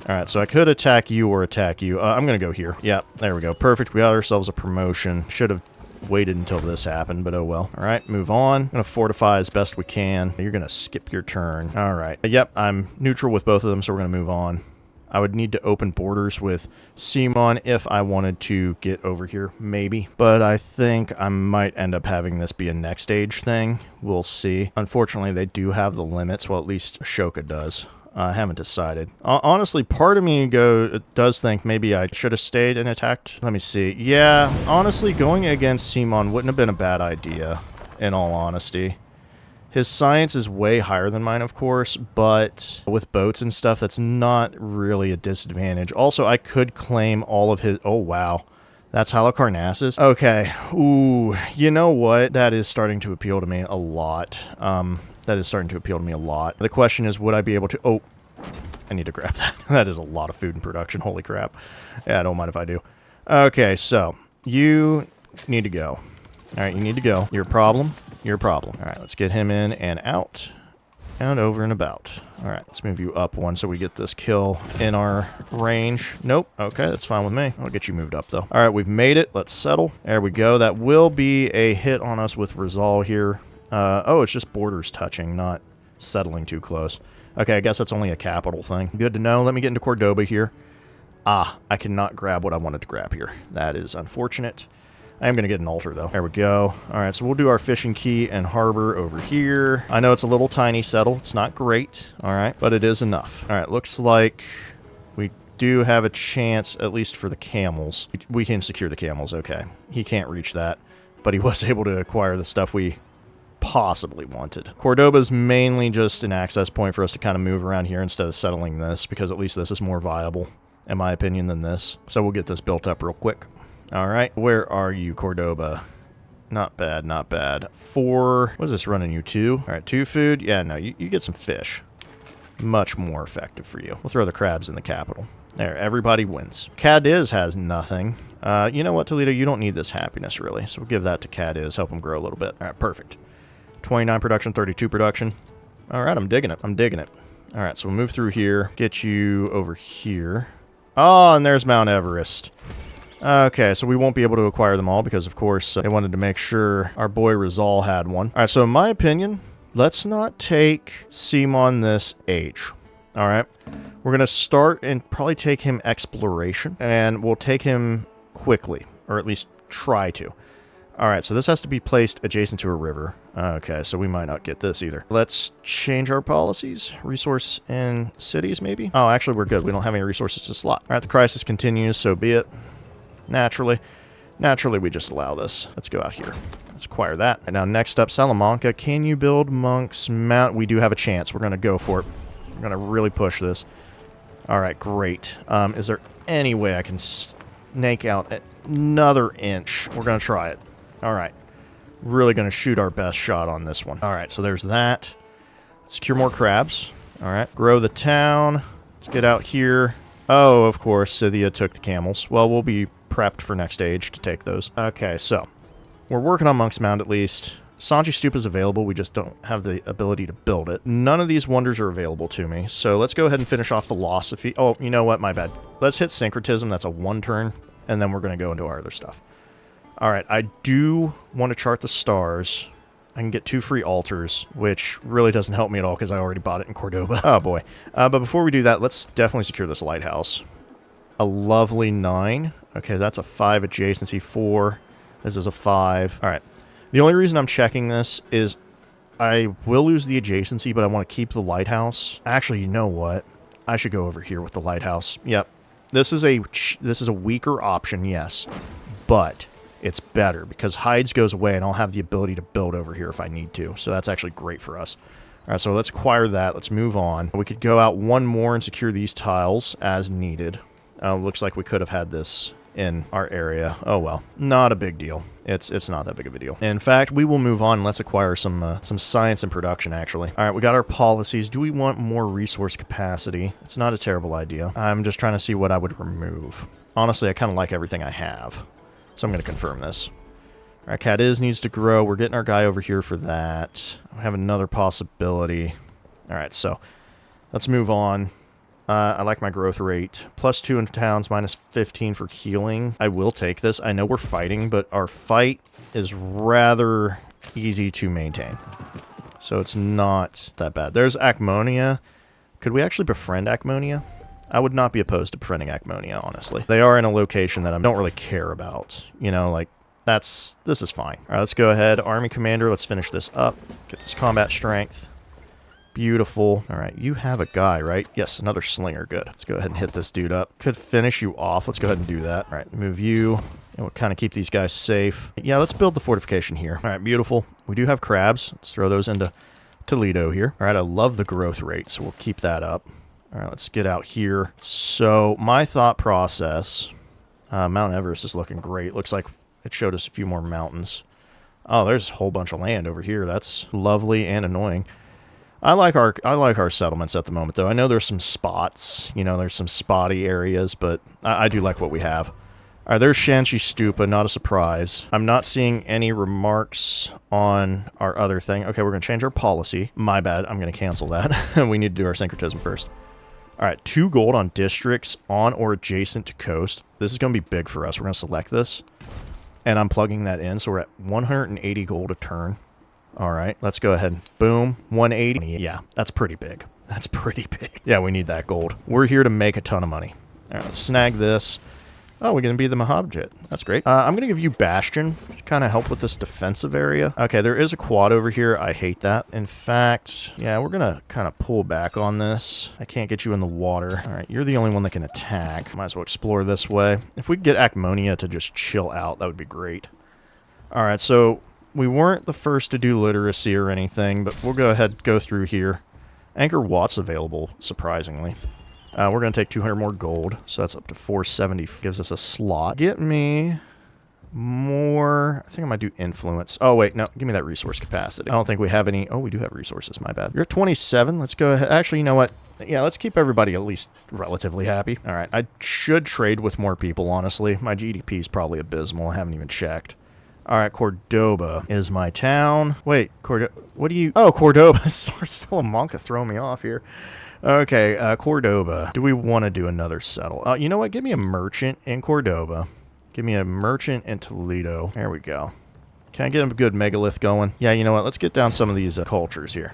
All right, so I could attack you or attack you. I'm going to go here. Yeah, there we go. Perfect. We got ourselves a promotion. Should have waited until this happened, but oh well. Alright, move on. I'm gonna fortify as best we can. You're gonna skip your turn. Alright. Yep, I'm neutral with both of them, so we're gonna move on. I would need to open borders with Simon if I wanted to get over here, maybe. But I think I might end up having this be a next stage thing. We'll see. Unfortunately, they do have the limits. Well, at least Ashoka does. I haven't decided. Honestly, part of me does think maybe I should have stayed and attacked. Let me see. Yeah, honestly, going against Simon wouldn't have been a bad idea, in all honesty. His science is way higher than mine, of course, but with boats and stuff, that's not really a disadvantage. Also, I could claim all of his... Oh, wow. That's Halicarnassus? Okay. Ooh, you know what? That is starting to appeal to me a lot. That is starting to appeal to me a lot. The question is, would I be able to... Oh, I need to grab that. That is a lot of food in production. Holy crap. Yeah, I don't mind if I do. Okay, so you need to go. All right, you need to go. Your problem? Your problem. All right, let's get him in and out and over and about. All right, let's move you up one so we get this kill in our range. Nope. Okay, that's fine with me. I'll get you moved up, though. All right, we've made it. Let's settle. There we go. That will be a hit on us with Rizal here. Oh, it's just borders touching, not settling too close. Okay, I guess that's only a capital thing. Good to know. Let me get into Cordoba here. Ah, I cannot grab what I wanted to grab here. That is unfortunate. I am going to get an altar, though. There we go. All right, so we'll do our fishing key and harbor over here. I know it's a little tiny settle. It's not great, all right, but it is enough. All right, looks like we do have a chance, at least for the camels. We can secure the camels, okay. He can't reach that, but he was able to acquire the stuff we possibly wanted. Cordoba's mainly just an access point for us to kind of move around here instead of settling this, because at least this is more viable, in my opinion, than this. So we'll get this built up real quick. All right, where are you, Cordoba? Not bad, not bad. 4, what is this running you, 2? All right, 2 food. Yeah, no, you get some fish. Much more effective for you. We'll throw the crabs in the capital. There, everybody wins. Cadiz has nothing. You know what, Toledo? You don't need this happiness, really. So we'll give that to Cadiz, help him grow a little bit. All right, perfect. 29 production, 32 production. All right, I'm digging it. I'm digging it. All right, so we'll move through here, get you over here. Oh, and there's Mount Everest. Okay, so we won't be able to acquire them all because, of course, they wanted to make sure our boy Rizal had one. All right, so in my opinion, let's not take Simon this age. All right, we're going to start and probably take him exploration, and we'll take him quickly, or at least try to. All right, so this has to be placed adjacent to a river. Okay, so we might not get this either. Let's change our policies. Resource in cities, maybe? Oh, actually, we're good. We don't have any resources to slot. All right, the crisis continues, so be it. Naturally, we just allow this. Let's go out here. Let's acquire that. And now, next up, Salamanca. Can you build Monk's Mount? We do have a chance. We're going to go for it. We're going to really push this. All right, great. Is there any way I can snake out another inch? We're going to try it. All right. Really going to shoot our best shot on this one. All right, so there's that. Secure more crabs. All right. Grow the town. Let's get out here. Oh, of course, Scythia took the camels. Well, we'll be prepped for next age to take those. Okay, so we're working on Monk's Mound at least. Sanji Stupa is available. We just don't have the ability to build it. None of these wonders are available to me. So let's go ahead and finish off philosophy. Oh, you know what? My bad. Let's hit syncretism. That's a 1 turn. And then we're going to go into our other stuff. All right, I do want to chart the stars. I can get 2 free altars, which really doesn't help me at all because I already bought it in Cordoba. Oh, boy. But before we do that, let's definitely secure this lighthouse. A lovely 9. Okay, that's a 5 adjacency. 4. This is a 5. All right. The only reason I'm checking this is I will lose the adjacency, but I want to keep the lighthouse. Actually, you know what? I should go over here with the lighthouse. Yep. This is a weaker option, yes. But it's better because Hides goes away and I'll have the ability to build over here if I need to. So that's actually great for us. All right, so let's acquire that. Let's move on. We could go out 1 more and secure these tiles as needed. Looks like we could have had this in our area. Oh, well, not a big deal. It's not that big of a deal. In fact, we will move on. Let's acquire some science and production, actually. All right, we got our policies. Do we want more resource capacity? It's not a terrible idea. I'm just trying to see what I would remove. Honestly, I kind of like everything I have. So I'm going to confirm this. All right, Cadiz needs to grow. We're getting our guy over here for that. I have another possibility. All right, so let's move on. I like my growth rate. +2 in towns, -15 for healing. I will take this. I know we're fighting, but our fight is rather easy to maintain. So it's not that bad. There's Acmonia. Could we actually befriend Acmonia? I would not be opposed to befriending Acmonia, honestly. They are in a location that I don't really care about. You know, like, this is fine. All right, let's go ahead. Army Commander, let's finish this up. Get this combat strength. Beautiful. All right, you have a guy, right? Yes, another slinger. Good. Let's go ahead and hit this dude up. Could finish you off. Let's go ahead and do that. All right, move you. And we'll kind of keep these guys safe. Yeah, let's build the fortification here. All right, beautiful. We do have crabs. Let's throw those into Toledo here. All right, I love the growth rate, so we'll keep that up. All right, let's get out here. So my thought process, Mount Everest is looking great. Looks like it showed us a few more mountains. Oh, there's a whole bunch of land over here. That's lovely and annoying. I like our settlements at the moment, though. I know there's some spots. You know, there's some spotty areas, but I do like what we have. All right, there's Shanxi Stupa. Not a surprise. I'm not seeing any remarks on our other thing. Okay, we're going to change our policy. My bad. I'm going to cancel that. We need to do our syncretism first. All right, 2 gold on districts on or adjacent to coast. This is going to be big for us. We're going to select this, and I'm plugging that in, so we're at 180 gold a turn. All right, let's go ahead. Boom, 180. Yeah, that's pretty big. That's pretty big. Yeah, we need that gold. We're here to make a ton of money. All right, let's snag this. Oh, we're going to be the Mahabjit. That's great. I'm going to give you Bastion to kind of help with this defensive area. Okay, there is a quad over here. I hate that. In fact, yeah, we're going to kind of pull back on this. I can't get you in the water. All right, you're the only one that can attack. Might as well explore this way. If we could get Acmonia to just chill out, that would be great. All right, so we weren't the first to do literacy or anything, but we'll go ahead and go through here. Anchor Watt's available, surprisingly. We're going to take 200 more gold, so that's up to 470. Gives us a slot. Get me more. I think I might do influence. Oh, wait, no, give me that resource capacity. I don't think we have any. Oh, we do have resources, my bad. You're 27. Let's go ahead. Actually, you know what? Yeah, let's keep everybody at least relatively happy. All right, I should trade with more people, honestly. My GDP is probably abysmal. I haven't even checked. All right, Cordoba is my town. Wait, Cordoba, what do you... Oh, Cordoba. Salamanca throwing me off here. Okay, Cordoba. Do we want to do another settle? You know what? Give me a merchant in Cordoba. Give me a merchant in Toledo. There we go. Can I get a good megalith going? Yeah, you know what? Let's get down some of these cultures here.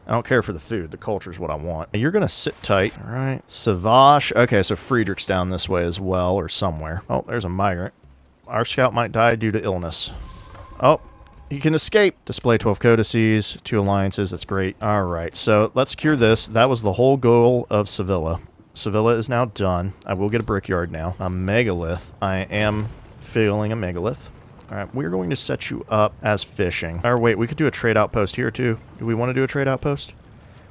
I don't care for the food. The culture's what I want. You're going to sit tight. All right. Savage. Okay, so Friedrich's down this way as well, or somewhere. Oh, there's a migrant. Our scout might die due to illness. Oh, he can escape. Display 12 codices, 2 alliances. That's great. All right, so let's secure this. That was the whole goal of Sevilla. Sevilla is now done. I will get a brickyard now. A megalith. I am filling a megalith. All right, we're going to set you up as fishing. Or wait, we could do a trade outpost here too. Do we want to do a trade outpost?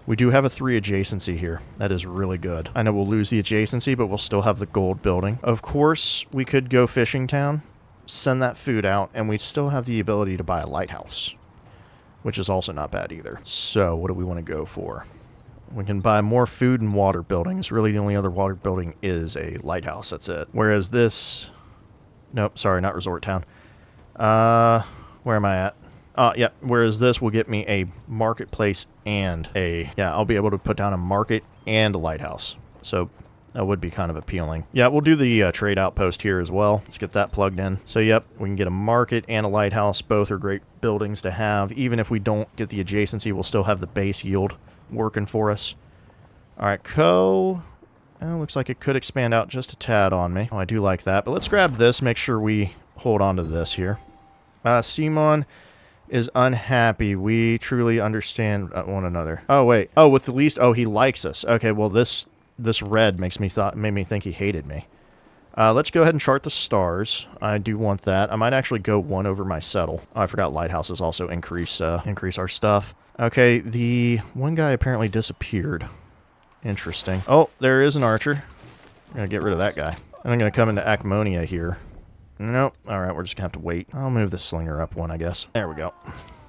We do have a 3 adjacency here. That is really good. I know we'll lose the adjacency, but we'll still have the gold building. Of course, we could go fishing town, send that food out, and we still have the ability to buy a lighthouse, which is also not bad either. So what do we want to go for? We can buy more food and water buildings. Really, the only other water building is a lighthouse. That's it. Whereas this... Nope, sorry, not resort town. Where am I at? Yeah, whereas this will get me a marketplace and a... Yeah, I'll be able to put down a market and a lighthouse. So that would be kind of appealing. Yeah, we'll do the trade outpost here as well. Let's get that plugged in. So, yep, we can get a market and a lighthouse. Both are great buildings to have. Even if we don't get the adjacency, we'll still have the base yield working for us. All right, looks like it could expand out just a tad on me. Oh, I do like that. But let's grab this. Make sure we hold on to this here. Simon is unhappy. We truly understand one another. Oh, wait. Oh, with the least... Oh, he likes us. Okay, well, this red made me think he hated me. Let's go ahead and chart the stars. I do want that. I might actually go 1 over my settle. Oh, I forgot lighthouses also increase our stuff. Okay, the one guy apparently disappeared. Interesting. Oh, there is an archer. I'm going to get rid of that guy. And I'm going to come into Acmonia here. Nope. Alright, we're just going to have to wait. I'll move the slinger up 1, I guess. There we go.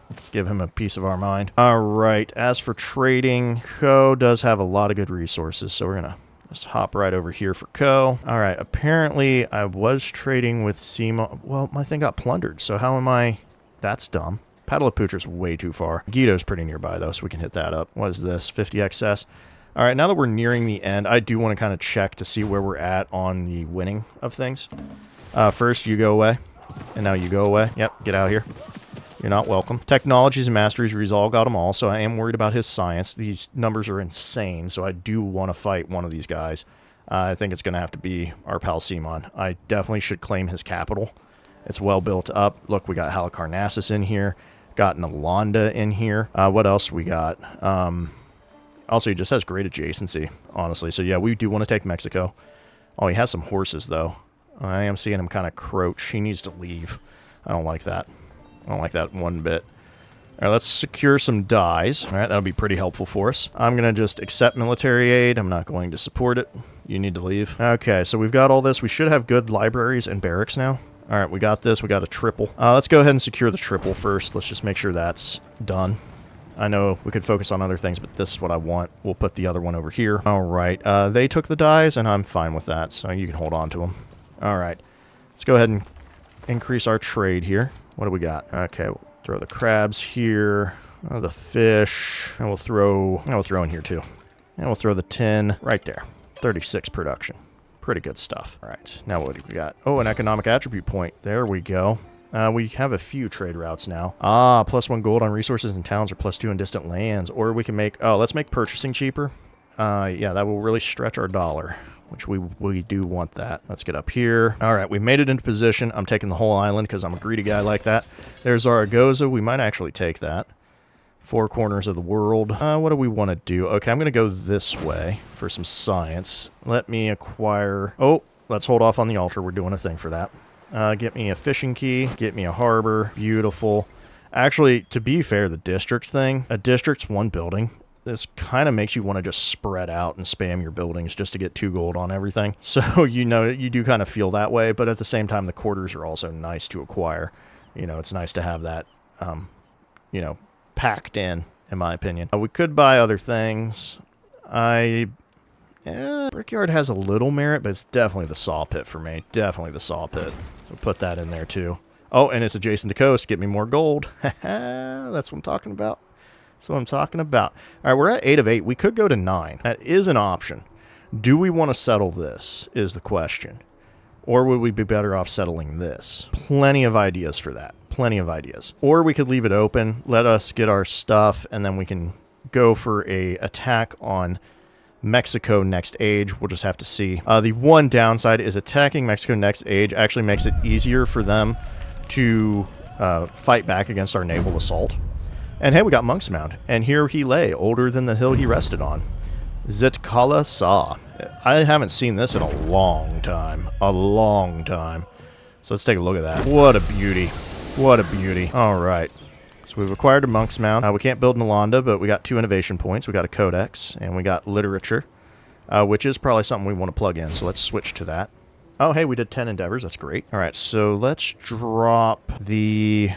Let's give him a piece of our mind. Alright, as for trading, Co does have a lot of good resources, so we're going to just hop right over here for Co. Alright, apparently I was trading with Simo. Well, my thing got plundered, so how am I... That's dumb. Padalaputra's way too far. Guido's pretty nearby, though, so we can hit that up. What is this? 50 excess. Alright, now that we're nearing the end, I do want to kind of check to see where we're at on the winning of things. First, you go away. And now you go away. Yep, get out of here. You're not welcome. Technologies and masteries, Rizal got them all, so I am worried about his science. These numbers are insane, so I do want to fight one of these guys. I think it's going to have to be our pal Simon. I definitely should claim his capital. It's well built up. Look, we got Halicarnassus in here. Got Nalanda in here. What else we got? Also, he just has great adjacency, honestly. So, yeah, we do want to take Mexico. Oh, he has some horses, though. I am seeing him kind of crouch. He needs to leave. I don't like that. I don't like that one bit. All right, let's secure some dies. All right, that'll be pretty helpful for us. I'm going to just accept military aid. I'm not going to support it. You need to leave. Okay, so we've got all this. We should have good libraries and barracks now. All right, we got this. We got a triple. Let's go ahead and secure the triple first. Let's just make sure that's done. I know we could focus on other things, but this is what I want. We'll put the other one over here. All right, they took the dies, and I'm fine with that, so you can hold on to them. All right, let's go ahead and increase our trade here. What do we got? Okay, we'll throw the crabs here, the fish, and we'll throw in here too. And we'll throw the tin right there. 36 production. Pretty good stuff. All right, now what do we got? Oh, an economic attribute point. There we go. We have a few trade routes now. +1 gold on resources and towns or +2 in distant lands. Or we can make, let's make purchasing cheaper. Yeah, that will really stretch our dollar, which we do want that. Let's get up here. All right, we made it into position. I'm taking the whole island because I'm a greedy guy like that. There's Zaragoza. We might actually take that. 4 corners of the world. What do we want to do? Okay, I'm going to go this way for some science. Let me acquire... Oh, let's hold off on the altar. We're doing a thing for that. Get me a fishing key. Get me a harbor. Beautiful. Actually, to be fair, the district thing, a district's 1 building. this kind of makes you want to just spread out and spam your buildings just to get 2 gold on everything. So, you know, you do kind of feel that way, but at the same time, the quarters are also nice to acquire. You know, it's nice to have that, you know, packed in my opinion. We could buy other things. Brickyard has a little merit, but it's definitely the saw pit for me. Definitely the saw pit. So put that in there too. Oh, and it's adjacent to coast. Get me more gold. That's what I'm talking about. That's what I'm talking about. All right, we're at 8 of 8. We could go to 9. That is an option. Do we want to settle this is the question. Or would we be better off settling this? Plenty of ideas for that. Plenty of ideas. Or we could leave it open, let us get our stuff, and then we can go for a attack on Mexico next age. We'll just have to see. The one downside is attacking Mexico next age actually makes it easier for them to fight back against our naval assault. And hey, we got Monk's Mound. And here he lay, older than the hill he rested on. Zitkala Sa. I haven't seen this in a long time. A long time. So let's take a look at that. What a beauty. What a beauty. All right. So we've acquired a Monk's Mound. We can't build Nalanda, but we got 2 innovation points. We got a Codex, and we got Literature, which is probably something we want to plug in. So let's switch to that. Oh, hey, we did 10 endeavors. That's great. All right, so let's drop the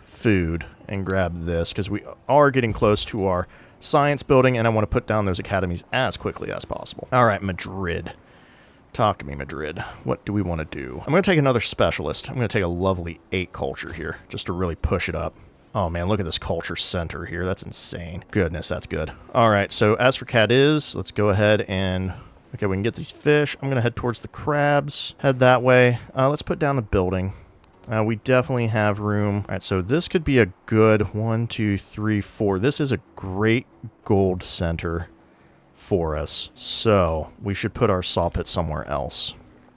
food and grab this, because we are getting close to our science building, and I want to put down those academies as quickly as possible. All right, Madrid. Talk to me, Madrid. What do we want to do? I'm going to take another specialist. I'm going to take a lovely 8 culture here, just to really push it up. Oh, man, look at this culture center here. That's insane. Goodness, that's good. All right, so as for Cadiz, let's go ahead and... Okay, we can get these fish. I'm going to head towards the crabs. Head that way. Let's put down the building. We definitely have room. All right, so this could be a good 1, 2, 3, 4. This is a great gold center for us. So we should put our saw pit somewhere else.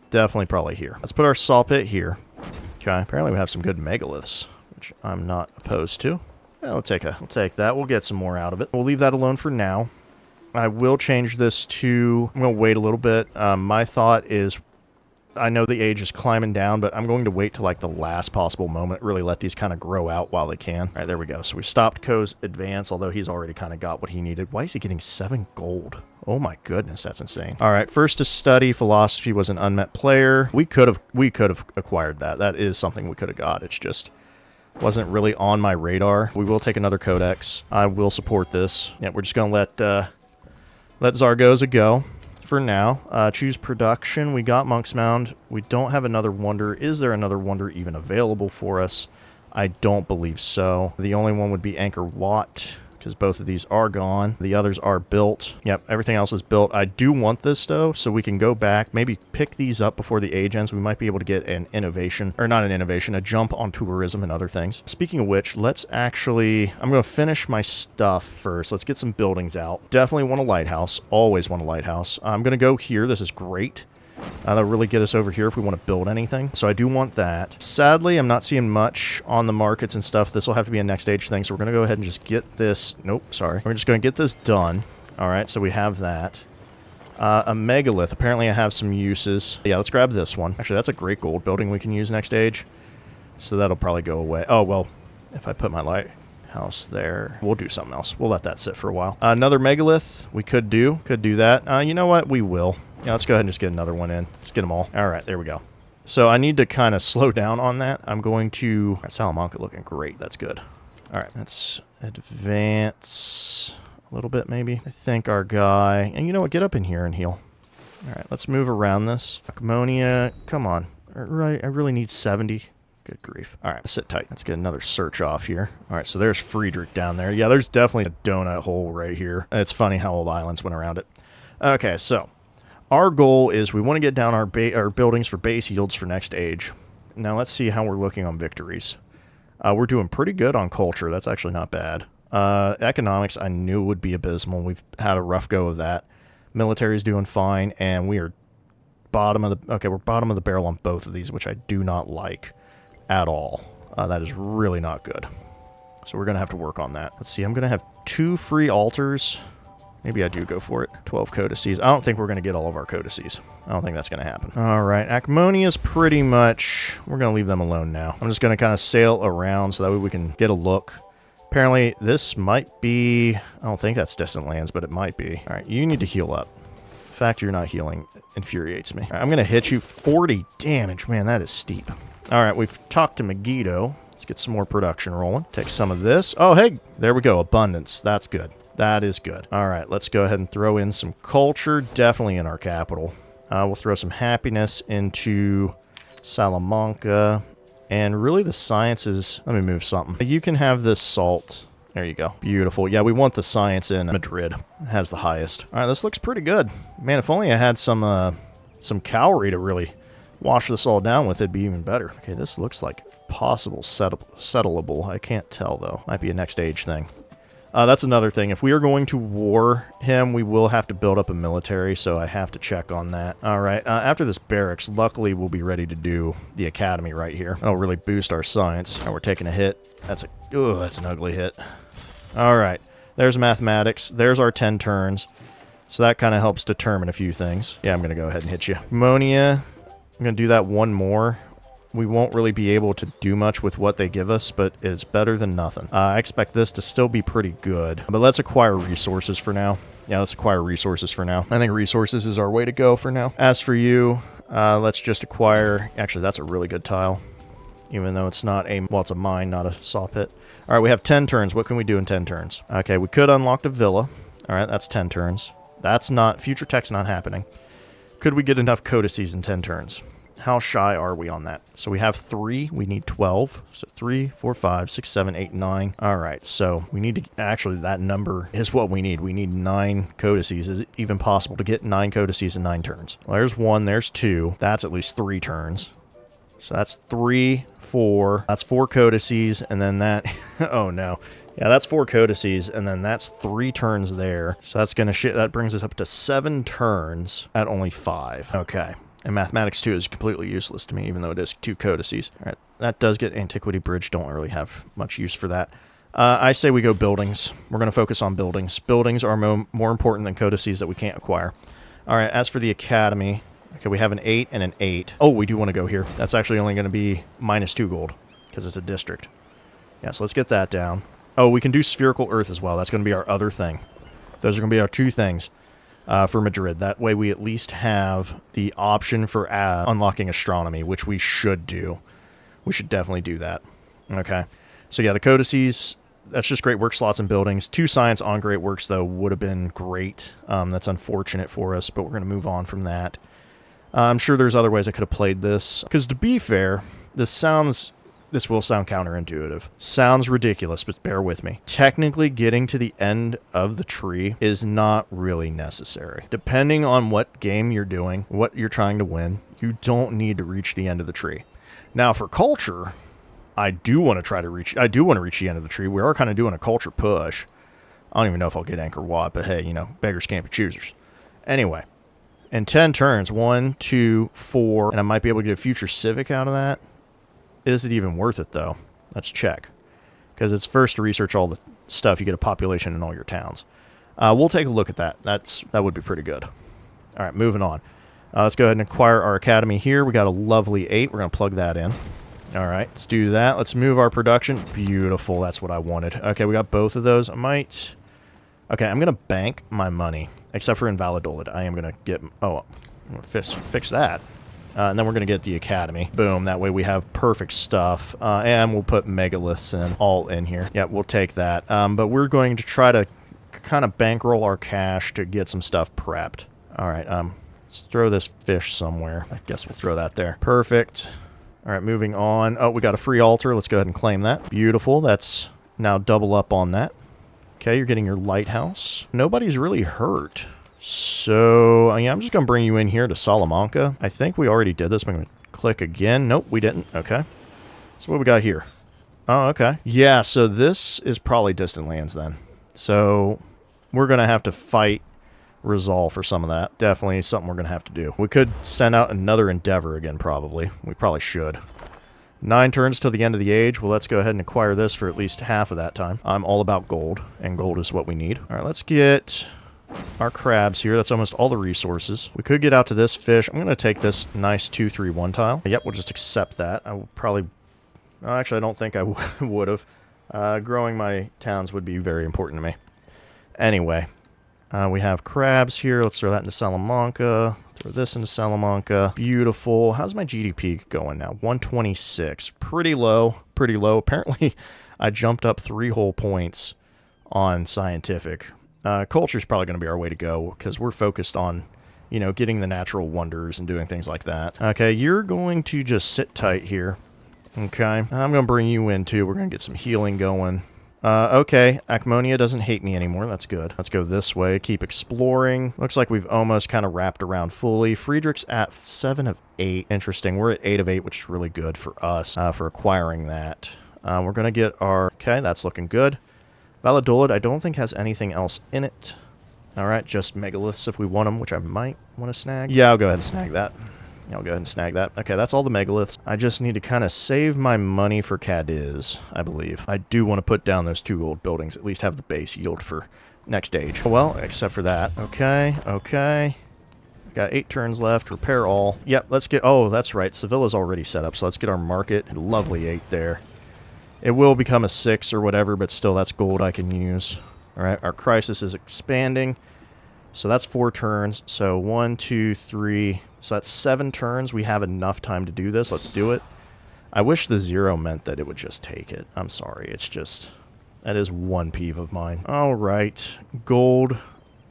Definitely probably here. Let's put our saw pit here. Okay, apparently we have some good megaliths, which I'm not opposed to. Yeah, we'll take that. We'll get some more out of it. We'll leave that alone for now. I will change this to... I'm going to wait a little bit. My thought is... I know the age is climbing down, but I'm going to wait till like the last possible moment, really let these kind of grow out while they can. All right, there we go. So we stopped Ko's advance, although he's already kind of got what he needed. Why is he getting 7 gold? Oh my goodness, that's insane. All right, first to study philosophy was an unmet player. We could have acquired that. That is something we could have got. It's just wasn't really on my radar. We will take another codex. I will support this. Yeah, we're just going to let Zaragoza go. For now, choose production. We got Monk's Mound. We don't have another wonder. Is there another wonder even available for us? I don't believe so. The only one would be Anchor Watt, because both of these are gone. The others are built. Yep, everything else is built. I do want this, though, so we can go back, maybe pick these up before the age ends. We might be able to get an innovation, or not an innovation, a jump on tourism and other things. Speaking of which, let's actually... I'm going to finish my stuff first. Let's get some buildings out. Definitely want a lighthouse. Always want a lighthouse. I'm going to go here. This is great. That'll really get us over here if we want to build anything. So I do want that. Sadly, I'm not seeing much on the markets and stuff. This will have to be a next stage thing. So we're going to go ahead and just get this. Nope, sorry. We're just going to get this done. All right, so we have that. A megalith. Apparently I have some uses. Yeah, let's grab this one. Actually, that's a great gold building we can use next stage. So that'll probably go away. Oh, well, if I put my lighthouse there, we'll do something else. We'll let that sit for a while. Another megalith we could do that. You know what? We will. Yeah, let's go ahead and just get another one in. Let's get them all. All right, there we go. So I need to kind of slow down on that. I'm going to... All right, Salamanca looking great. That's good. All right, let's advance a little bit maybe. I think our guy... And you know what? Get up in here and heal. All right, let's move around this. Ammonia, come on. Right, I really need 70. Good grief. All right, sit tight. Let's get another search off here. All right, so there's Friedrich down there. Yeah, there's definitely a donut hole right here. It's funny how old islands went around it. Okay, so... Our goal is we want to get down our buildings for base yields for next age. Now let's see how we're looking on victories. We're doing pretty good on culture. That's actually not bad. Economics I knew would be abysmal. We've had a rough go of that. Military's doing fine, and we are bottom of the... Okay, we're bottom of the barrel on both of these, which I do not like at all. That is really not good. So we're going to have to work on that. Let's see, I'm going to have 2 free altars... Maybe I do go for it. 12 codices. I don't think we're going to get all of our codices. I don't think that's going to happen. All right. Acrimonia's pretty much... We're going to leave them alone now. I'm just going to kind of sail around so that way we can get a look Apparently, this might be... I don't think that's distant lands, but it might be. All right, you need to heal up. The fact you're not healing infuriates me. All right, I'm going to hit you 40 damage. Man, that is steep. All right, we've talked to Megiddo. Let's get some more production rolling. Take some of this. Oh, hey, there we go. Abundance. That's good. That is good. All right, let's go ahead and throw in some culture. Definitely in our capital. We'll throw some happiness into Salamanca. And really the sciences... Let me move something. You can have this salt. There you go. Beautiful. Yeah, we want the science in Madrid. It has the highest. All right, this looks pretty good. Man, if only I had some cavalry to really wash this all down with, it'd be even better. Okay, this looks like possible settleable. I can't tell, though. Might be a next age thing. That's another thing. If we are going to war him, we will have to build up a military, so I have to check on that. All right, after this barracks, luckily we'll be ready to do the academy right here. That'll really boost our science. And we're taking a hit. That's an ugly hit. All right, there's mathematics. There's our 10 turns. So that kind of helps determine a few things. Yeah, I'm going to go ahead and hit you. Ammonia, I'm going to do that one more. We won't really be able to do much with what they give us, but it's better than nothing. I expect this to still be pretty good, but let's acquire resources for now. Yeah, let's acquire resources for now. I think resources is our way to go for now. As for you, let's just acquire... Actually, that's a really good tile, even though it's not a... Well, it's a mine, not a saw pit. All right, we have 10 turns. What can we do in 10 turns? Okay, we could unlock the villa. All right, that's 10 turns. That's not... Future tech's not happening. Could we get enough codices in 10 turns? How shy are we on that? So we have 3. We need 12. So 3, 4, 5, 6, 7, 8, 9. All right. So we need to... Actually, that number is what we need. We need 9 codices. Is it even possible to get 9 codices in 9 turns? Well, there's 1. There's 2. That's at least 3 turns. So that's 3, 4. That's 4 codices. And then that... oh, no. Yeah, that's 4 codices, and then that's 3 turns there. So that's going to... That brings us up to 7 turns at only 5. Okay. And Mathematics 2 is completely useless to me, even though it is 2 codices. All right, that does get Antiquity Bridge. Don't really have much use for that. I say we go buildings. We're going to focus on buildings. Buildings are more important than codices that we can't acquire. All right, as for the Academy, okay, we have an 8 and an 8. Oh, we do want to go here. That's actually only going to be -2 gold, because it's a district. Yeah, so let's get that down. Oh, we can do Spherical Earth as well. That's going to be our other thing. Those are going to be our 2 things. For Madrid. That way we at least have the option for unlocking astronomy, which we should do. We should definitely do that. Okay. So yeah, the codices, that's just great work slots and buildings. 2 science on great works, though, would have been great. That's unfortunate for us, but we're going to move on from that. I'm sure there's other ways I could have played this. Because to be fair, this will sound counterintuitive. Sounds ridiculous, but bear with me. Technically, getting to the end of the tree is not really necessary. Depending on what game you're doing, what you're trying to win, you don't need to reach the end of the tree. Now, for culture, I do want to reach the end of the tree. We are kind of doing a culture push. I don't even know if I'll get Angkor Wat, but hey, you know, beggars can't be choosers. Anyway, in 10 turns, 1, 2, 4, and I might be able to get a future civic out of that. Is it even worth it, though? Let's check. Because it's first to research all the stuff. You get a population in all your towns. We'll take a look at that. That would be pretty good. All right, moving on. Let's go ahead and acquire our academy here. We got a lovely 8. We're going to plug that in. All right, let's do that. Let's move our production. Beautiful. That's what I wanted. Okay, we got both of those. Okay, I'm going to bank my money. Except for Invalidolid. I am going to get... Oh, I'm going to fix that. And then we're going to get the Academy. Boom. That way we have perfect stuff. And we'll put megaliths all in here. Yeah, we'll take that. But we're going to try to kind of bankroll our cash to get some stuff prepped. All right. Let's throw this fish somewhere. I guess we'll throw that there. Perfect. All right, moving on. Oh, we got a free altar. Let's go ahead and claim that. Beautiful. That's now double up on that. Okay, you're getting your lighthouse. Nobody's really hurt. So, yeah, I'm just going to bring you in here to Salamanca. I think we already did this. I'm going to click again. Nope, we didn't. Okay. So what we got here? Oh, okay. Yeah, so this is probably distant lands then. So we're going to have to fight Resolve for some of that. Definitely something we're going to have to do. We could send out another Endeavor again, probably. We probably should. 9 turns till the end of the age. Well, let's go ahead and acquire this for at least half of that time. I'm all about gold, and gold is what we need. All right, let's get our crabs here. That's almost all the resources. We could get out to this fish. I'm going to take this nice 2-3-1 tile. Yep, we'll just accept that. I will probably... Oh, actually, I don't think I would have. Growing my towns would be very important to me. Anyway, we have crabs here. Let's throw that into Salamanca. Throw this into Salamanca. Beautiful. How's my GDP going now? 126. Pretty low. Pretty low. Apparently, I jumped up 3 whole points on scientific. Culture's probably going to be our way to go because we're focused on, you know, getting the natural wonders and doing things like that. Okay, you're going to just sit tight here. Okay, I'm going to bring you in too. We're going to get some healing going. Okay, Acmonia doesn't hate me anymore. That's good. Let's go this way. Keep exploring. Looks like we've almost kind of wrapped around fully. Friedrich's at 7 of 8. Interesting. We're at 8 of 8, which is really good for us for acquiring that. We're going to get our... Okay, that's looking good. Valladolid, I don't think has anything else in it. Alright, just megaliths if we want them, which I might want to snag. Yeah, I'll go ahead and snag that. Yeah, I'll go ahead and snag that. Okay, that's all the megaliths. I just need to kind of save my money for Cadiz, I believe. I do want to put down those 2 gold buildings, at least have the base yield for next stage. Well, except for that. Okay, okay. Got 8 turns left. Repair all. Yep, let's get... Oh, that's right. Sevilla's already set up, so let's get our market. Lovely 8 there. It will become a 6 or whatever, but still, that's gold I can use. Alright, our crisis is expanding. So that's 4 turns. So 1, 2, 3. So that's 7 turns. We have enough time to do this. Let's do it. I wish the 0 meant that it would just take it. I'm sorry. It's just... That is one peeve of mine. Alright. Gold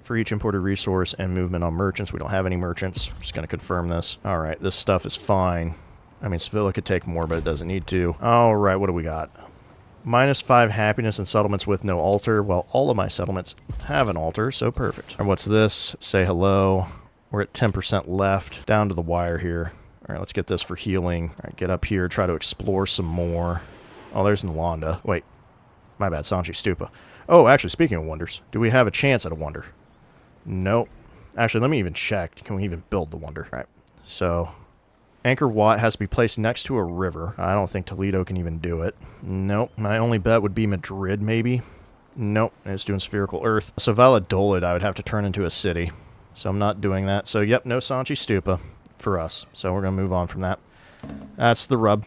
for each imported resource and movement on merchants. We don't have any merchants. I'm just going to confirm this. Alright, this stuff is fine. I mean, Sevilla could take more, but it doesn't need to. Alright, what do we got? -5 happiness and settlements with no altar. Well, all of my settlements have an altar, so perfect. And what's this? Say hello. We're at 10% left. Down to the wire here. Alright, let's get this for healing. Alright, get up here, try to explore some more. Oh, there's Nalanda. Wait. My bad, Sanchi Stupa. Oh, actually, speaking of wonders, do we have a chance at a wonder? Nope. Actually, let me even check. Can we even build the wonder? Alright, so... Angkor Wat has to be placed next to a river. I don't think Toledo can even do it. Nope. My only bet would be Madrid, maybe. Nope. It's doing spherical earth. So Valladolid, I would have to turn into a city. So I'm not doing that. So, yep, no Sanchi Stupa for us. So we're going to move on from that. That's the rub.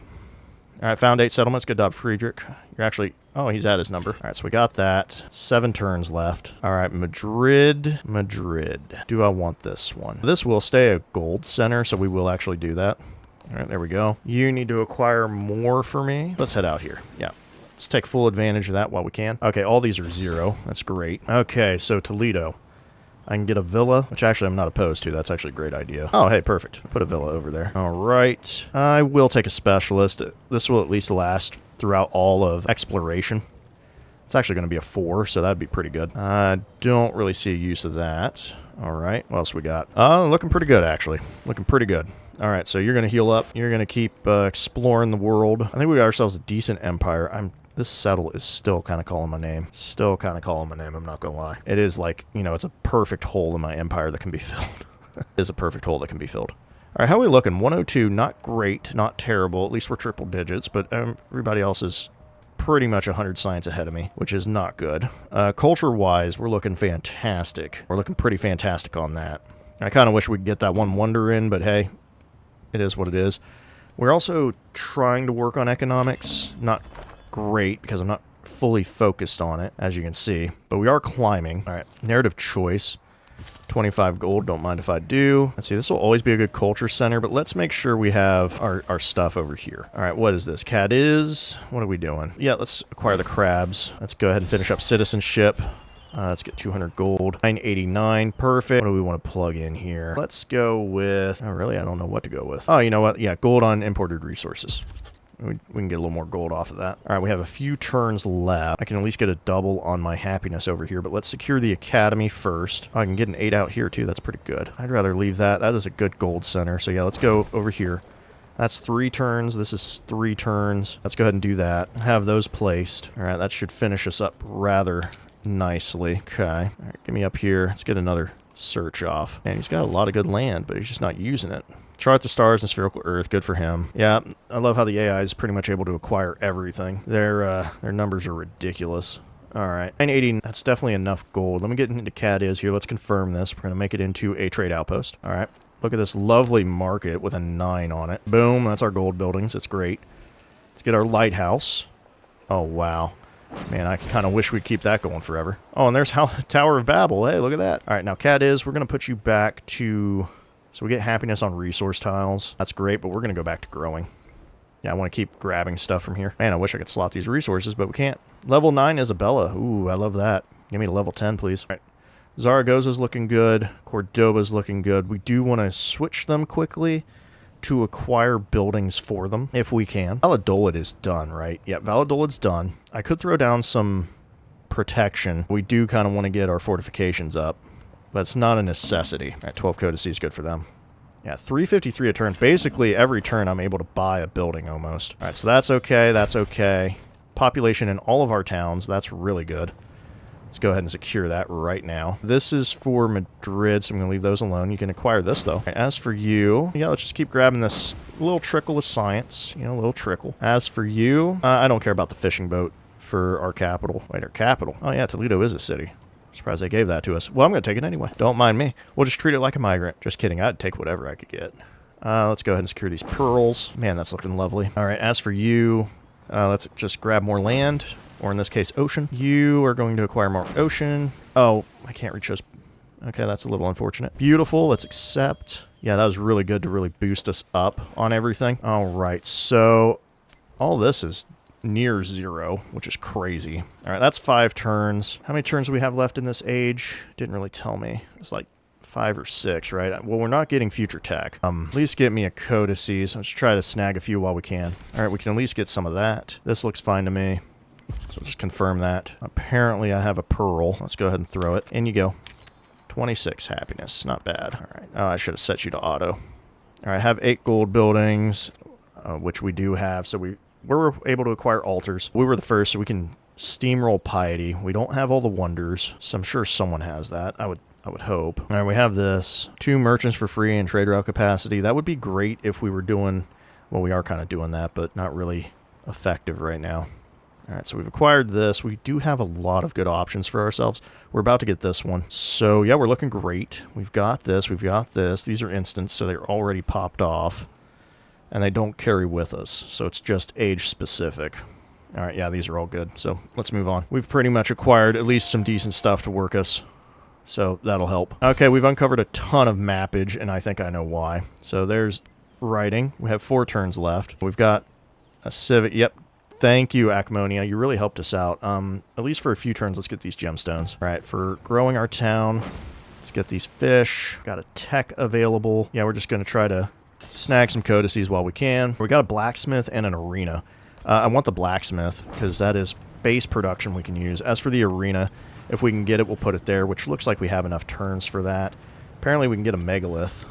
All right, found 8 settlements. Good job, Friedrich. You're actually... Oh, he's at his number. All right, so we got that. 7 turns left. All right, Madrid. Madrid. Do I want this one? This will stay a gold center, so we will actually do that. All right, there we go. You need to acquire more for me. Let's head out here. Yeah. Let's take full advantage of that while we can. Okay, all these are 0. That's great. Okay, so Toledo. I can get a villa, which actually I'm not opposed to. That's actually a great idea. Oh, hey, perfect. Put a villa over there. All right. I will take a specialist. This will at least last throughout all of exploration. It's actually going to be a 4, so that'd be pretty good. I don't really see a use of that. All right. What else we got? Looking pretty good, actually. Looking pretty good. All right, so you're going to heal up. You're going to keep exploring the world. I think we got ourselves a decent empire. This settle is still kind of calling my name. Still kind of calling my name, I'm not going to lie. It is like, you know, it's a perfect hole in my empire that can be filled. It is a perfect hole that can be filled. All right, how are we looking? 102, not great, not terrible. At least we're triple digits, but everybody else is pretty much 100 science ahead of me, which is not good. Culture-wise, we're looking fantastic. We're looking pretty fantastic on that. I kind of wish we could get that one wonder in, but hey, it is what it is. We're also trying to work on economics. Not great, because I'm not fully focused on it, as you can see. But we are climbing. All right, narrative choice. 25 gold, don't mind if I do. Let's see, this will always be a good culture center, but let's make sure we have our stuff over here. All right, what is this? Cadiz? What are we doing? Yeah, let's acquire the crabs. Let's go ahead and finish up citizenship. Let's get 200 gold. 989, perfect. What do we want to plug in here? Let's go with... Oh, really? I don't know what to go with. Oh, you know what? Yeah, gold on imported resources. We can get a little more gold off of that. All right, we have a few turns left. I can at least get a double on my happiness over here, but let's secure the academy first. Oh, I can get an 8 out here, too. That's pretty good. I'd rather leave that. That is a good gold center. So, yeah, let's go over here. That's 3 turns. This is 3 turns. Let's go ahead and do that. Have those placed. All right, that should finish us up rather nicely. Okay. All right, get me up here. Let's get another search off. And he's got a lot of good land, but he's just not using it. Chart the stars and spherical earth. Good for him. Yeah, I love how the AI is pretty much able to acquire everything. Their numbers are ridiculous. All right. 980, that's definitely enough gold. Let me get into Cadiz here. Let's confirm this. We're going to make it into a trade outpost. All right. Look at this lovely market with a 9 on it. Boom. That's our gold buildings. It's great. Let's get our lighthouse. Oh, wow. Man, I kind of wish we'd keep that going forever. Oh, and there's Tower of Babel. Hey, look at that. All right, now, Cadiz, we're going to put you back to... So we get happiness on resource tiles. That's great, but we're going to go back to growing. Yeah, I want to keep grabbing stuff from here. Man, I wish I could slot these resources, but we can't. Level 9 Isabella. Ooh, I love that. Give me a level 10, please. All right. Zaragoza's looking good. Cordoba's looking good. We do want to switch them quickly to acquire buildings for them, if we can. Valladolid is done, right? Yeah, Valladolid's done. I could throw down some protection. We do kind of want to get our fortifications up, but it's not a necessity. All right, 12 Codice is good for them. Yeah, 353 a turn. Basically, every turn I'm able to buy a building almost. All right, so that's okay. That's okay. Population in all of our towns. That's really good. Let's go ahead and secure that right now. This is for Madrid, so I'm going to leave those alone. You can acquire this, though. As for you, yeah, let's just keep grabbing this little trickle of science. You know, a little trickle. As for you, I don't care about the fishing boat for our capital. Wait, our capital. Oh, yeah, Toledo is a city. Surprised they gave that to us. Well, I'm going to take it anyway. Don't mind me. We'll just treat it like a migrant. Just kidding. I'd take whatever I could get. Let's go ahead and secure these pearls. Man, that's looking lovely. All right, as for you, let's just grab more land. Or in this case, ocean. You are going to acquire more ocean. Oh, I can't reach those. Okay, that's a little unfortunate. Beautiful. Let's accept. Yeah, that was really good to really boost us up on everything. All right, so all this is near 0, which is crazy. All right, that's 5 turns. How many turns do we have left in this age? Didn't really tell me. It's like 5 or 6, right? Well, we're not getting future tech. At least get me a codices. Let's try to snag a few while we can. All right, we can at least get some of that. This looks fine to me. So just confirm that. Apparently I have a pearl. Let's go ahead and throw it. In you go. 26 happiness. Not bad. All right. Oh, I should have set you to auto. All right. I have 8 gold buildings, which we do have. So we're able to acquire altars. We were the first, so we can steamroll piety. We don't have all the wonders, so I'm sure someone has that. I would hope. All right. We have this. 2 merchants for free and trade route capacity. That would be great if we were doing... Well, we are kind of doing that, but not really effective right now. All right, so we've acquired this. We do have a lot of good options for ourselves. We're about to get this one. So, yeah, we're looking great. We've got this. We've got this. These are instants, so they're already popped off. And they don't carry with us, so it's just age-specific. All right, yeah, these are all good. So, let's move on. We've pretty much acquired at least some decent stuff to work us. So, that'll help. Okay, we've uncovered a ton of mappage, and I think I know why. So, there's writing. We have 4 turns left. We've got a civic. Yep. Thank you, Acmonia. You really helped us out. At least for a few turns, let's get these gemstones. All right, for growing our town, let's get these fish. Got a tech available. Yeah, we're just going to try to snag some codices while we can. We got a blacksmith and an arena. I want the blacksmith because that is base production we can use. As for the arena, if we can get it, we'll put it there, which looks like we have enough turns for that. Apparently, we can get a megalith.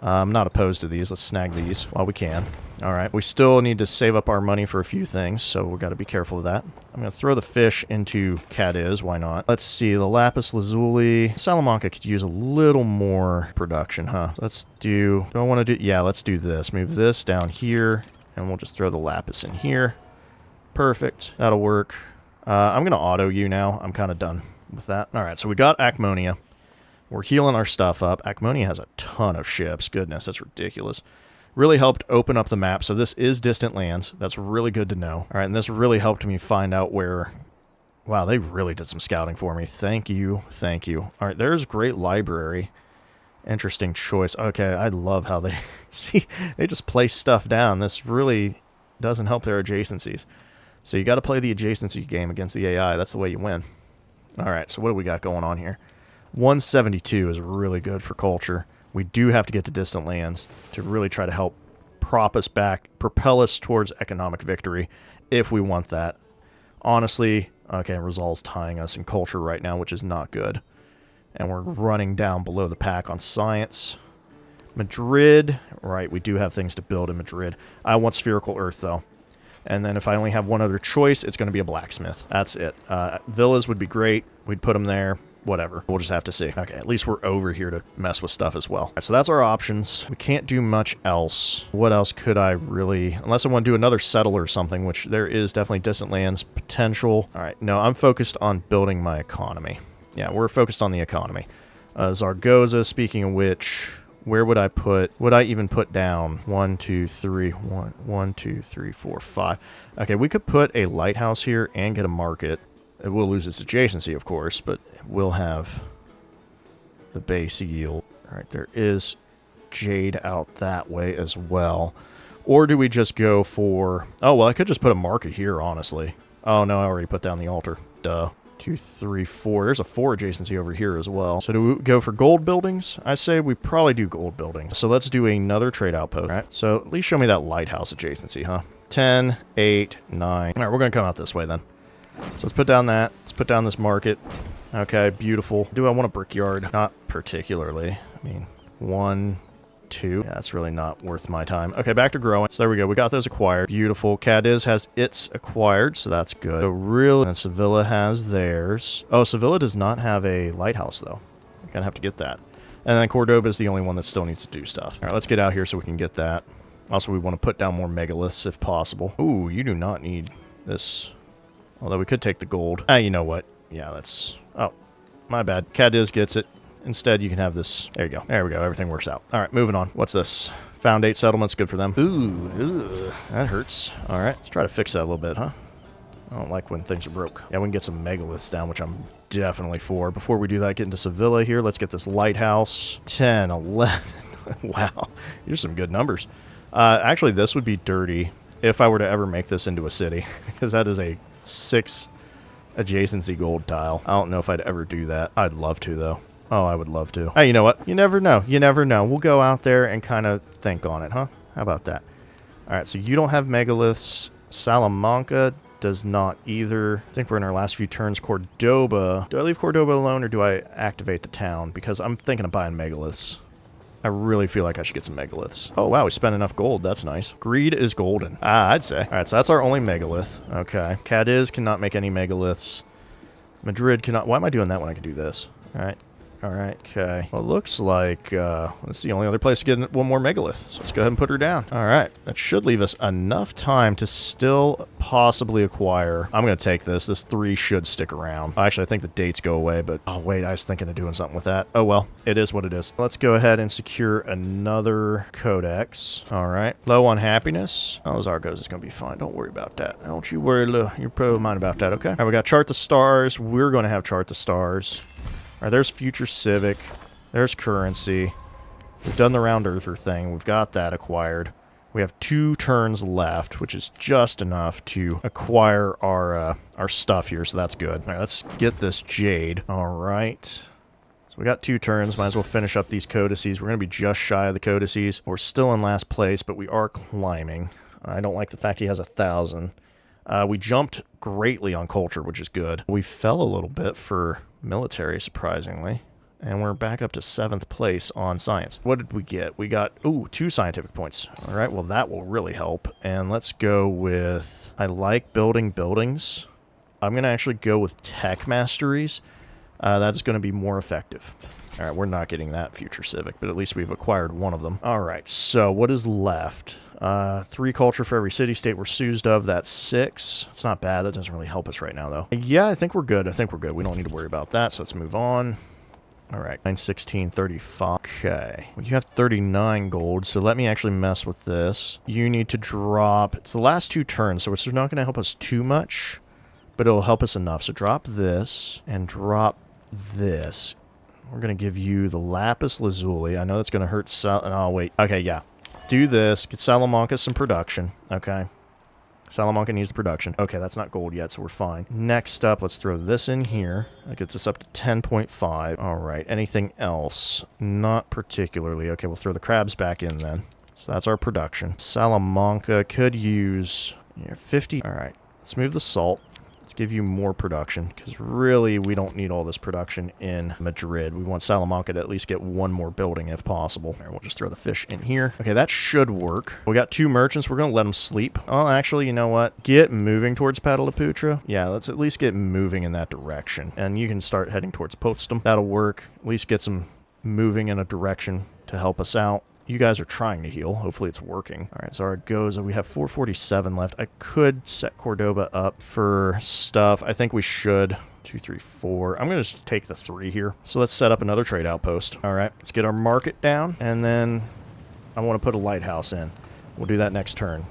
I'm not opposed to these. Let's snag these while we can. All right. We still need to save up our money for a few things, so we've got to be careful of that. I'm going to throw the fish into Cadiz. Why not? Let's see. The lapis lazuli. Salamanca could use a little more production, huh? Let's do... Do I want to do... Yeah, let's do this. Move this down here, and we'll just throw the lapis in here. Perfect. That'll work. I'm going to auto you now. I'm kind of done with that. All right. So we got Acmonia. We're healing our stuff up. Acmonia has a ton of ships. Goodness, that's ridiculous. Really helped open up the map. So this is distant lands. That's really good to know. All right, and this really helped me find out where... Wow, they really did some scouting for me. Thank you. Thank you. All right, there's Great Library. Interesting choice. Okay, I love how they... See, they just place stuff down. This really doesn't help their adjacencies. So you got to play the adjacency game against the AI. That's the way you win. All right, so what do we got going on here? 172 is really good for culture. We do have to get to distant lands to really try to help prop us back, propel us towards economic victory if we want that. Honestly, okay, Rizal's tying us in culture right now, which is not good. And we're running down below the pack on science. Madrid, right, we do have things to build in Madrid. I want spherical earth, though. And then if I only have one other choice, it's going to be a blacksmith. That's it. Villas would be great. We'd put them there. Whatever. We'll just have to see. Okay, at least we're over here to mess with stuff as well. Right, so that's our options. We can't do much else. What else could I really... Unless I want to do another settle or something, which there is definitely distant lands potential. All right, no, I'm focused on building my economy. Yeah, we're focused on the economy. Zaragoza, speaking of which, Where would I put, would I even put down 1, 2, 3, 1, 2, 3, 4, 5. Okay, we could put a lighthouse here and get a market. It will lose its adjacency, of course, but it will have the base yield. All right, there is jade out that way as well. Or do we just go for... Oh, well, I could just put a market here, honestly. Oh, no, I already put down the altar. Duh. 2, 3, 4. There's a 4 adjacency over here as well. So do we go for gold buildings? I say we probably do gold buildings. So let's do another trade outpost. All right, so at least show me that lighthouse adjacency, huh? 10, 8, 9. All right, we're going to come out this way then. So let's put down that. Let's put down this market. Okay, beautiful. Do I want a brickyard? Not particularly. I mean, 1, 2. Yeah, that's really not worth my time. Okay, back to growing. So there we go. We got those acquired. Beautiful. Cadiz has its acquired, so that's good. So really, and Sevilla has theirs. Oh, Sevilla does not have a lighthouse, though. I'm gonna have to get that. And then Cordoba is the only one that still needs to do stuff. All right, let's get out here so we can get that. Also, we want to put down more megaliths if possible. Ooh, you do not need this. Although we could take the gold. You know what? Yeah, that's... Oh, my bad. Cadiz gets it. Instead, you can have this. There you go. There we go. Everything works out. All right, moving on. What's this? Found 8 settlements. Good for them. Ooh, that hurts. All right, let's try to fix that a little bit, huh? I don't like when things are broke. Yeah, we can get some megaliths down, which I'm definitely for. Before we do that, get into Sevilla here. Let's get this lighthouse. 10, 11. Wow, here's some good numbers. Actually, this would be dirty if I were to ever make this into a city, because that is a 6 adjacency gold tile. I don't know if I'd ever do that. I'd love to, though. Oh, I would love to. Hey, you know what? You never know. You never know. We'll go out there and kind of think on it, huh? How about that? All right, so you don't have megaliths. Salamanca does not either. I think we're in our last few turns. Cordoba. Do I leave Cordoba alone or do I activate the town? Because I'm thinking of buying megaliths. I really feel like I should get some megaliths. Oh, wow, we spent enough gold. That's nice. Greed is golden. I'd say. All right, so that's our only megalith. Okay. Cadiz cannot make any megaliths. Madrid cannot... Why am I doing that when I can do this? All right. All right, okay. Well, it looks like that's the only other place to get one more megalith. So let's go ahead and put her down. All right. That should leave us enough time to still possibly acquire. I'm going to take this. This 3 should stick around. Actually, I think the dates go away, but... Oh, wait. I was thinking of doing something with that. Oh, well. It is what it is. Let's go ahead and secure another codex. All right. Low on happiness. Oh, Zargos is going to be fine. Don't worry about that. Don't you worry your pro mind about that, okay? All right, we got Chart the Stars. We're going to have Chart the Stars. All right, there's Future Civic. There's Currency. We've done the Round Earther thing. We've got that acquired. We have 2 turns left, which is just enough to acquire our stuff here, so that's good. All right, let's get this Jade. All right. So we got 2 turns. Might as well finish up these codices. We're going to be just shy of the codices. We're still in last place, but we are climbing. I don't like the fact he has 1,000. We jumped greatly on culture, which is good. We fell a little bit for military, surprisingly. And we're back up to 7th place on science. What did we get? We got, ooh, 2 scientific points. All right, well, that will really help. And let's go with, I like building buildings. I'm going to actually go with tech masteries. That's going to be more effective. All right, we're not getting that Future Civic, but at least we've acquired one of them. All right, so what is left? 3 culture for every city-state we're soused of. That's 6. It's not bad. That doesn't really help us right now, though. Yeah, I think we're good. We don't need to worry about that, so let's move on. All right, 9, 16, 35. Okay. Well, you have 39 gold, so let me actually mess with this. You need to drop... It's the last 2 turns, so it's not going to help us too much, but it'll help us enough. So drop this and drop this. We're going to give you the Lapis Lazuli. I know that's going to hurt... Oh, wait. Okay, yeah. Do this. Get Salamanca some production. Okay. Salamanca needs the production. Okay, that's not gold yet, so we're fine. Next up, let's throw this in here. That gets us up to 10.5. All right. Anything else? Not particularly. Okay, we'll throw the crabs back in then. So that's our production. Salamanca could use 50. All right. Let's move the salt. Let's give you more production, because really we don't need all this production in Madrid. We want Salamanca to at least get 1 more building if possible. All right, we'll just throw the fish in here. Okay, that should work. We got 2 merchants. We're going to let them sleep. Oh, actually, you know what? Get moving towards Pataliputra. Yeah, let's at least get moving in that direction. And you can start heading towards Potsdam. That'll work. At least get some moving in a direction to help us out. you guys are trying to heal. Hopefully it's working. All right, Zaragoza, we have 447 left. I could set Cordoba up for stuff. I think we should. 2, 3, 4. I'm going to just take the 3 here. So let's set up another trade outpost. All right, let's get our market down, and then I want to put a lighthouse in. We'll do that next turn.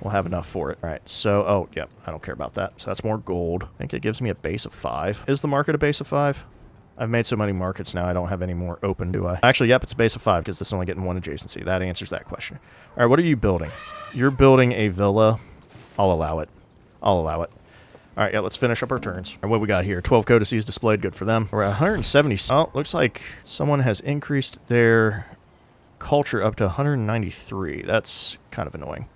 We'll have enough for it. All right, so, oh, yeah, I don't care about that. So that's more gold. I think it gives me a base of 5. Is the market a base of 5? I've made so many markets now, I don't have any more open, do I? Actually, yep, it's a base of 5 because it's only getting 1 adjacency. That answers that question. All right, what are you building? You're building a villa. I'll allow it. I'll allow it. All right, yeah, let's finish up our turns. All right, what we got here? 12 codices displayed. Good for them. We're at 170. Oh, looks like someone has increased their culture up to 193. That's kind of annoying.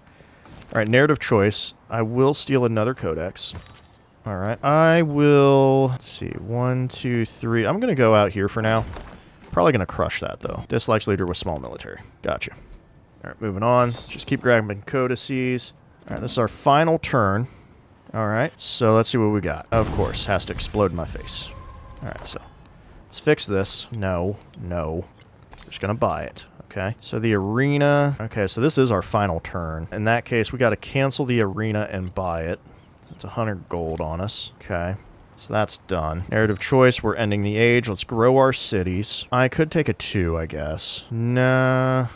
All right, narrative choice. I will steal another codex. All right, I will, let's see, 1, 2, 3. I'm going to go out here for now. Probably going to crush that, though. Dislikes leader with small military. Gotcha. All right, moving on. Just keep grabbing codices. All right, this is our final turn. All right, so let's see what we got. Of course, has to explode in my face. All right, so let's fix this. No, no. We're just going to buy it. Okay, so the arena. Okay, so this is our final turn. In that case, we got to cancel the arena and buy it. That's 100 gold on us. Okay, so that's done. Narrative choice, we're ending the age. Let's grow our cities. I could take a 2, I guess. Nah,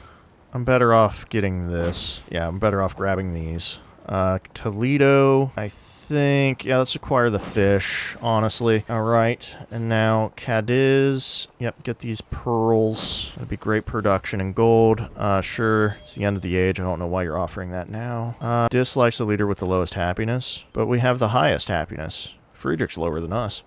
I'm better off getting this. Yeah, I'm better off grabbing these. Toledo, I think, yeah, let's acquire the fish, honestly. All right, and now Cadiz, yep, get these pearls. That'd be great production in gold. Sure, it's the end of the age. I don't know why you're offering that now. Dislikes the leader with the lowest happiness, but we have the highest happiness. Friedrich's lower than us.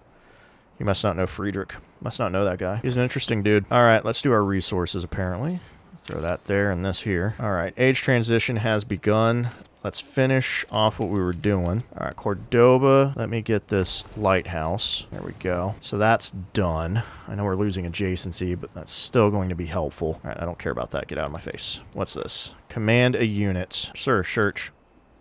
You must not know Friedrich. Must not know that guy. He's an interesting dude. All right, let's do our resources, apparently. Throw that there and this here. All right, age transition has begun. Let's finish off what we were doing. All right, Cordoba. Let me get this lighthouse. There we go. So that's done. I know we're losing adjacency, but that's still going to be helpful. All right, I don't care about that. Get out of my face. What's this? Command a unit. Sir, Church.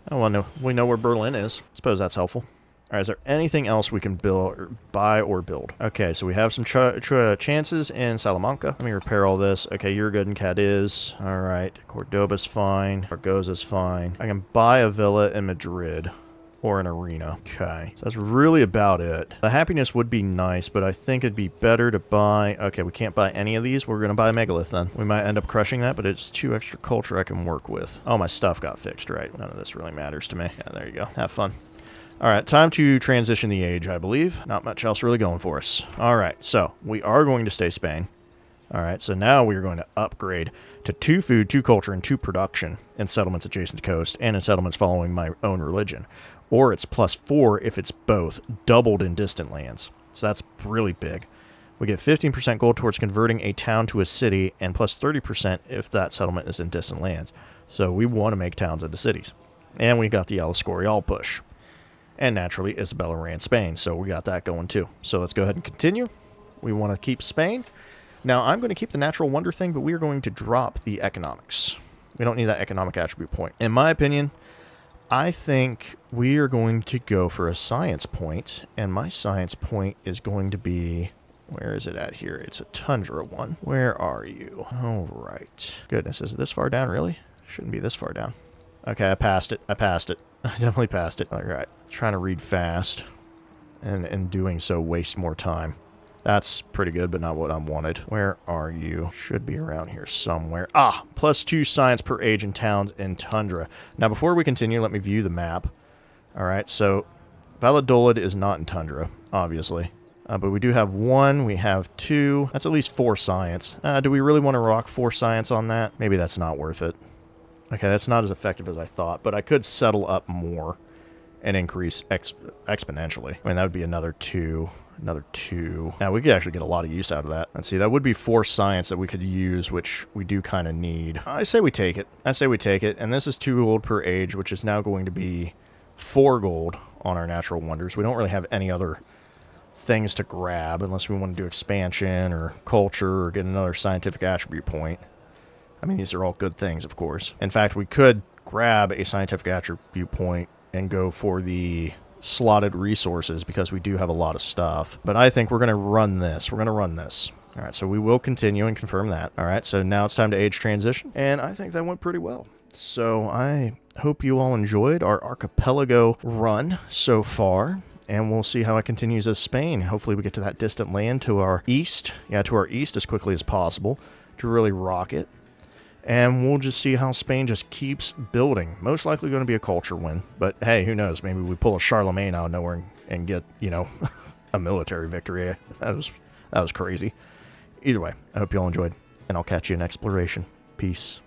I don't want to know. We know where Berlin is. Suppose that's helpful. All right, is there anything else we can build, or buy or build? Okay, so we have some chances in Salamanca. Let me repair all this. Okay, you're good in Cadiz. All right, Cordoba's fine. Zaragoza's fine. I can buy a villa in Madrid or an arena. Okay, so that's really about it. The happiness would be nice, but I think it'd be better to buy... Okay, we can't buy any of these. We're going to buy a megalith then. We might end up crushing that, but it's 2 extra culture I can work with. Oh, my stuff got fixed, right? None of this really matters to me. Yeah, there you go. Have fun. All right, time to transition the age, I believe. Not much else really going for us. All right, so we are going to stay Spain. All right, so now we are going to upgrade to 2 food, 2 culture, and 2 production in settlements adjacent to coast and in settlements following my own religion. Or it's +4 if it's both, doubled in distant lands. So that's really big. We get 15% gold towards converting a town to a city and +30% if that settlement is in distant lands. So we want to make towns into cities. And we got the El Escorial push. And naturally, Isabella ran Spain, so we got that going too. So let's go ahead and continue. We want to keep Spain. Now, I'm going to keep the natural wonder thing, but we are going to drop the economics. We don't need that economic attribute point. In my opinion, I think we are going to go for a science point, and my science point is going to be... Where is it at here? It's a tundra one. Where are you? All right. Goodness, is it this far down, really? Shouldn't be this far down. Okay, I passed it. I passed it. I definitely passed it. All right. Trying to read fast. And in doing so, waste more time. That's pretty good, but not what I wanted. Where are you? Should be around here somewhere. Ah! +2 science per age in towns in tundra. Now, before we continue, let me view the map. All right, so Valladolid is not in tundra, obviously. But we do have 1. We have 2. That's at least 4 science. Do we really want to rock 4 science on that? Maybe that's not worth it. Okay, that's not as effective as I thought, but I could settle up more and increase exponentially. I mean, that would be another 2, another 2. Now, we could actually get a lot of use out of that. Let's see, that would be 4 science that we could use, which we do kind of need. I say we take it. I say we take it, and this is 2 gold per age, which is now going to be 4 gold on our natural wonders. We don't really have any other things to grab unless we want to do expansion or culture or get another scientific attribute point. I mean, these are all good things, of course. In fact, we could grab a scientific attribute point and go for the slotted resources because we do have a lot of stuff. But I think we're going to run this. We're going to run this. All right, so we will continue and confirm that. All right, so now it's time to age transition, and I think that went pretty well. So I hope you all enjoyed our Archipelago run so far, and we'll see how it continues as Spain. Hopefully we get to that distant land to our east, to our east as quickly as possible to really rock it. And we'll just see how Spain just keeps building. Most likely going to be a culture win, but hey, who knows? Maybe we pull a Charlemagne out of nowhere and get, a military victory. That was crazy. Either way, I hope you all enjoyed, and I'll catch you in exploration. Peace.